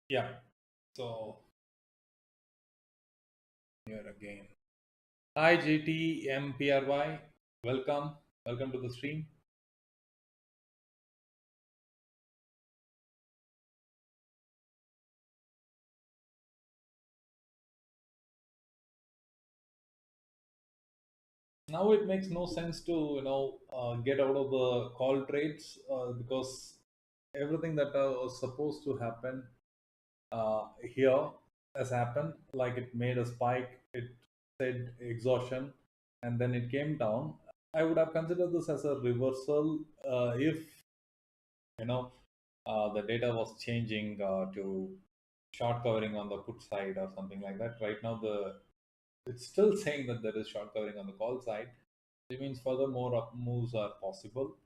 Yeah. So here again. Hi GTMPRY. Welcome. Welcome to the stream. Now it makes no sense to get out of the call trades because everything that was supposed to happen here has happened. Like it made a spike, it said exhaustion, and then it came down. I would have considered this as a reversal if the data was changing to short covering on the put side or something like that. Right now the it's still saying that there is short covering on the call side. It means further more up moves are possible.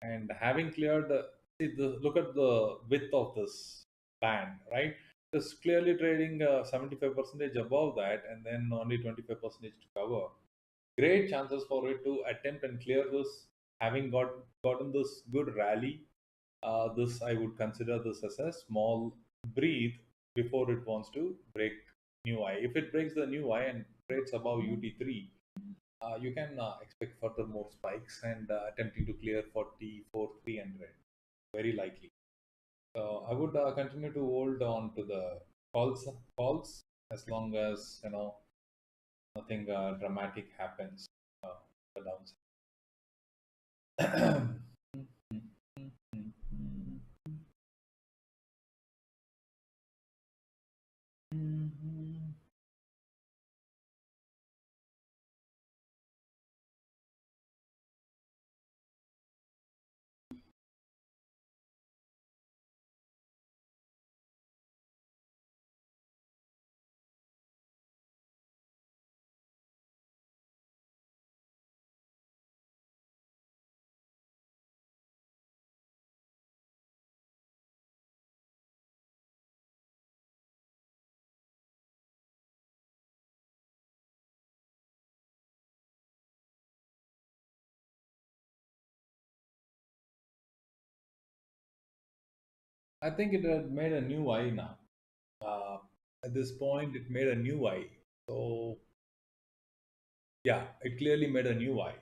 And having cleared look at the width of this band, right? It's clearly trading 75% above that, and then only 25% to cover. Great chances for it to attempt and clear this. Having gotten this good rally, this I would consider this as a small breathe before it wants to break new high. If it breaks the new high and trades above UT3, you can expect further more spikes and attempting to clear 44,300 very likely. So I would continue to hold on to the calls as long as nothing dramatic happens the downside. I think it had made a new high now. Uh, at this point, it made a new high. So yeah, it clearly made a new high.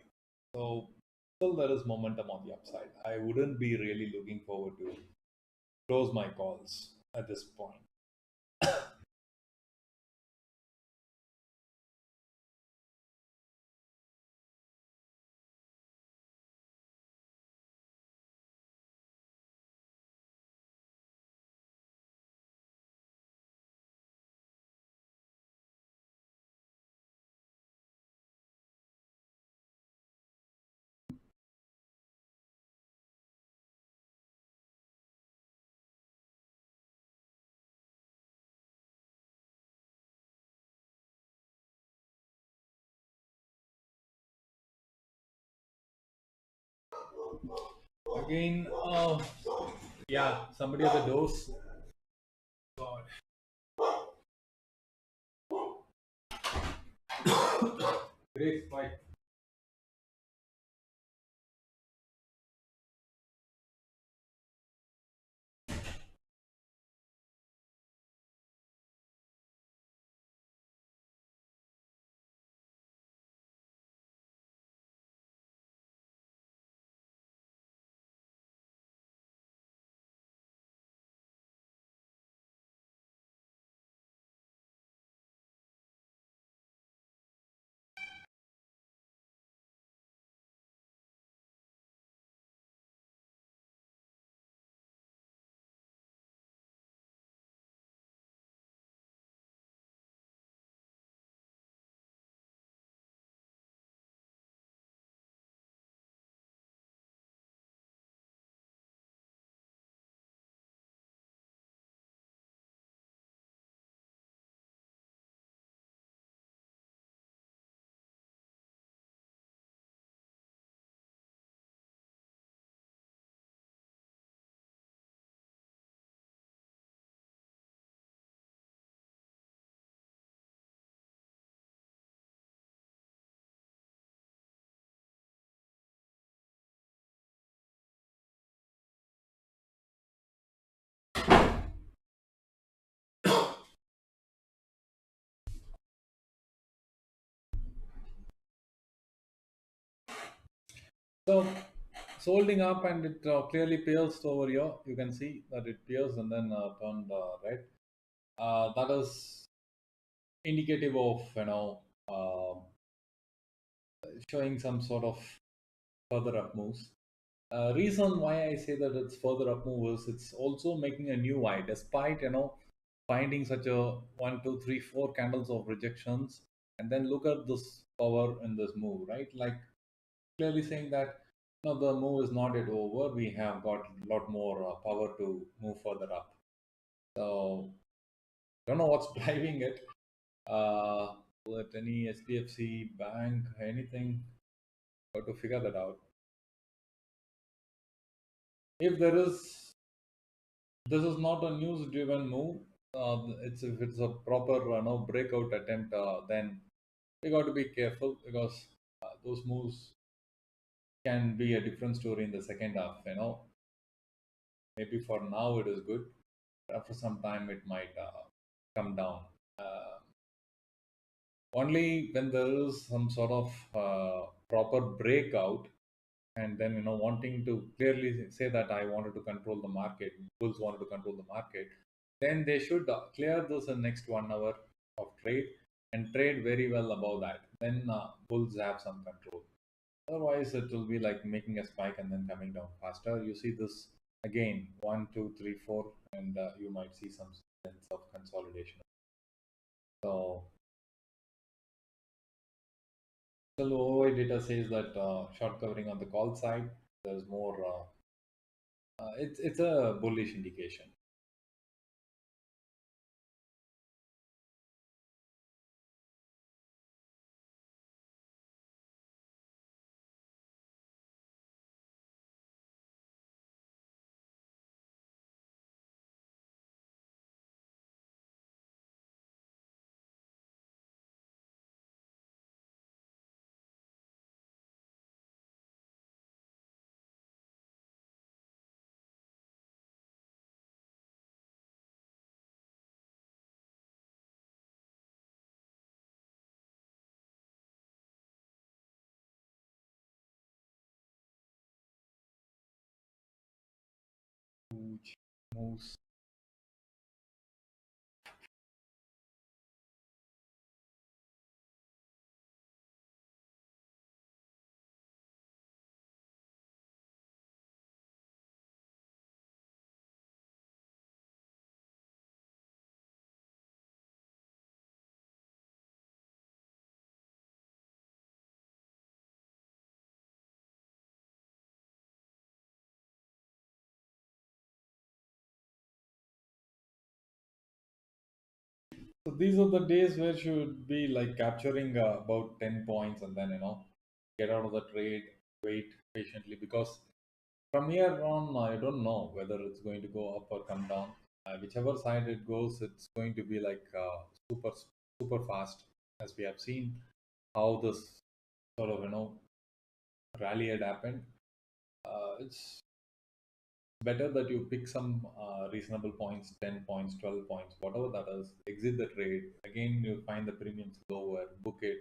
So still there is momentum on the upside. I wouldn't be really looking forward to close my calls at this point. Again, yeah, somebody at the doors. God. Great fight. So it's holding up and it clearly pierced over here. You can see that it pierced and then turned red. That is indicative of showing some sort of further up moves. Reason why I say that it's further up move is it's also making a new high despite finding such a 1, 2, 3, 4 candles of rejections, and then look at this power in this move, right? Like clearly saying that no, the move is not yet over. We have got a lot more power to move further up. So don't know what's driving it. With any SDFC bank, anything, how to figure that out. If there is, this is not a news driven move. It's if it's a proper breakout attempt, then we got to be careful because those moves can be a different story in the second half. Maybe for now it is good. After some time, it might come down. Uh, Only when there is some sort of proper breakout, and then wanting to clearly say that I wanted to control the market, bulls wanted to control the market, then they should clear this in next 1 hour of trade and trade very well above that. Then bulls have some control. Otherwise, it will be like making a spike and then coming down faster. You see this again, 1, 2, 3, 4, and you might see some sense of consolidation. So, still OI data says that short covering on the call side, there's more. It's a bullish indication. Huge moves. So these are the days where should be like capturing about 10 points and then get out of the trade, wait patiently because from here on I don't know whether it's going to go up or come down. Whichever side it goes, it's going to be like super fast, as we have seen how this sort of rally had happened. It's better that you pick some reasonable points, 10 points, 12 points, whatever that is, exit the trade. Again, you find the premiums lower, book it,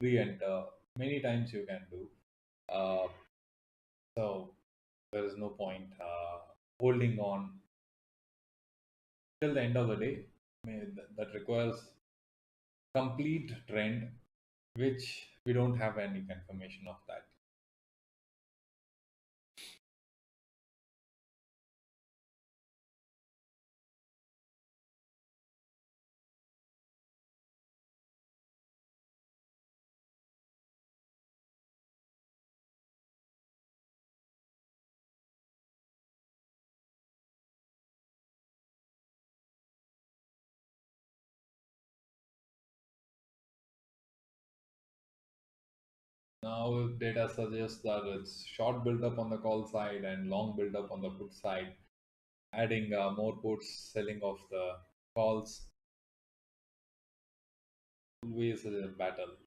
re-enter. Many times you can do. Uh, so there is no point holding on till the end of the day. I mean, that requires complete trend, which we don't have any confirmation of that. Now, data suggests that it's short build up on the call side and long build up on the put side, adding more puts, selling off the calls. Always a battle.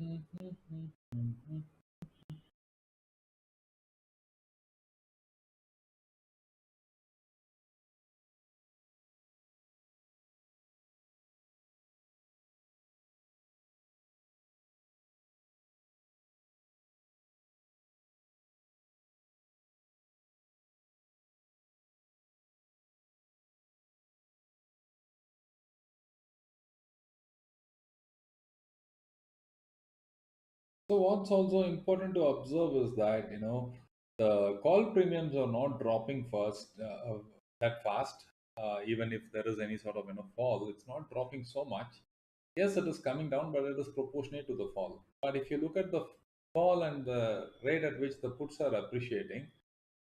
So what's also important to observe is that the call premiums are not dropping that fast. Even if there is any sort of fall, it's not dropping so much. Yes, it is coming down, but it is proportionate to the fall. But if you look at the fall and the rate at which the puts are appreciating,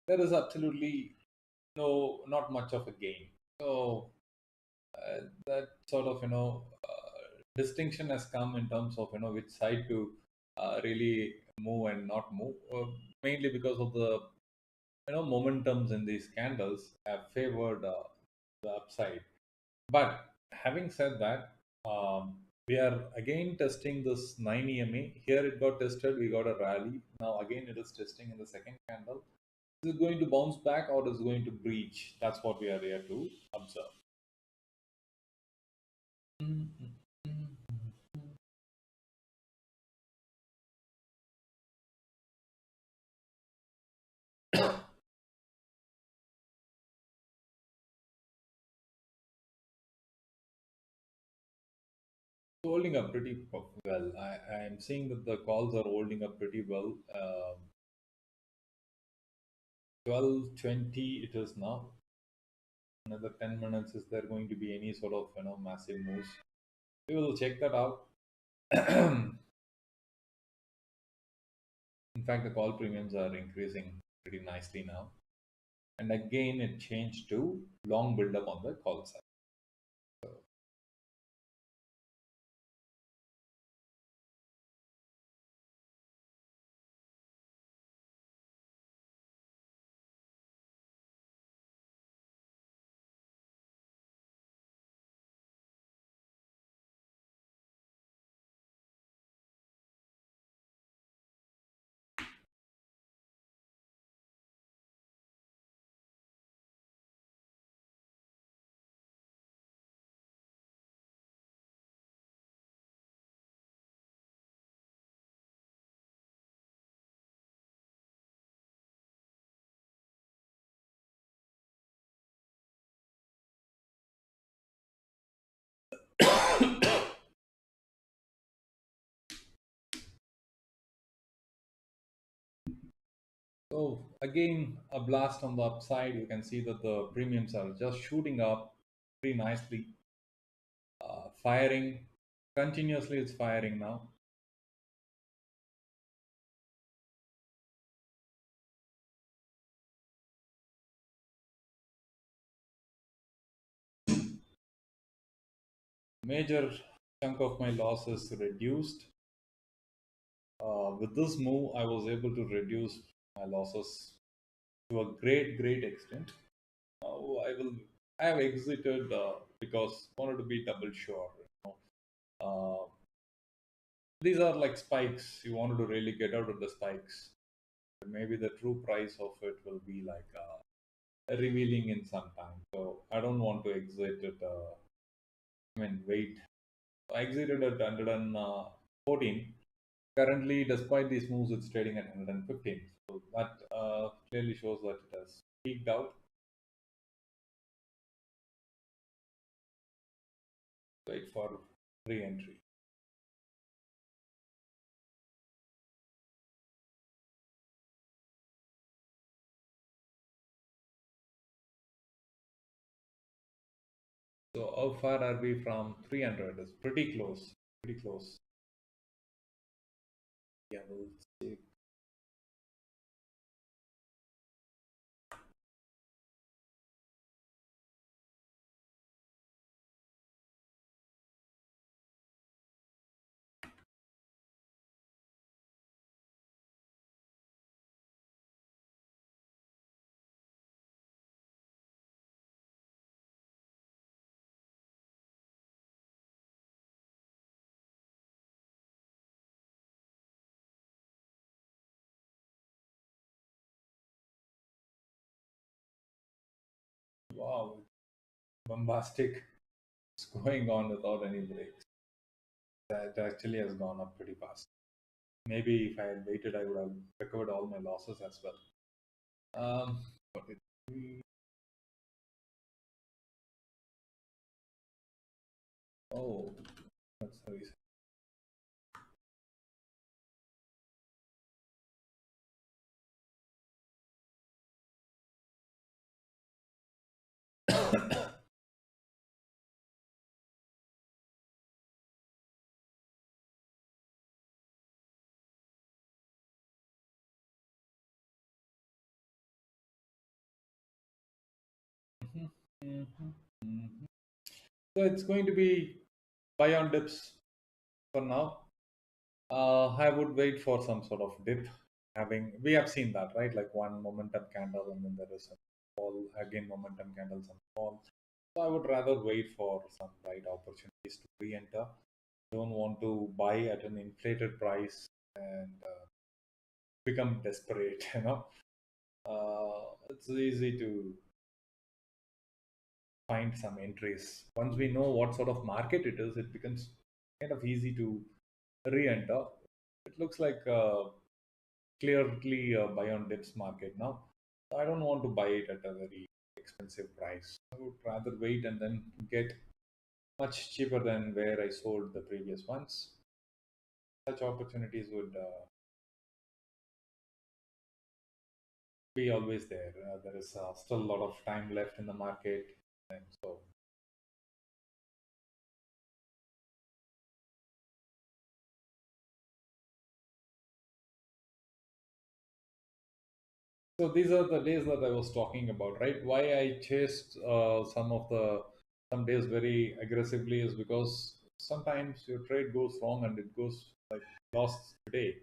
there is absolutely not much of a gain. So that sort of distinction has come in terms of which side to really move and not move, mainly because of the momentums in these candles have favored the upside. But having said that, we are again testing this 9 EMA. Here it got tested, we got a rally. Now again it is testing in the second candle. Is it going to bounce back or is it going to breach? That's what we are here to observe. Holding up pretty well. I am seeing that the calls are holding up pretty well. 12:20 it is now. Another 10 minutes. Is there going to be any sort of massive moves? We will check that out. In fact, the call premiums are increasing pretty nicely now. And again, it changed to long build up on the call side. So again, a blast on the upside. You can see that the premiums are just shooting up pretty nicely, firing continuously. It's firing now. Major chunk of my losses reduced. With this move, I was able to reduce my losses to a great extent. Now I have exited because I wanted to be double sure. Uh, these are like spikes. You wanted to really get out of the spikes. Maybe the true price of it will be like revealing in some time. So I don't want to exit it. Wait. I exited at 114. Currently, despite these moves, it's trading at 115. So that clearly shows that it has peaked out. Wait for re-entry. So how far are we from 300? It's pretty close. Pretty close. Yeah, we'll see. bombastic. It's going on without any breaks. That actually has gone up pretty fast. Maybe if I had waited, I would have recovered all my losses as well. But oh, that's the reason. Mhm, mhm, mhm. So it's going to be buy on dips for now. I would wait for some sort of dip. We have seen that, right? Like one momentum candle, and then there is a fall again, momentum candle, some fall. So I would rather wait for some right opportunities to re-enter. Don't want to buy at an inflated price and become desperate. It's easy to find some entries. Once we know what sort of market it is, it becomes kind of easy to re-enter. It looks like clearly a buy on dips market now. I don't want to buy it at a very expensive price. I would rather wait and then get much cheaper than where I sold the previous ones. Such opportunities would be always there. There is still a lot of time left in the market, and so these are the days that I was talking about, right? Why I chased some days very aggressively is because sometimes your trade goes wrong and it goes like lost today.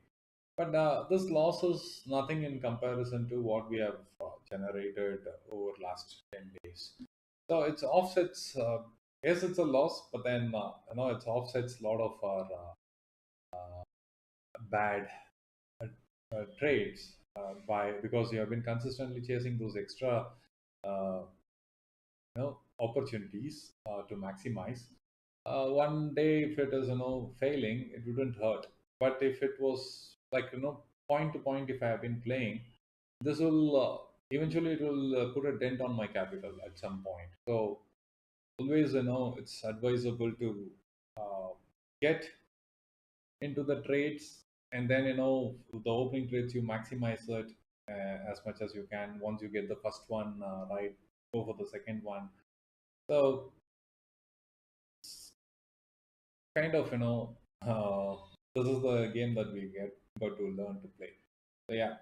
But this loss is nothing in comparison to what we have generated over last 10 days. So it's offsets. Yes, it's a loss, but then it offsets a lot of our bad trades by because you have been consistently chasing those extra uh, opportunities to maximize. One day, if it is failing, it wouldn't hurt. But if it was like point to point, if I have been playing, this will eventually it will put a dent on my capital at some point. So always it's advisable to uh, get into the trades, and then the opening trades you maximize it as much as you can. Once you get the first one right, go for the second one. So kind of this is the game that we get got to learn to play. So yeah.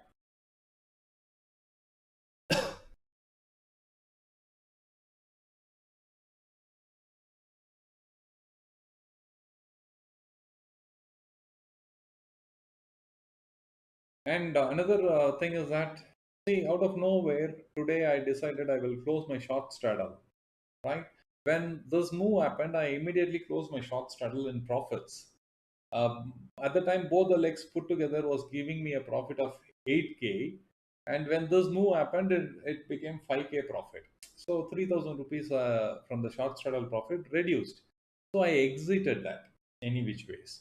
And another thing is that, see, out of nowhere, today I decided I will close my short straddle, right? When this move happened, I immediately closed my short straddle in profits. At the time, both the legs put together was giving me a profit of 8K. And when this move happened, it became 5K profit. So 3,000 rupees from the short straddle profit reduced. So I exited that any which ways.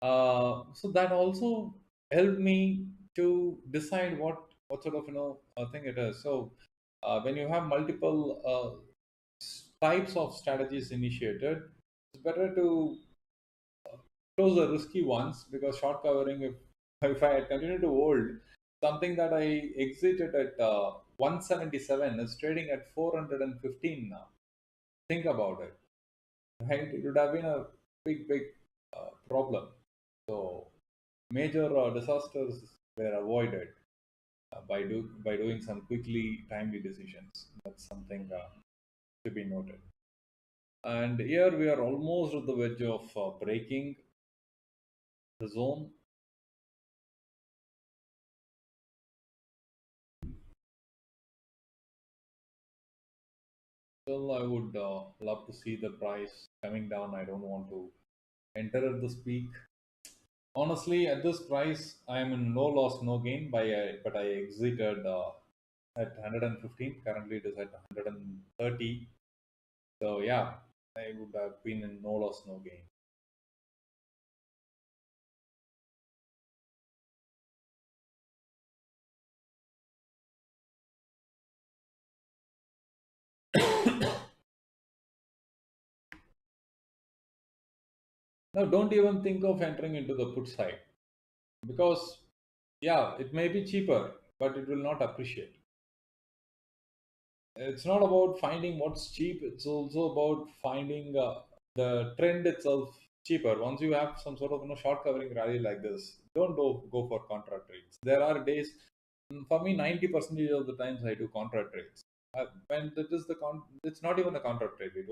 So that also helped me to decide what sort of thing it is. So when you have multiple types of strategies initiated, it's better to close the risky ones, because short covering, if I had continued to hold something that I exited at 177 is trading at 415 now. Think about it, right? It would have been a big problem. So major disasters were avoided by doing some quickly timely decisions. That's something to be noted. And here we are almost at the edge of breaking the zone. Still, I would love to see the price coming down. I don't want to enter at this peak. Honestly, at this price, I am in no loss, no gain. But I exited at 115. Currently, it is at 130. So yeah, I would have been in no loss, no gain. Now, don't even think of entering into the put side because, yeah, it may be cheaper, but it will not appreciate. It's not about finding what's cheap, it's also about finding the trend itself cheaper. Once you have some sort of short covering rally like this, don't go for contra trades. There are days, for me, 90% of the times I do contra trades. When it is it's not even a contra trade. It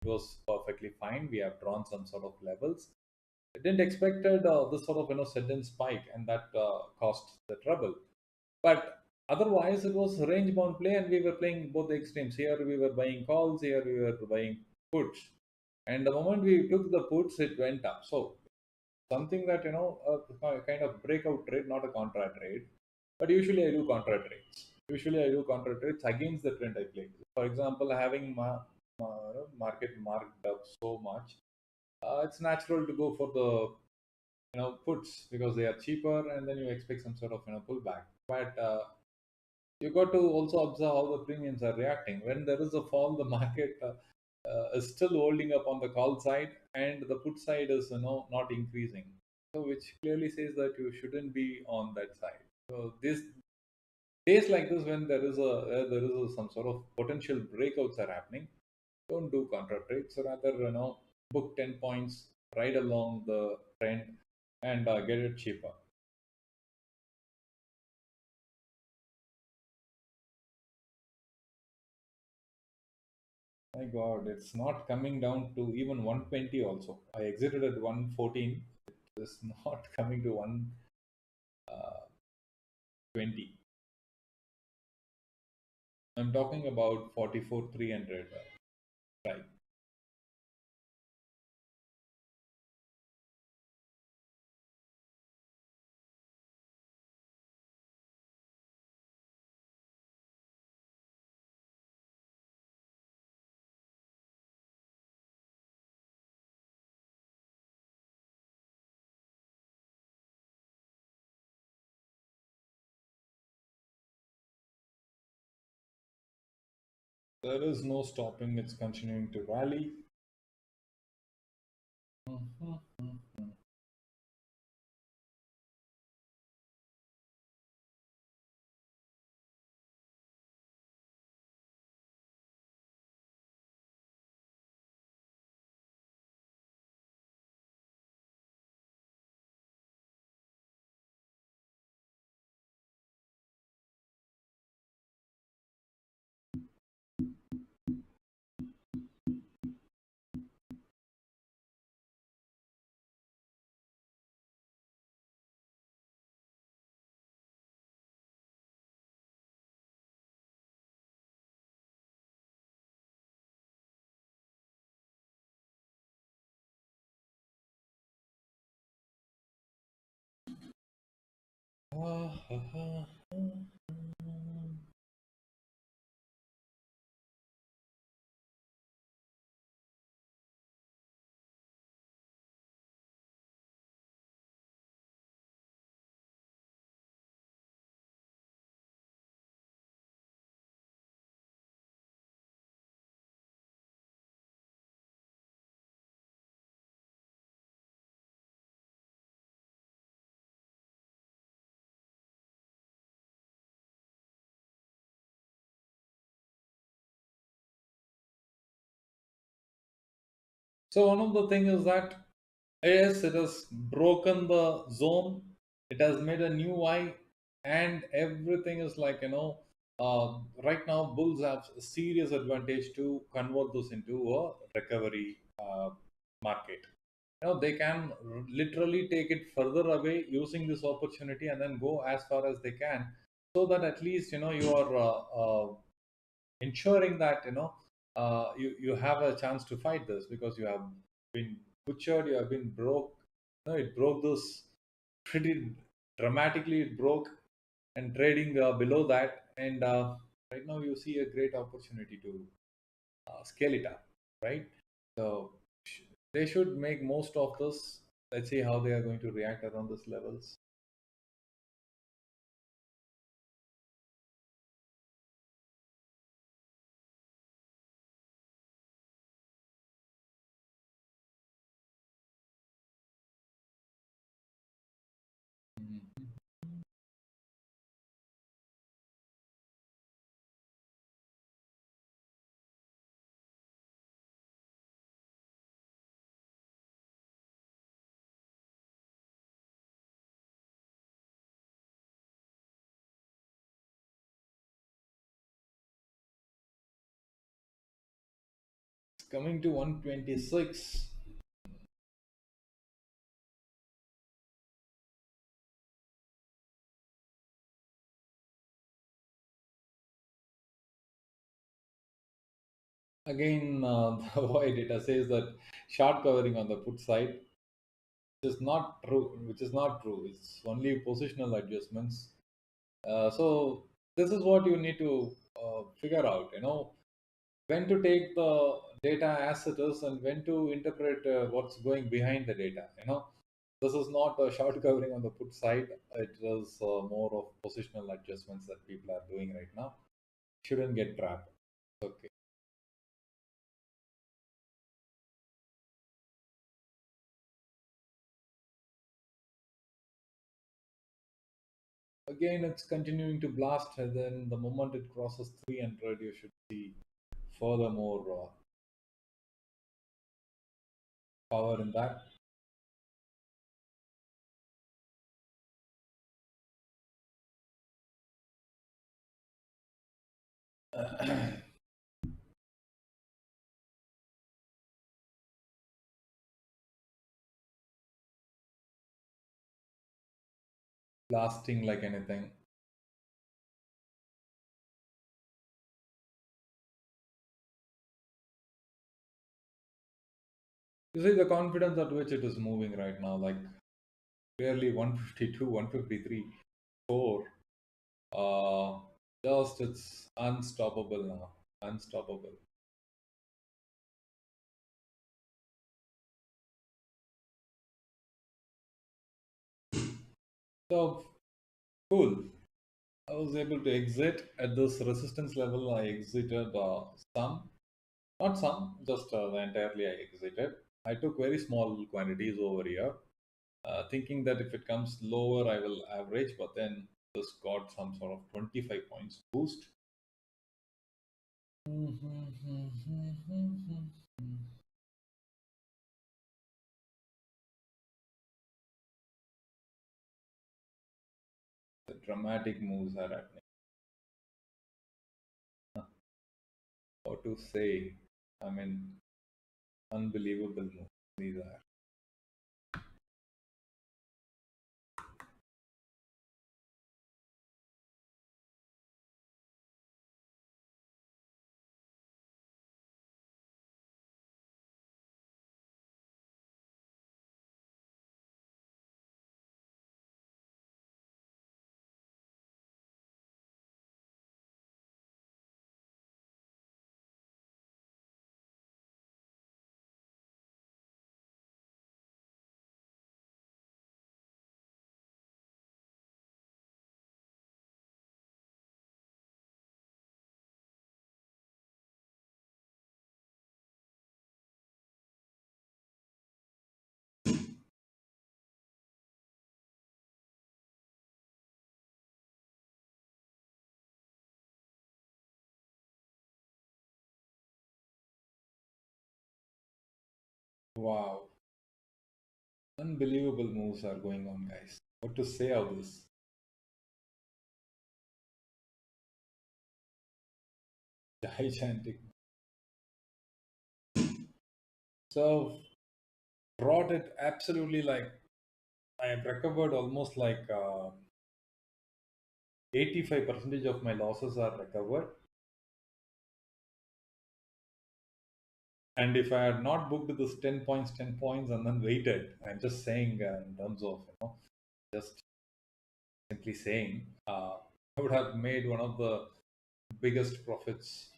was perfectly fine. We have drawn some sort of levels. I didn't expected this sort of sudden spike, and that caused the trouble. But otherwise, it was range bound play, and we were playing both the extremes. Here we were buying calls, here we were buying puts. And the moment we took the puts, it went up. So something that a kind of breakout trade, not a contra trade. But usually I do contra trades. Usually I do contra trades against the trend I play. For example, having market marked up so much, it's natural to go for the puts because they are cheaper, and then you expect some sort of pullback. But you got to also observe how the premiums are reacting. When there is a fall, the market is still holding up on the call side, and the put side is not increasing. So, which clearly says that you shouldn't be on that side. So, this days like this, when there is some sort of potential breakouts are happening, don't do contra trades. So rather, book 10 points, ride along the trend, and get it cheaper. My God, it's not coming down to even 120 also. I exited at 114. It's not coming to 120. I'm talking about 44 300. Right. There is no stopping. It's continuing to rally. Mhm. So one of the things is that yes, it has broken the zone. It has made a new high, and everything is like right now bulls have a serious advantage to convert this into a recovery market. They can literally take it further away using this opportunity and then go as far as they can, so that at least you are ensuring that you have a chance to fight this, because you have been butchered, you have been broke. It broke this pretty dramatically. It broke, and trading below that, and right now you see a great opportunity to scale it up. right? So they should make most of this. Let's see how they are going to react around these levels. Mhm. It's coming to 126. Again, the Y data says that short covering on the put side, which is not true. Which is not true. It's only positional adjustments. So this is what you need to figure out. When to take the data as it is and when to interpret what's going behind the data. This is not a short covering on the put side. It is more of positional adjustments that people are doing right now. Shouldn't get trapped. Okay. Again, it's continuing to blast, and then the moment it crosses 300, you should see furthermore power in that. Blasting like anything. You see the confidence at which it is moving right now, like clearly 152, 153, 4. Uh, just it's unstoppable now. Unstoppable. So cool. I was able to exit at this resistance level. I exited some, not some, just entirely I exited. I took very small quantities over here, thinking that if it comes lower, I will average, but then this got some sort of 25 points boost. The dramatic moves are happening. What to say? I mean, unbelievable moves these are. Wow, unbelievable moves are going on, guys. What to say of this? Gigantic. So brought it absolutely like I have recovered almost like 85% of my losses are recovered. And if I had not booked this 10 points, and then waited, I'm just saying in terms of, just simply saying, I would have made one of the biggest profits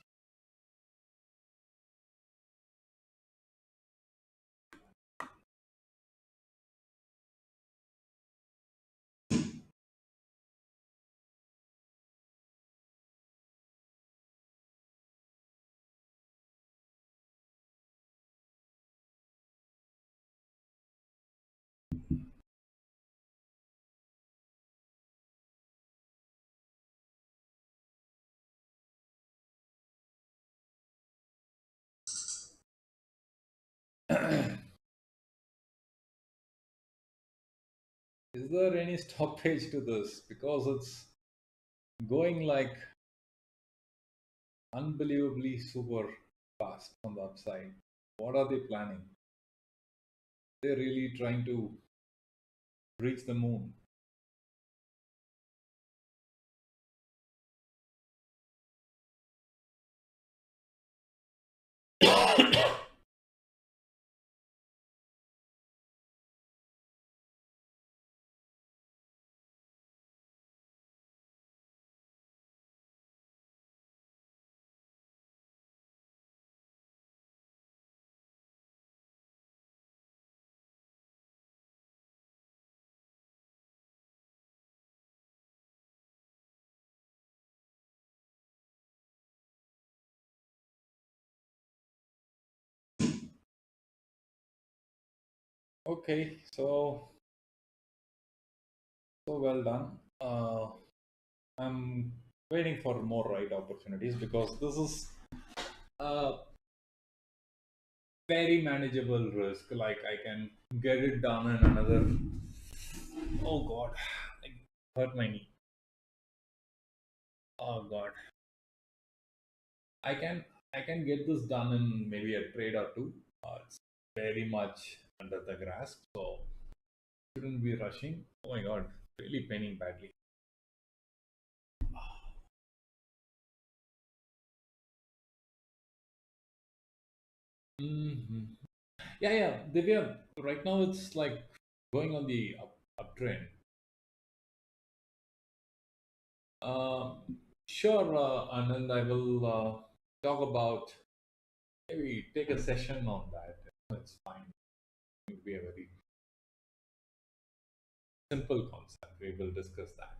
Is there any stoppage to this? Because it's going like unbelievably super fast on the upside. What are they planning? They're really trying to reach the moon. Okay, so well done. I'm waiting for more right opportunities because this is a very manageable risk. Like I can get it done in another. Oh God, I hurt my knee. Oh God, I can I can get this done in maybe a trade or two. It's very much under the grasp, so shouldn't be rushing. Oh my God, really paining badly. hmm Yeah, yeah, Divya. Right now it's like going on the uptrend. Sure, Anand, I will talk about maybe take a session on that. It's fine. It will be a very simple concept. We will discuss that.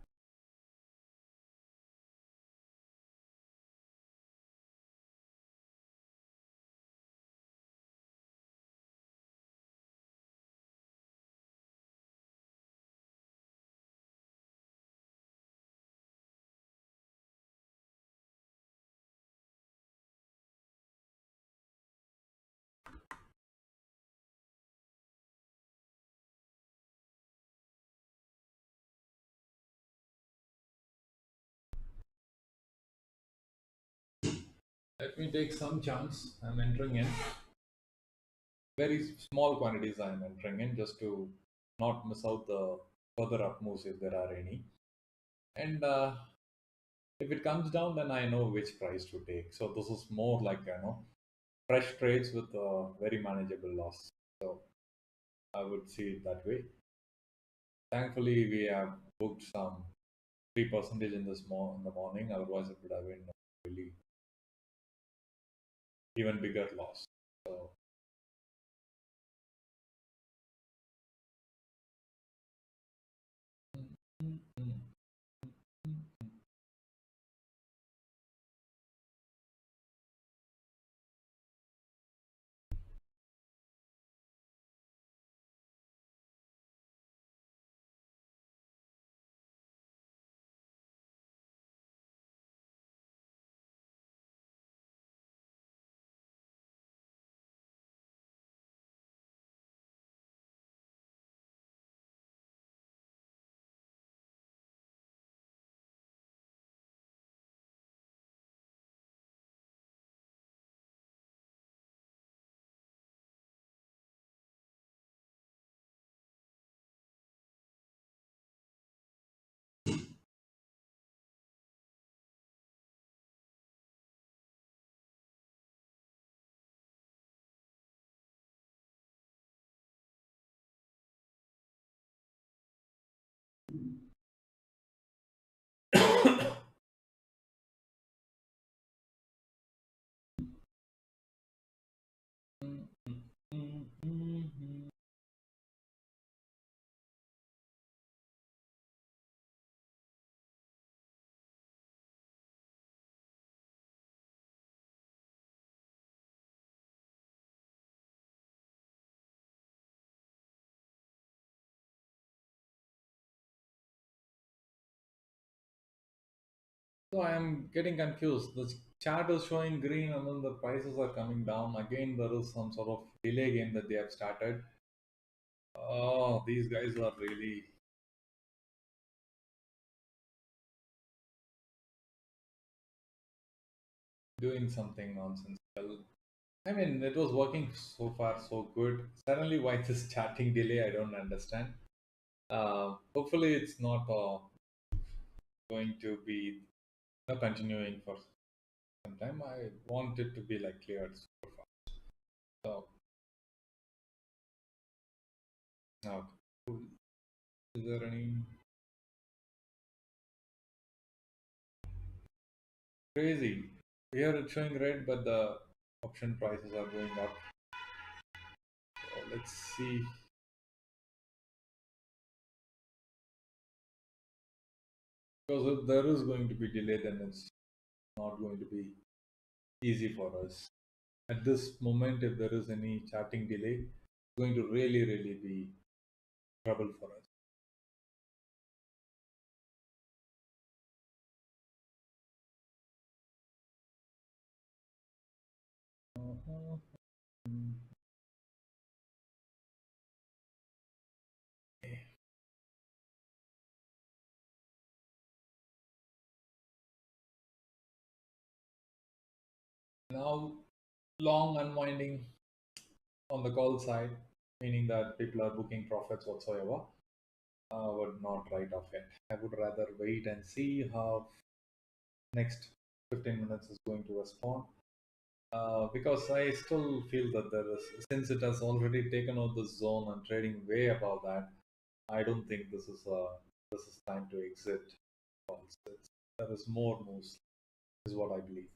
Let me take some chance. I'm entering in very small quantities. I'm entering in just to not miss out the further up moves if there are any. And if it comes down, then I know which price to take. So this is more like fresh trades with a very manageable loss. So I would see it that way. Thankfully, we have booked some 3% in in the morning. Otherwise, it would have been really even bigger loss. So So I am getting confused. The chart is showing green and then the prices are coming down. Again, there is some sort of delay game that they have started. Oh, these guys are really doing something nonsensical. I mean, it was working so far so good. Suddenly, why this charting delay? I don't understand. Hopefully, it's not going to be continuing for some time. I want it to be like cleared super fast. So, okay. Is there any crazy? Here it's showing red, but the option prices are going up. So let's see. Because if there is going to be delay, then it's not going to be easy for us. At this moment, if there is any charting delay, it's going to really, really be trouble for us. Uh-huh. Now, long unwinding on the call side, meaning that people are booking profits whatsoever, would not write off yet. I would rather wait and see how next 15 minutes is going to respond. Because I still feel that there is, since it has already taken out the zone and trading way above that, I don't think this is time to exit. There is more moves, is what I believe.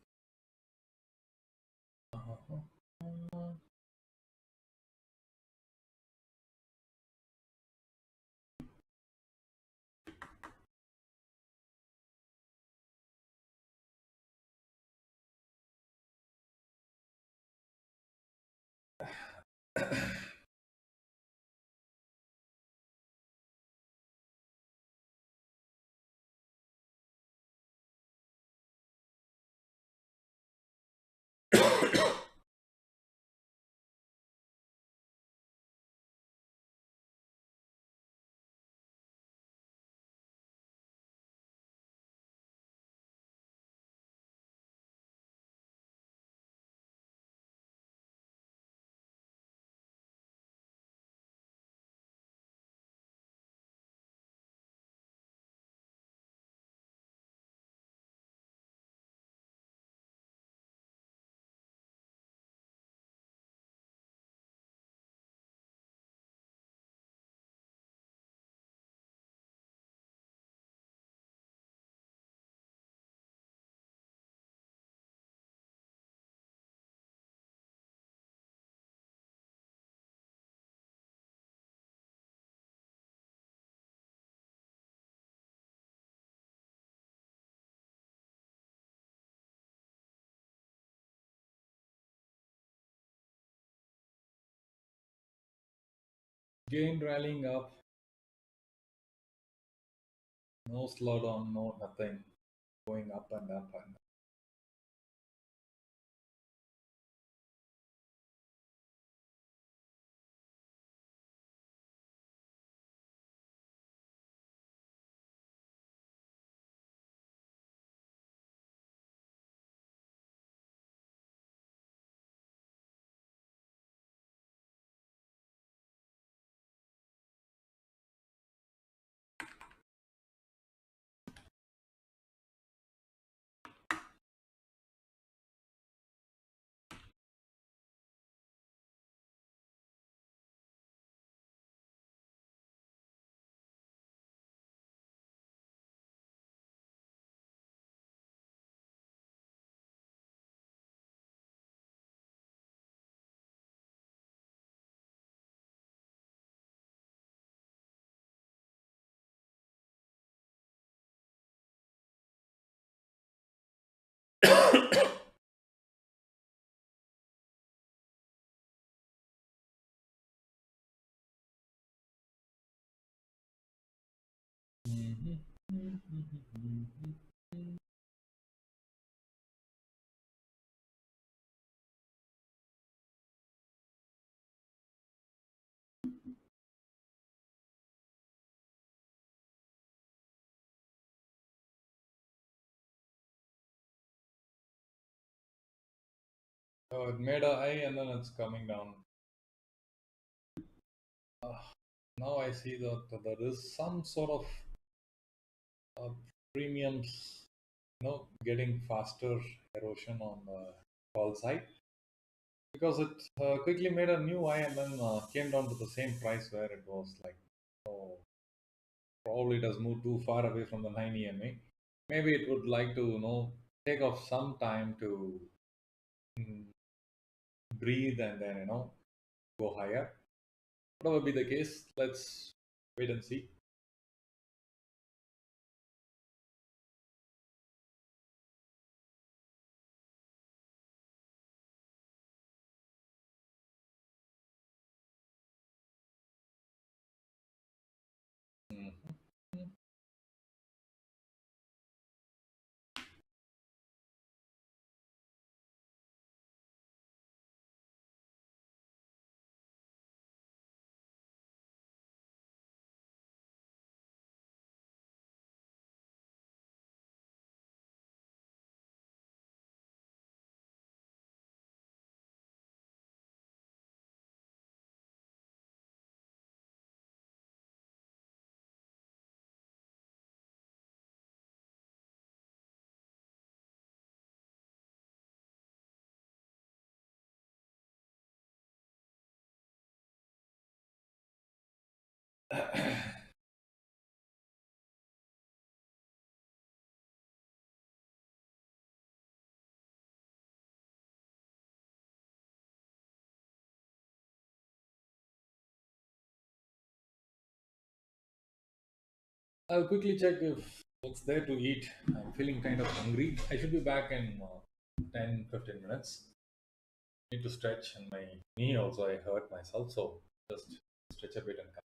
Gain rallying up, no slowdown, no nothing, going up and up and up. It made a high and then it's coming down. Uh, Now I see that there is some sort of premiums, getting faster erosion on the call side because it quickly made a new high and then came down to the same price where it was like, oh, probably it has moved too far away from the 9 EMA. Maybe it would like to, take off some time to mm, breathe and then, go higher. Whatever be the case, let's wait and see. Mhm. I'll quickly check if what's there to eat. I'm feeling kind of hungry. I should be back in 10-15 minutes. Need to stretch, and my knee also I hurt myself, so just stretch a bit and come.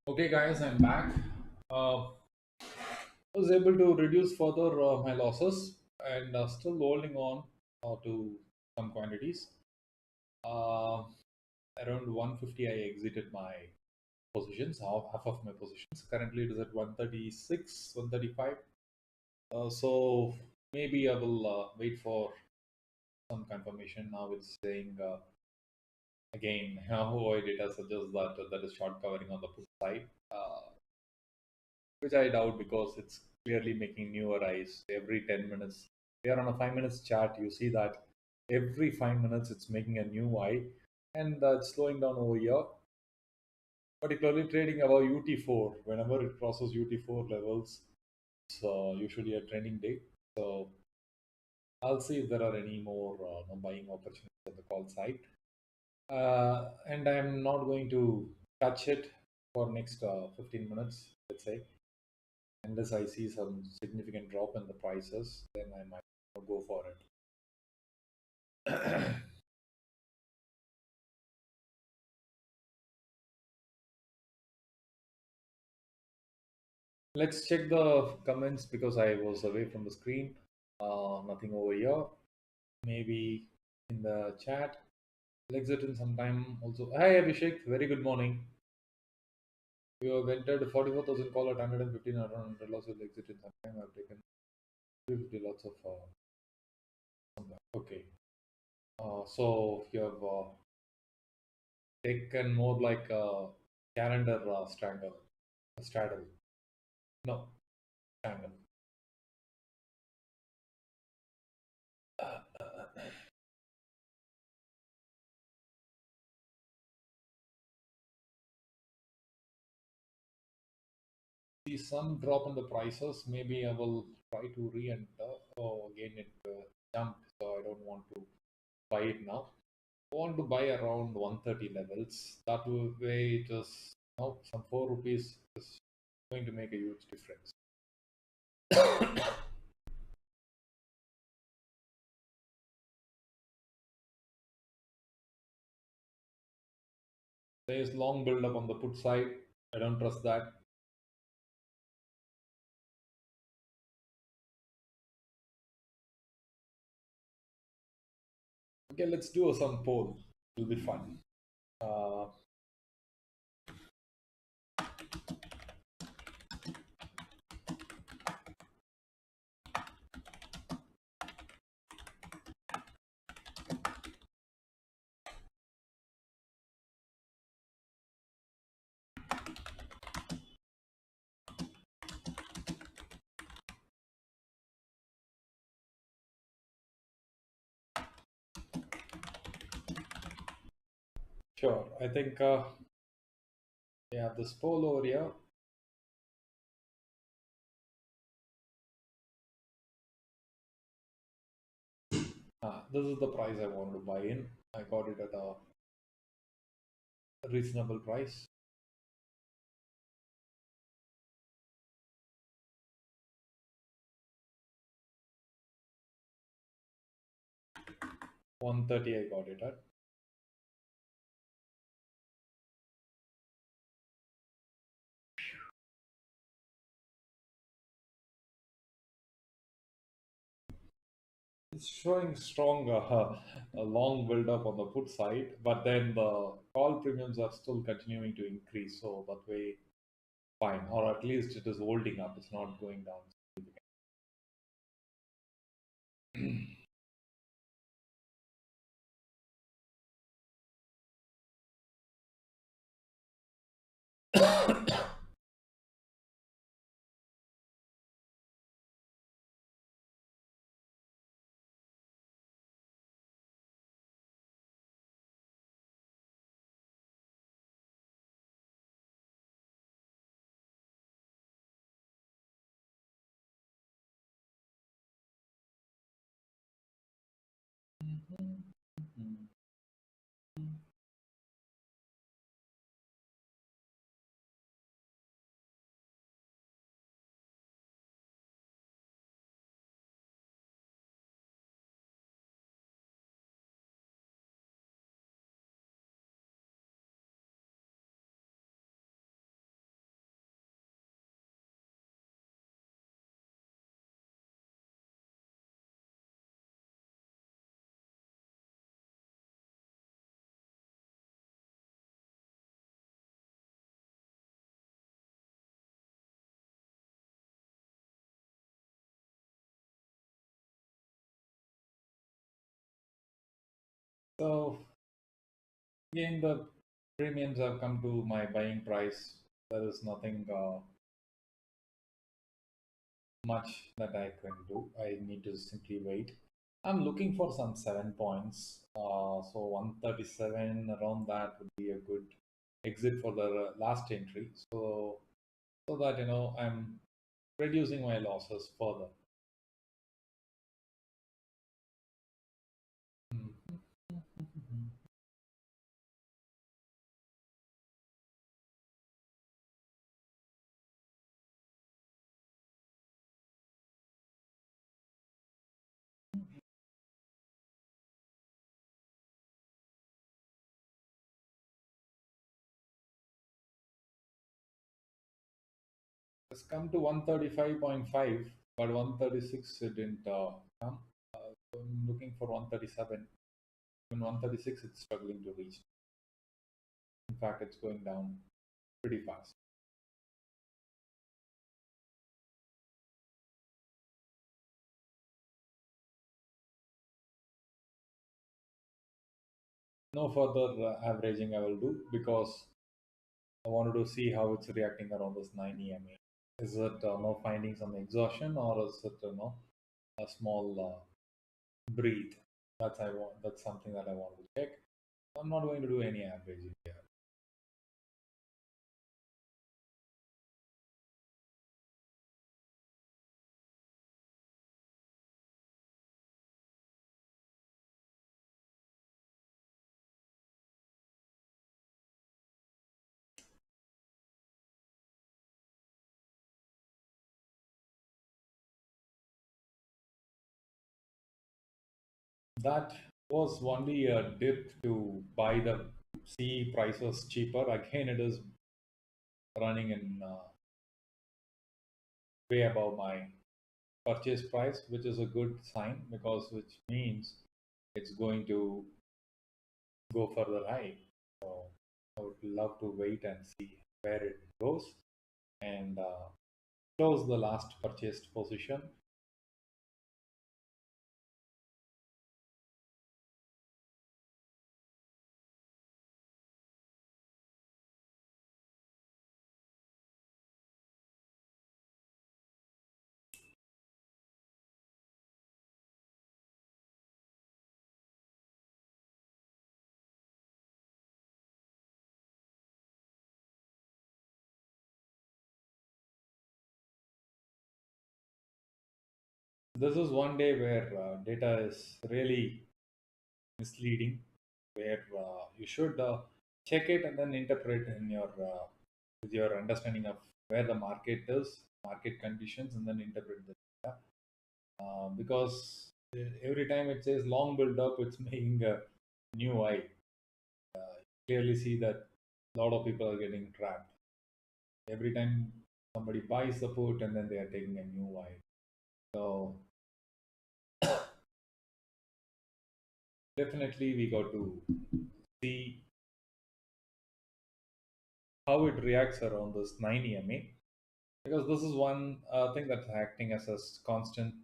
Okay, guys, I'm back. I was able to reduce further my losses and still holding on to some quantities. Uh, Around 150, I exited my positions, half of my positions. Currently, it is at 136, 135. So maybe I will wait for some confirmation. Now it's saying again, how data suggests that that is short covering on the put side. Which I doubt because it's clearly making newer highs every 10 minutes. We are on a 5 minutes chart. You see that every 5 minutes it's making a new high and it's slowing down over here, particularly trading above UT4. Whenever it crosses UT4 levels, it's usually a trending day. So I'll see if there are any more no buying opportunities on the call side. And I'm not going to touch it for next 15 minutes, let's say. Unless I see some significant drop in the prices, then I might go for it. Let's check the comments because I was away from the screen. Nothing over here. Maybe in the chat. I'll exit in some time also. Hi Abhishek, very good morning. You have entered 44,000 call at 115 around 100 loss. Will exit in some time. I've taken 350 lots of. Okay. So you have taken more like a calendar straddle. No, straddle. See some drop in the prices. Maybe I will try to re-enter. Oh, again it jumped, so I don't want to buy it now. I want to buy around 130 levels. That way, it is some 4 rupees is going to make a huge difference. There is long build up on the put side. I don't trust that. Okay, let's do some poll. It'll be fun. Sure. I think we have this poll over here. This is the price I wanted to buy in. I got it at a reasonable price. $130 I got it at. It's showing strong, a long build up on the put side, but then the call premiums are still continuing to increase. So that way, fine, or at least it is holding up. It's not going down. So again, the premiums have come to my buying price. There is nothing much that I can do. I need to simply wait. I'm looking for some 7 points. So 137 around that would be a good exit for the last entry. So that I'm reducing my losses further. It's come to 135.5, but 136 it didn't come. So I'm looking for 137. In 136, it's struggling to reach. In fact, it's going down pretty fast. No further averaging I will do because I wanted to see how it's reacting around this 9 EMA. Is it finding some exhaustion, or is it a small breathe? That's something that I want to check. I'm not going to do any averaging here. That was only a dip to buy the C prices cheaper. Again, it is running in way above my purchase price, which is a good sign because which means it's going to go further high. So I would love to wait and see where it goes and close the last purchased position. This is one day where data is really misleading, where you should check it and then interpret in your with your understanding of where the market is, market conditions, and then interpret the data. Because every time it says long build up, it's making a new high. Clearly see that a lot of people are getting trapped. Every time somebody buys the put and then they are taking a new high. So definitely we got to see how it reacts around this 9 EMA, because this is one thing that's acting as a constant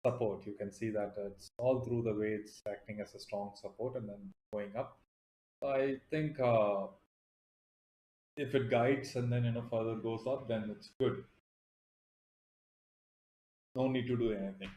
support. You can see that it's all through the way it's acting as a strong support and then going up. So I think if it guides and then further goes up, then it's good. No need to do anything.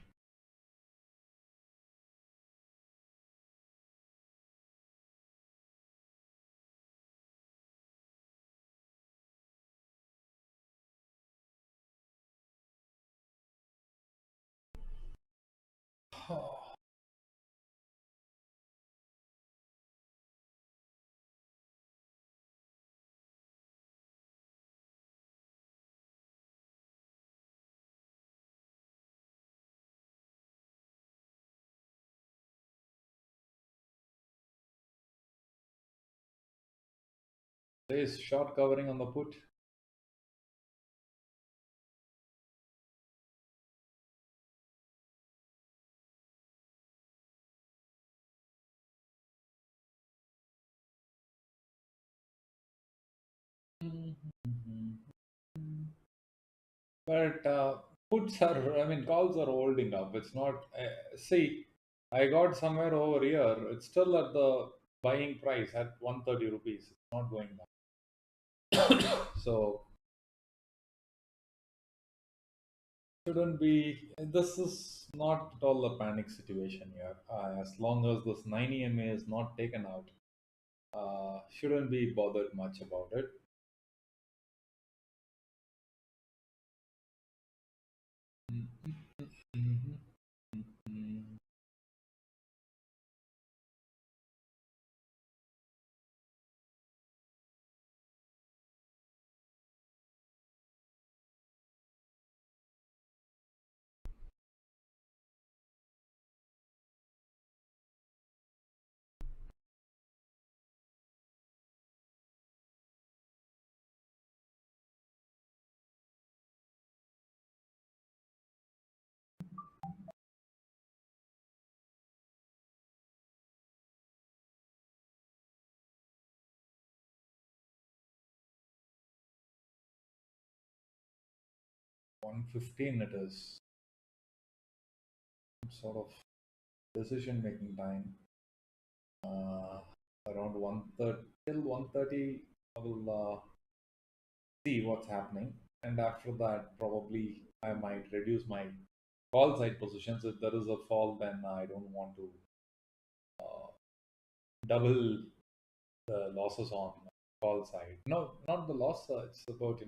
There is short covering on the put. But puts are, I mean, calls are holding up. It's not, see, I got somewhere over here. It's still at the buying price at 130 rupees. It's not going down. So shouldn't be. This is not at all a panic situation here. As long as this 9 EMA is not taken out, shouldn't be bothered much about it. Mhm. 115 it is. Sort of decision making time. Around 1:30 till 1:30, I will see what's happening, and after that, probably I might reduce my call side positions. If there is a fall, then I don't want to uh, double the losses on call side. No, not the loss. It's about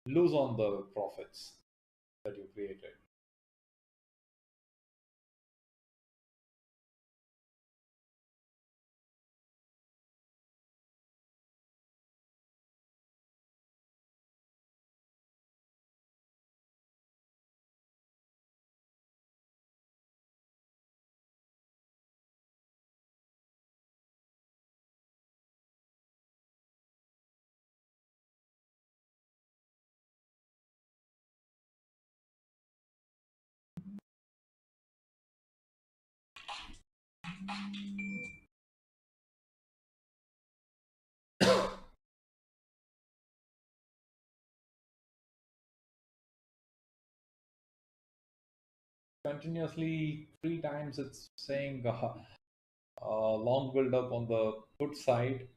lose on the profits that you created. Continuously three times, it's saying long build up on the put side.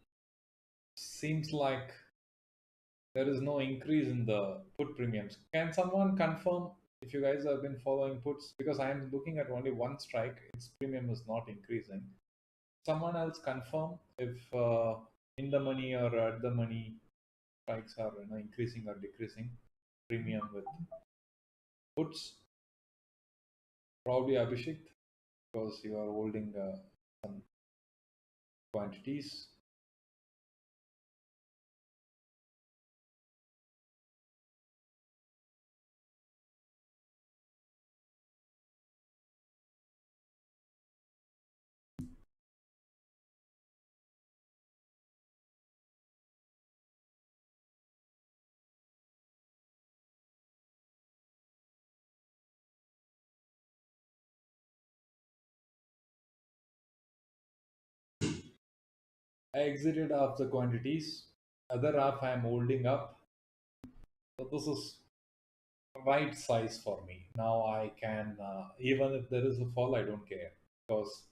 Seems like there is no increase in the put premiums. Can someone confirm if you guys have been following puts? Because I am looking at only one strike, its premium is not increasing. Someone else confirm if in the money or at the money strikes are increasing or decreasing premium with puts. Probably Abhishek, because you are holding some quantities. I exited off the quantities. Other half I am holding up. So this is right size for me. Now I can, even if there is a fall, I don't care because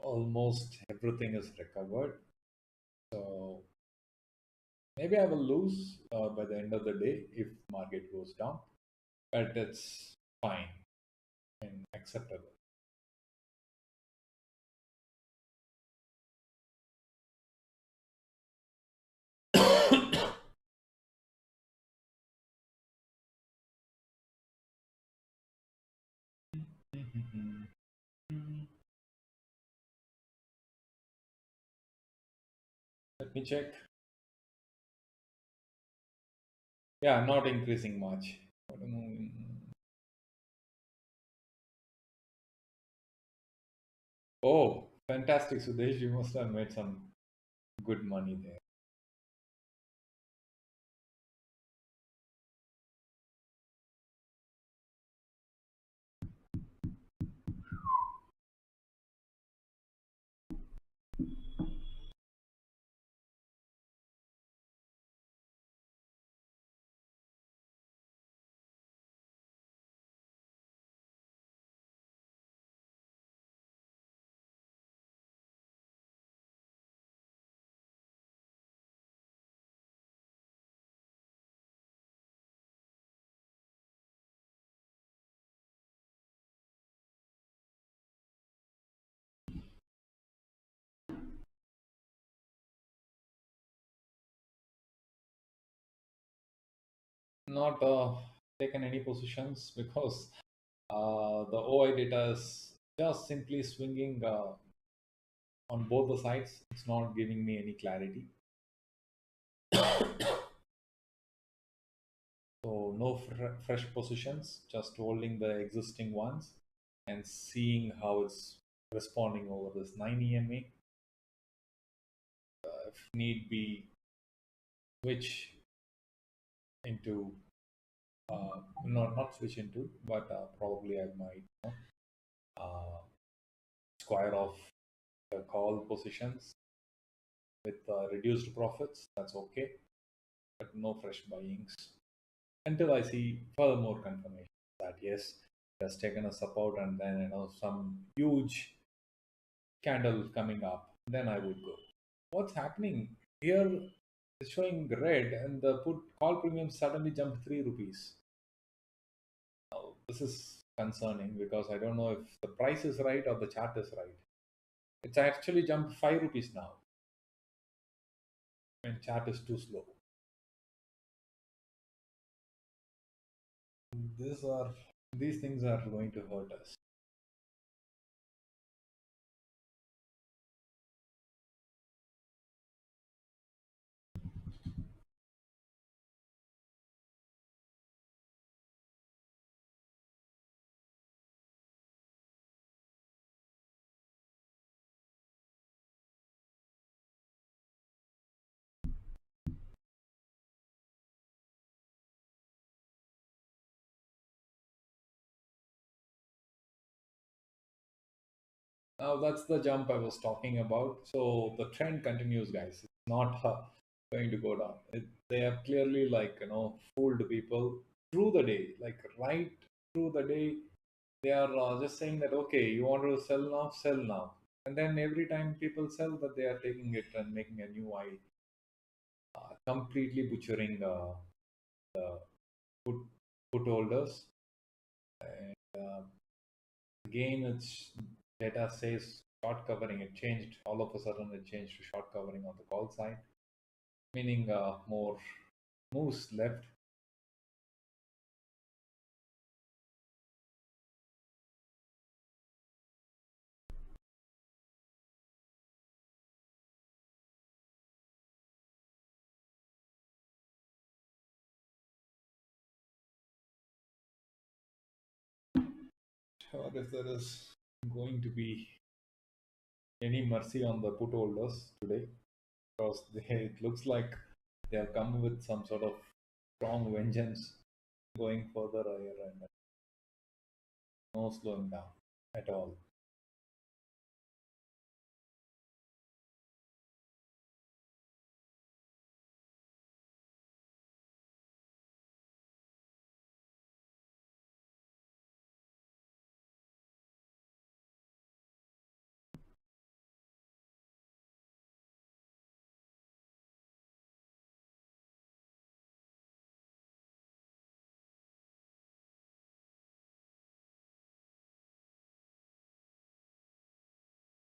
almost everything is recovered. So maybe I will lose by the end of the day if market goes down, but it's fine and acceptable. Let me check. Yeah, not increasing much. Oh, fantastic, Sudesh. You must have made some good money there. Not taken any positions because the OI data is just simply swinging on both the sides. It's not giving me any clarity. So no fresh positions, just holding the existing ones and seeing how it's responding over this 9 EMA. If need be, switch into not switch into, but probably I might uh, square off the call positions with reduced profits. That's okay, but no fresh buyings until I see furthermore confirmation that yes, it has taken a support and then some huge candle coming up. Then I would go. What's happening here? Is showing red, and the put call premium suddenly jumped 3 rupees. Now, this is concerning because I don't know if the price is right or the chart is right. It's actually jumped 5 rupees now, and chart is too slow. These things are going to hurt us. Now that's the jump I was talking about. So the trend continues, guys. It's not going to go down. They have clearly, fooled people through the day, like right through the day. They are just saying that okay, you want to sell now, and then every time people sell, that they are taking it and making a new high, completely butchering the put put holders. And again, its data says short covering. It changed all of a sudden. It changed to short covering on the call side, meaning more moves left. Or if there is going to be any mercy on the put holders today, because it looks like they have come with some sort of strong vengeance going further higher and no slowing down at all.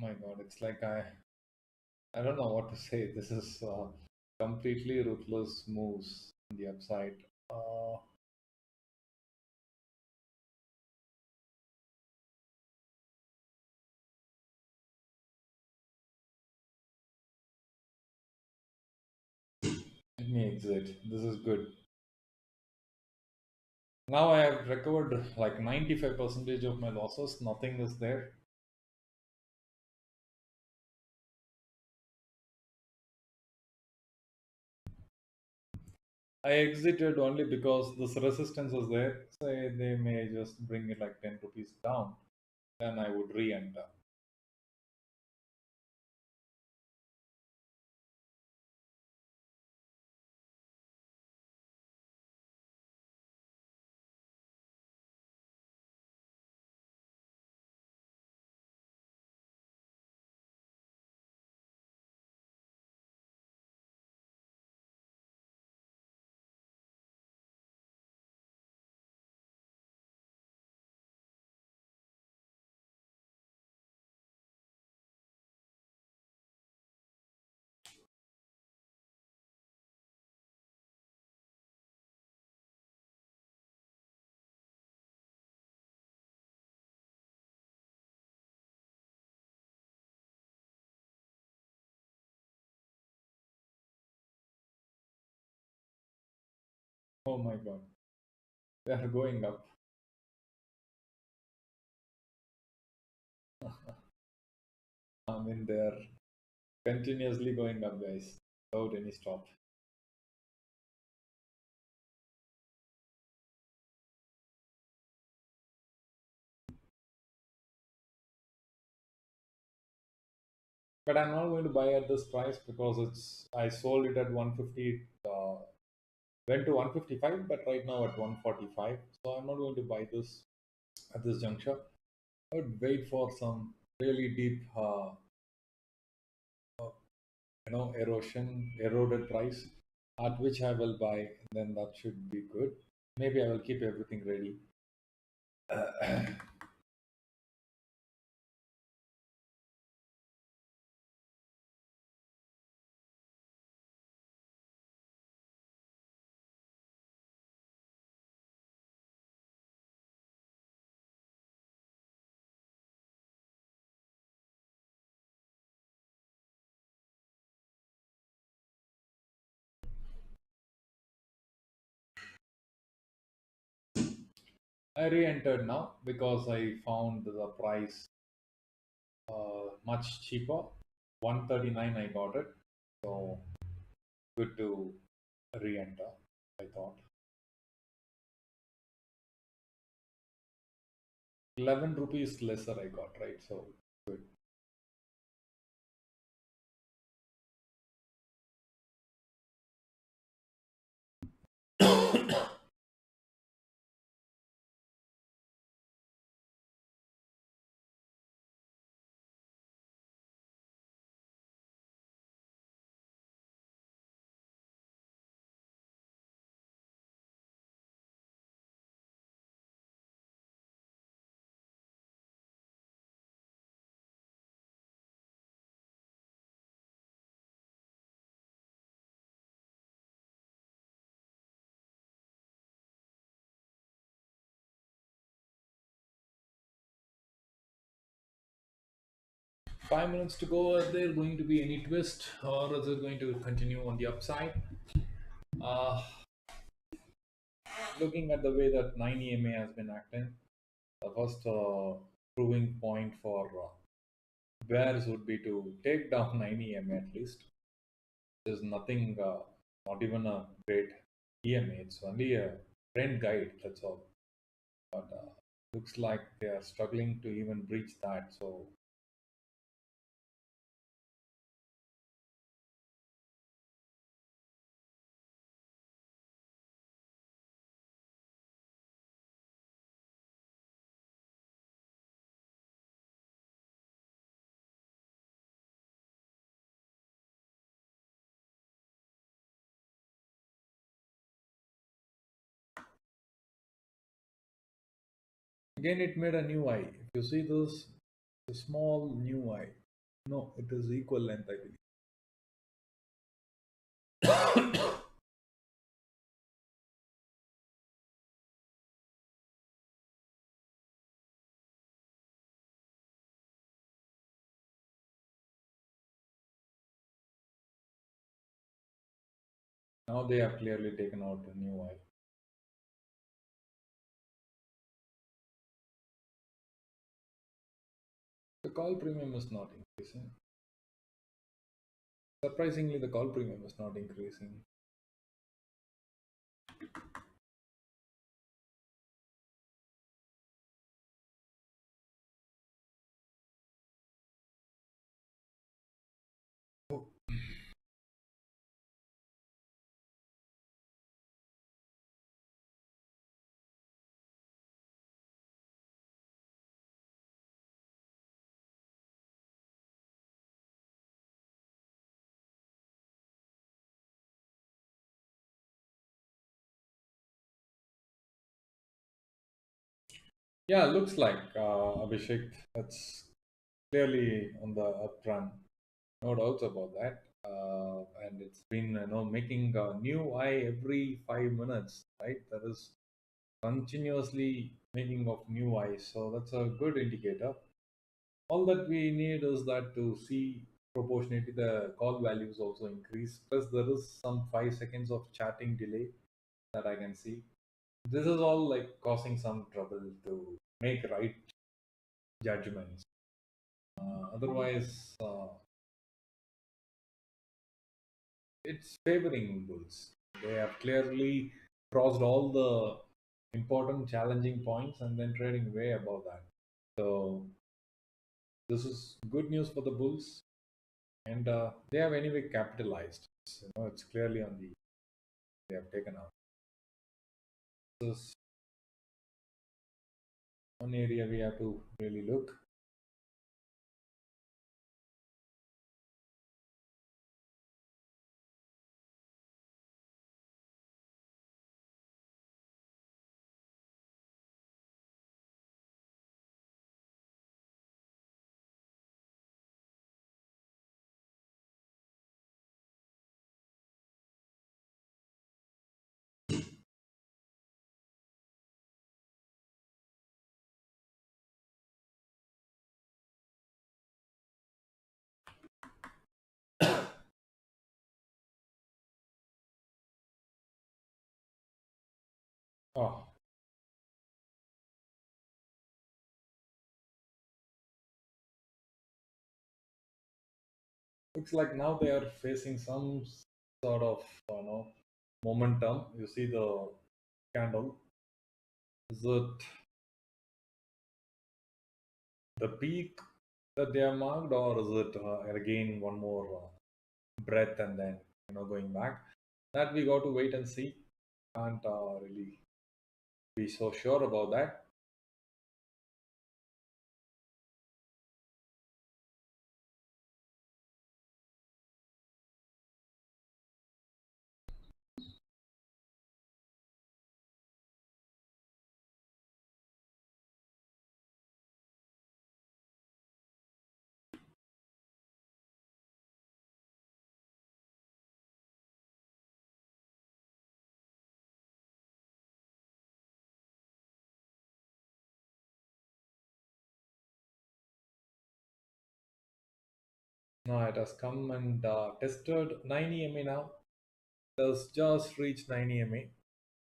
My God, it's like I don't know what to say. This is completely ruthless moves on the upside. Let me exit. This is good. Now I have recovered like 95% of my losses. Nothing is there. I exited only because this resistance was there. Say they may just bring it like 10 rupees down. Then I would re-enter. Oh my God, they are going up. I mean, they are continuously going up, guys, without any stop. But I'm not going to buy at this price because I sold it at 150. Went to 155, but right now at 145. So I'm not going to buy this at this juncture. I would wait for some really deep, eroded price at which I will buy. Then that should be good. Maybe I will keep everything ready. I re-entered now because I found the price much cheaper. 139 I got it. So good to re-enter, I thought. 11 rupees lesser I got, right? So good. Five minutes to go. Are there going to be any twist, or is it going to continue on the upside? Uh, Looking at the way that 9 EMA has been acting, the first proving point for bears would be to take down 9 EMA at least. There's nothing, not even a great EMA. It's only a trend guide. That's all. But looks like they are struggling to even breach that. So again, it made a new eye. If you see this, a small new eye. No, it is equal length, I believe. Now they have clearly taken out a new eye. The call premium is not increasing. Surprisingly, the call premium is not increasing. Yeah, looks like Abhishek. That's clearly on the uptrend. No doubts about that. And it's been making a new high every 5 minutes, right? That is continuously making of new highs. So that's a good indicator. All that we need is that to see proportionately the call values also increase. Plus there is some 5 seconds of chatting delay. that I can see. This is all like causing some trouble to make right judgments. Otherwise, it's favoring bulls. They have clearly crossed all the important challenging points and then trading way above that. So this is good news for the bulls, and they have anyway capitalized. It's clearly on the they have taken out. This is one area we have to really look. Oh, looks like now they are facing some sort of momentum. You see the candle. Is it the peak that they are marked, or is it again one more breath and then going back? That we got to wait and see. Can't really be so sure about that. Now it has come and tested 9 EMA now. It has just reached 9 EMA,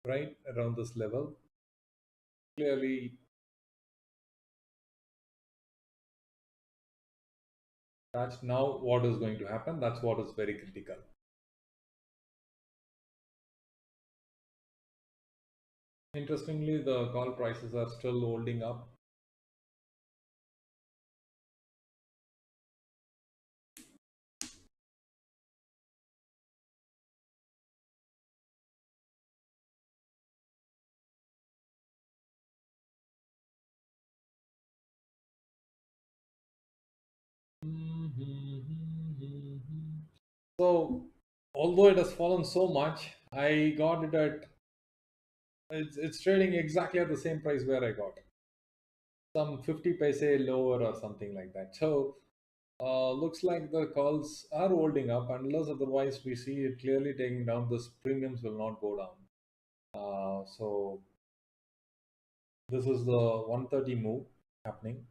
right around this level. Clearly, that's now what is going to happen. That's what is very critical. Interestingly, the call prices are still holding up. So, although it has fallen so much, I got it at it's trading exactly at the same price where I got it. Some 50 paise lower or something like that. So, looks like the calls are holding up unless otherwise we see it clearly taking down. This premiums will not go down. So this is the 130 move happening,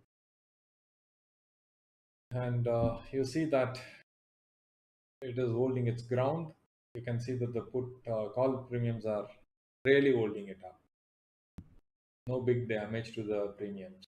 and you see that it is holding its ground. You can see that the put call premiums are really holding it up. No big damage to the premiums.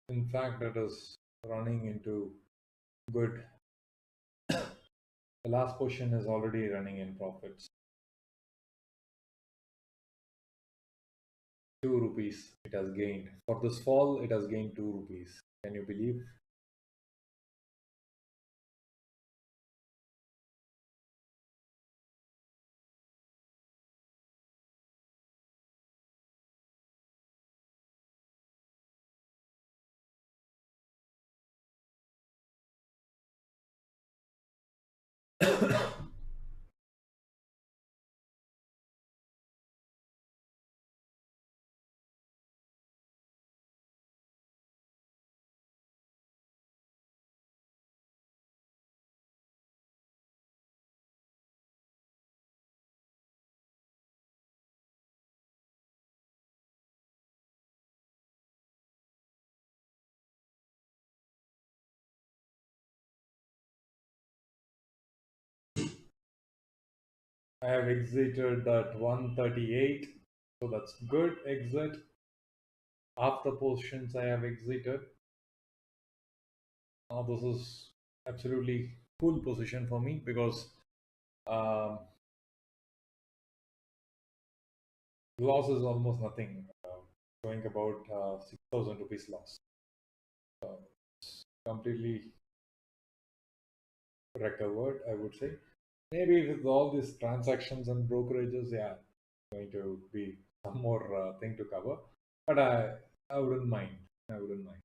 In fact, it is running into good. The last position is already running in profits. 2 rupees it has gained. For this fall, it has gained 2 rupees. Can you believe? I have exited at 138, so that's good exit. Half the positions I have exited. Now this is absolutely cool position for me because um, loss is almost nothing, showing about 6,000 rupees loss. It's completely recovered, I would say. Maybe with all these transactions and brokerages, yeah, going to be some more thing to cover. But I wouldn't mind. I wouldn't mind.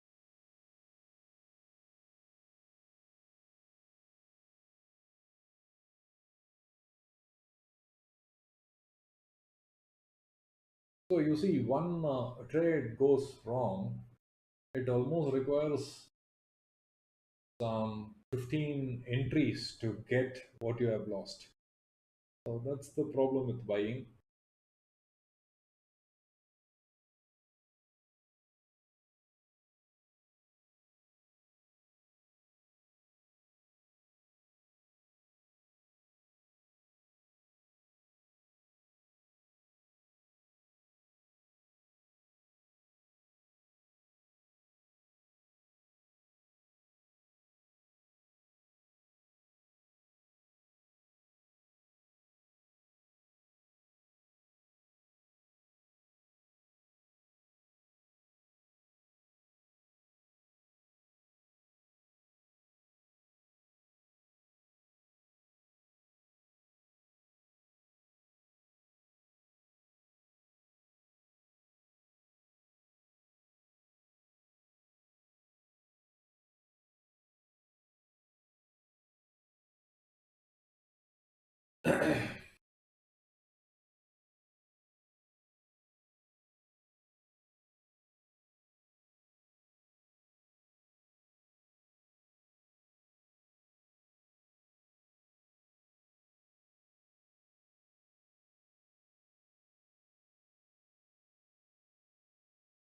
So you see, one trade goes wrong, it almost requires some 15 entries to get what you have lost. So that's the problem with buying.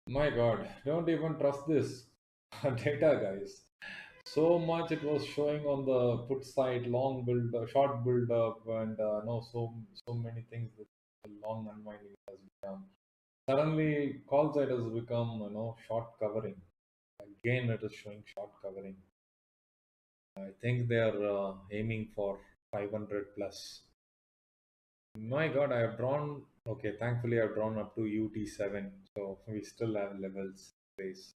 My God, don't even trust this data, guys. So much it was showing on the put side, long build, short build up, and no, so many things that the long unwinding has become. Suddenly, call side has become short covering. Again, it is showing short covering. I think they are aiming for 500 plus. My God, I have drawn. Okay, thankfully I've drawn up to UT7, so we still have levels place.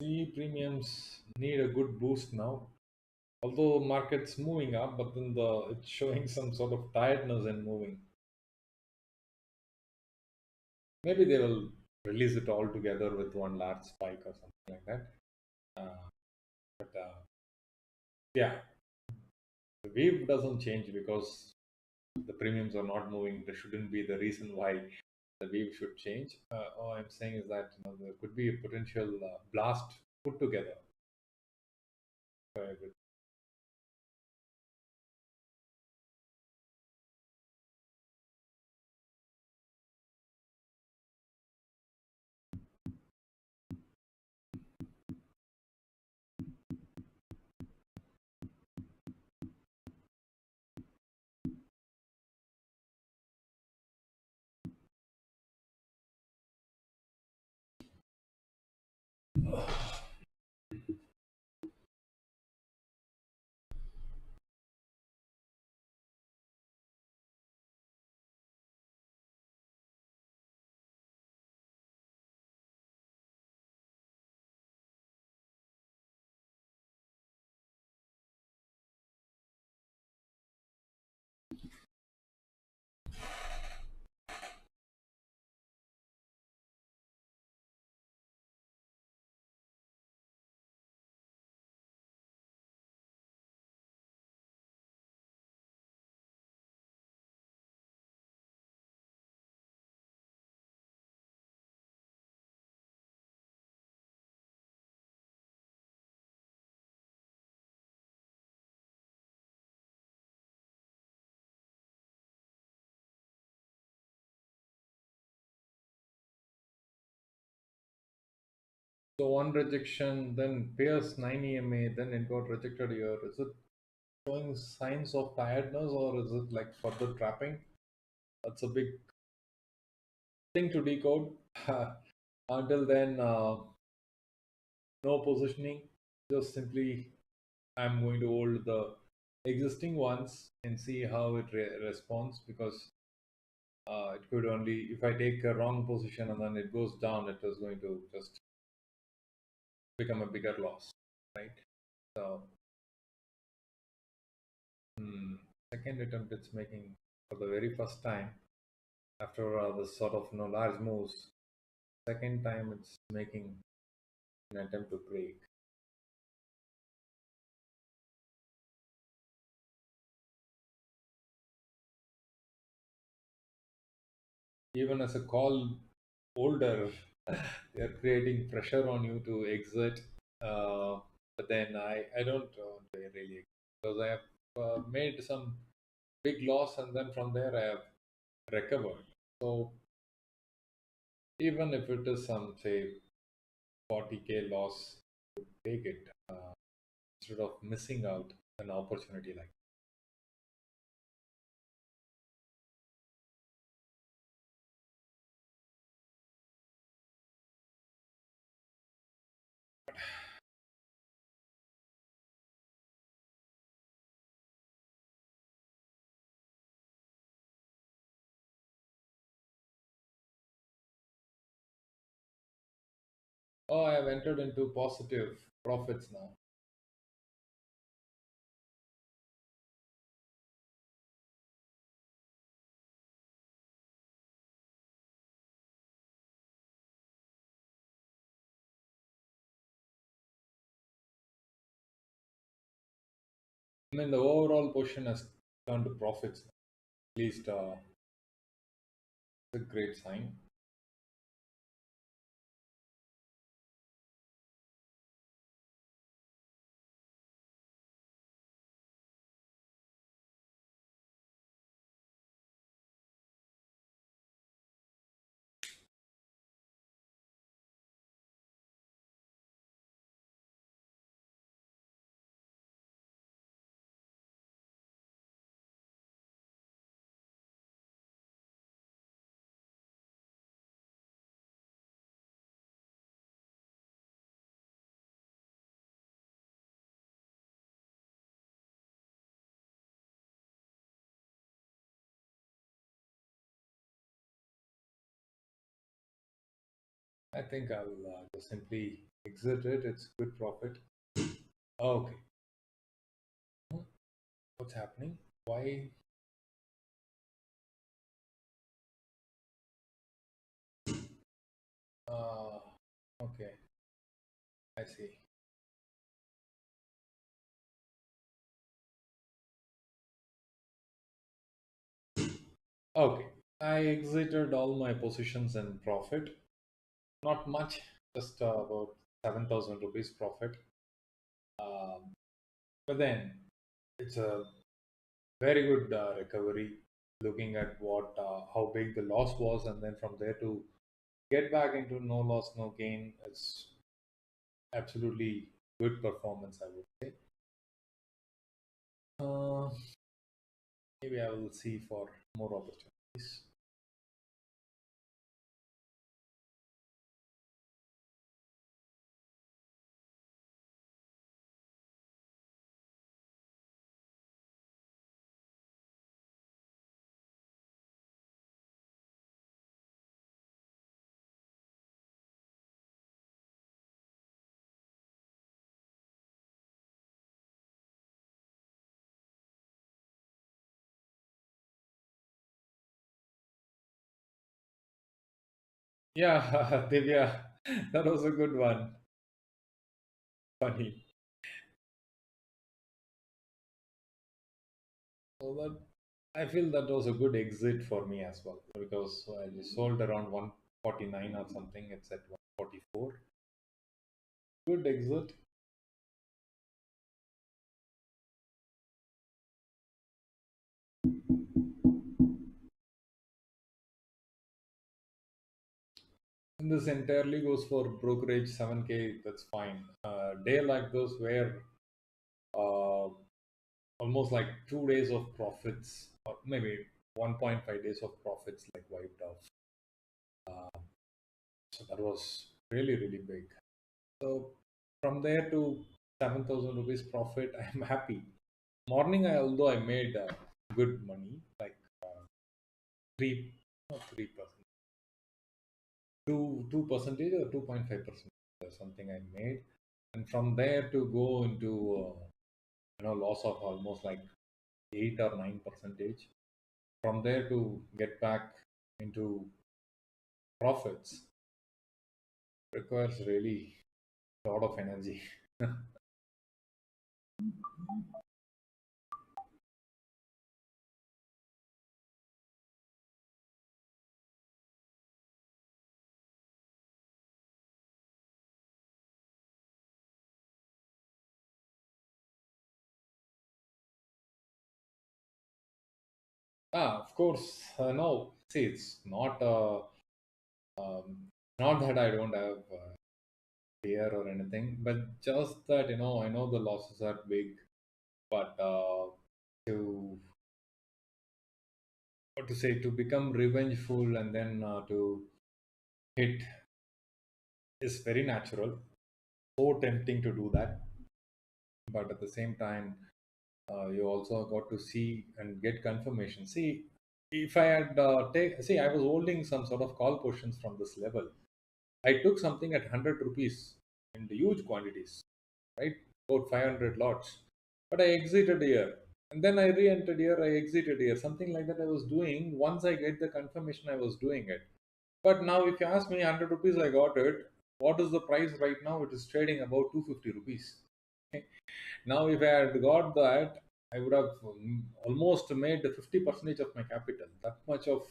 C premiums need a good boost now. Although market's moving up, but then it's showing some sort of tiredness in moving. Maybe they will release it all together with one large spike or something like that. But yeah, the wave doesn't change because the premiums are not moving. There shouldn't be the reason why the wave should change. All I'm saying is that there could be a potential blast put together for everything. So one rejection, then Pierce 9 EMA, then it got rejected here. Is it showing signs of tiredness or is it like further trapping? That's a big thing to decode. Until then, no positioning, just simply I'm going to hold the existing ones and see how it responds, because it could only, if I take a wrong position and then it goes down, it is going to just become a bigger loss, right? So second attempt it's making for the very first time after the sort of large moves. Second time it's making an attempt to break. Even as a call holder, they're creating pressure on you to exit. But then I don't really, because I have made some big loss and then from there I have recovered. So even if it is some, say, 40K loss, take it instead of missing out an opportunity like that. Oh, I have entered into positive profits now. I mean, the overall position has turned to profits now. At least it's a great sign. I think I'll just simply exit it. It's good profit. Okay. What's happening? Why? Uh, okay. I see. Okay. I exited all my positions in profit. Not much, just about 7,000 rupees profit. Um, but then it's a very good recovery. Looking at what how big the loss was, and then from there to get back into no loss, no gain, it's absolutely good performance, I would say. Uh, Maybe I will see for more opportunities. Yeah, Divya, that was a good one. Funny. So that I feel that was a good exit for me as well because I sold around 149 or something. It's at 144. Good exit. And this entirely goes for brokerage 7K. That's fine. Day like this where uh, almost like 2 days of profits or maybe 1.5 days of profits like wiped off. Uh, so that was really, really big. So from there to 7,000 rupees profit, I'm happy. Morning, although I made good money, like three, not 3%, two percentage or 2.5% something I made, and from there to go into loss of almost like 8 or 9%. From there to get back into profits requires really a lot of energy. Of course, no. See, it's um, not that I don't have fear or anything, but just that I know the losses are big, but to what to say, to become revengeful and then to hit is very natural. So tempting to do that, but at the same time, you also got to see and get confirmation. See, if I had see, I was holding some sort of call portions from this level. I took something at 100 rupees in the huge quantities, right? About 500 lots. But I exited here. And then I re entered here, I exited here. Something like that I was doing. Once I get the confirmation, I was doing it. But now, if you ask me, 100 rupees, I got it. What is the price right now? It is trading about 250 rupees. Now, if I had got that, I would have almost made 50% of my capital. That much of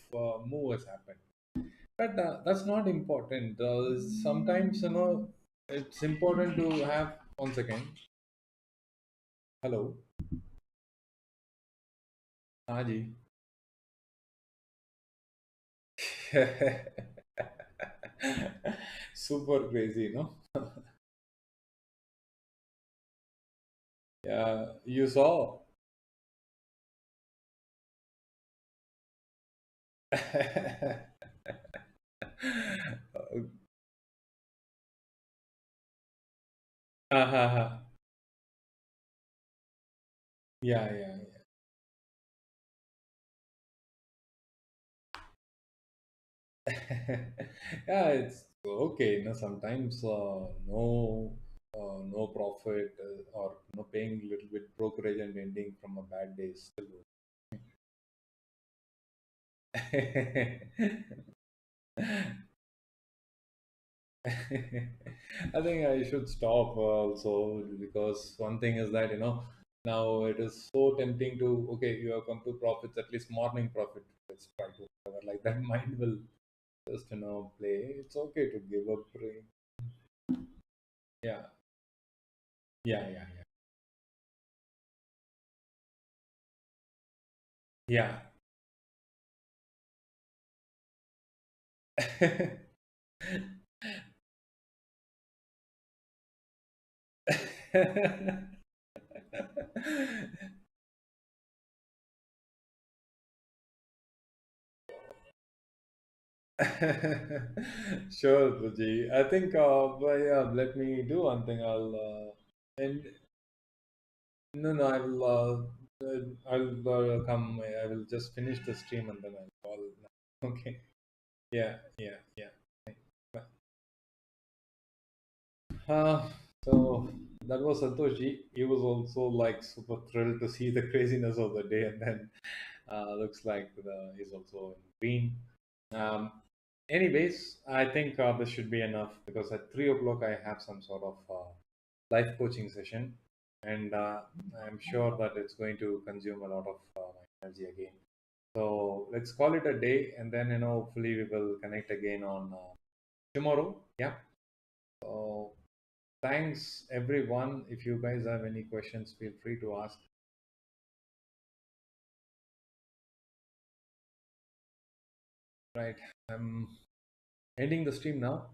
move has happened. But that's not important. Sometimes, it's important to have. One second. Hello. Haji. Super crazy, no? Yeah, you saw. Uh-huh. Yeah, yeah, yeah. It's okay. Sometimes no profit or no paying a little bit brokerage and ending from a bad day is still okay. I think I should stop also because one thing is that Now it is so tempting to, okay, you have come to profits, at least morning profit. Let's try to recover. Like that mind will just, play. It's okay to give up. Yeah, yeah, yeah, yeah. Yeah. Sure, Raji. I think, but yeah, let me do one thing. And no, no, I'll come. I will just finish the stream and then I'll call. Okay. Yeah, yeah, yeah. Bye. Uh, so that was Santoshi. He was also like super thrilled to see the craziness of the day, and then looks like he's also in green. Um, Anyways, I think this should be enough because at 3 o'clock I have some sort of life coaching session, and I'm sure that it's going to consume a lot of my energy again. So let's call it a day, and then hopefully we will connect again on tomorrow. Yeah. So thanks everyone. If you guys have any questions, feel free to ask. Right. I'm ending the stream now.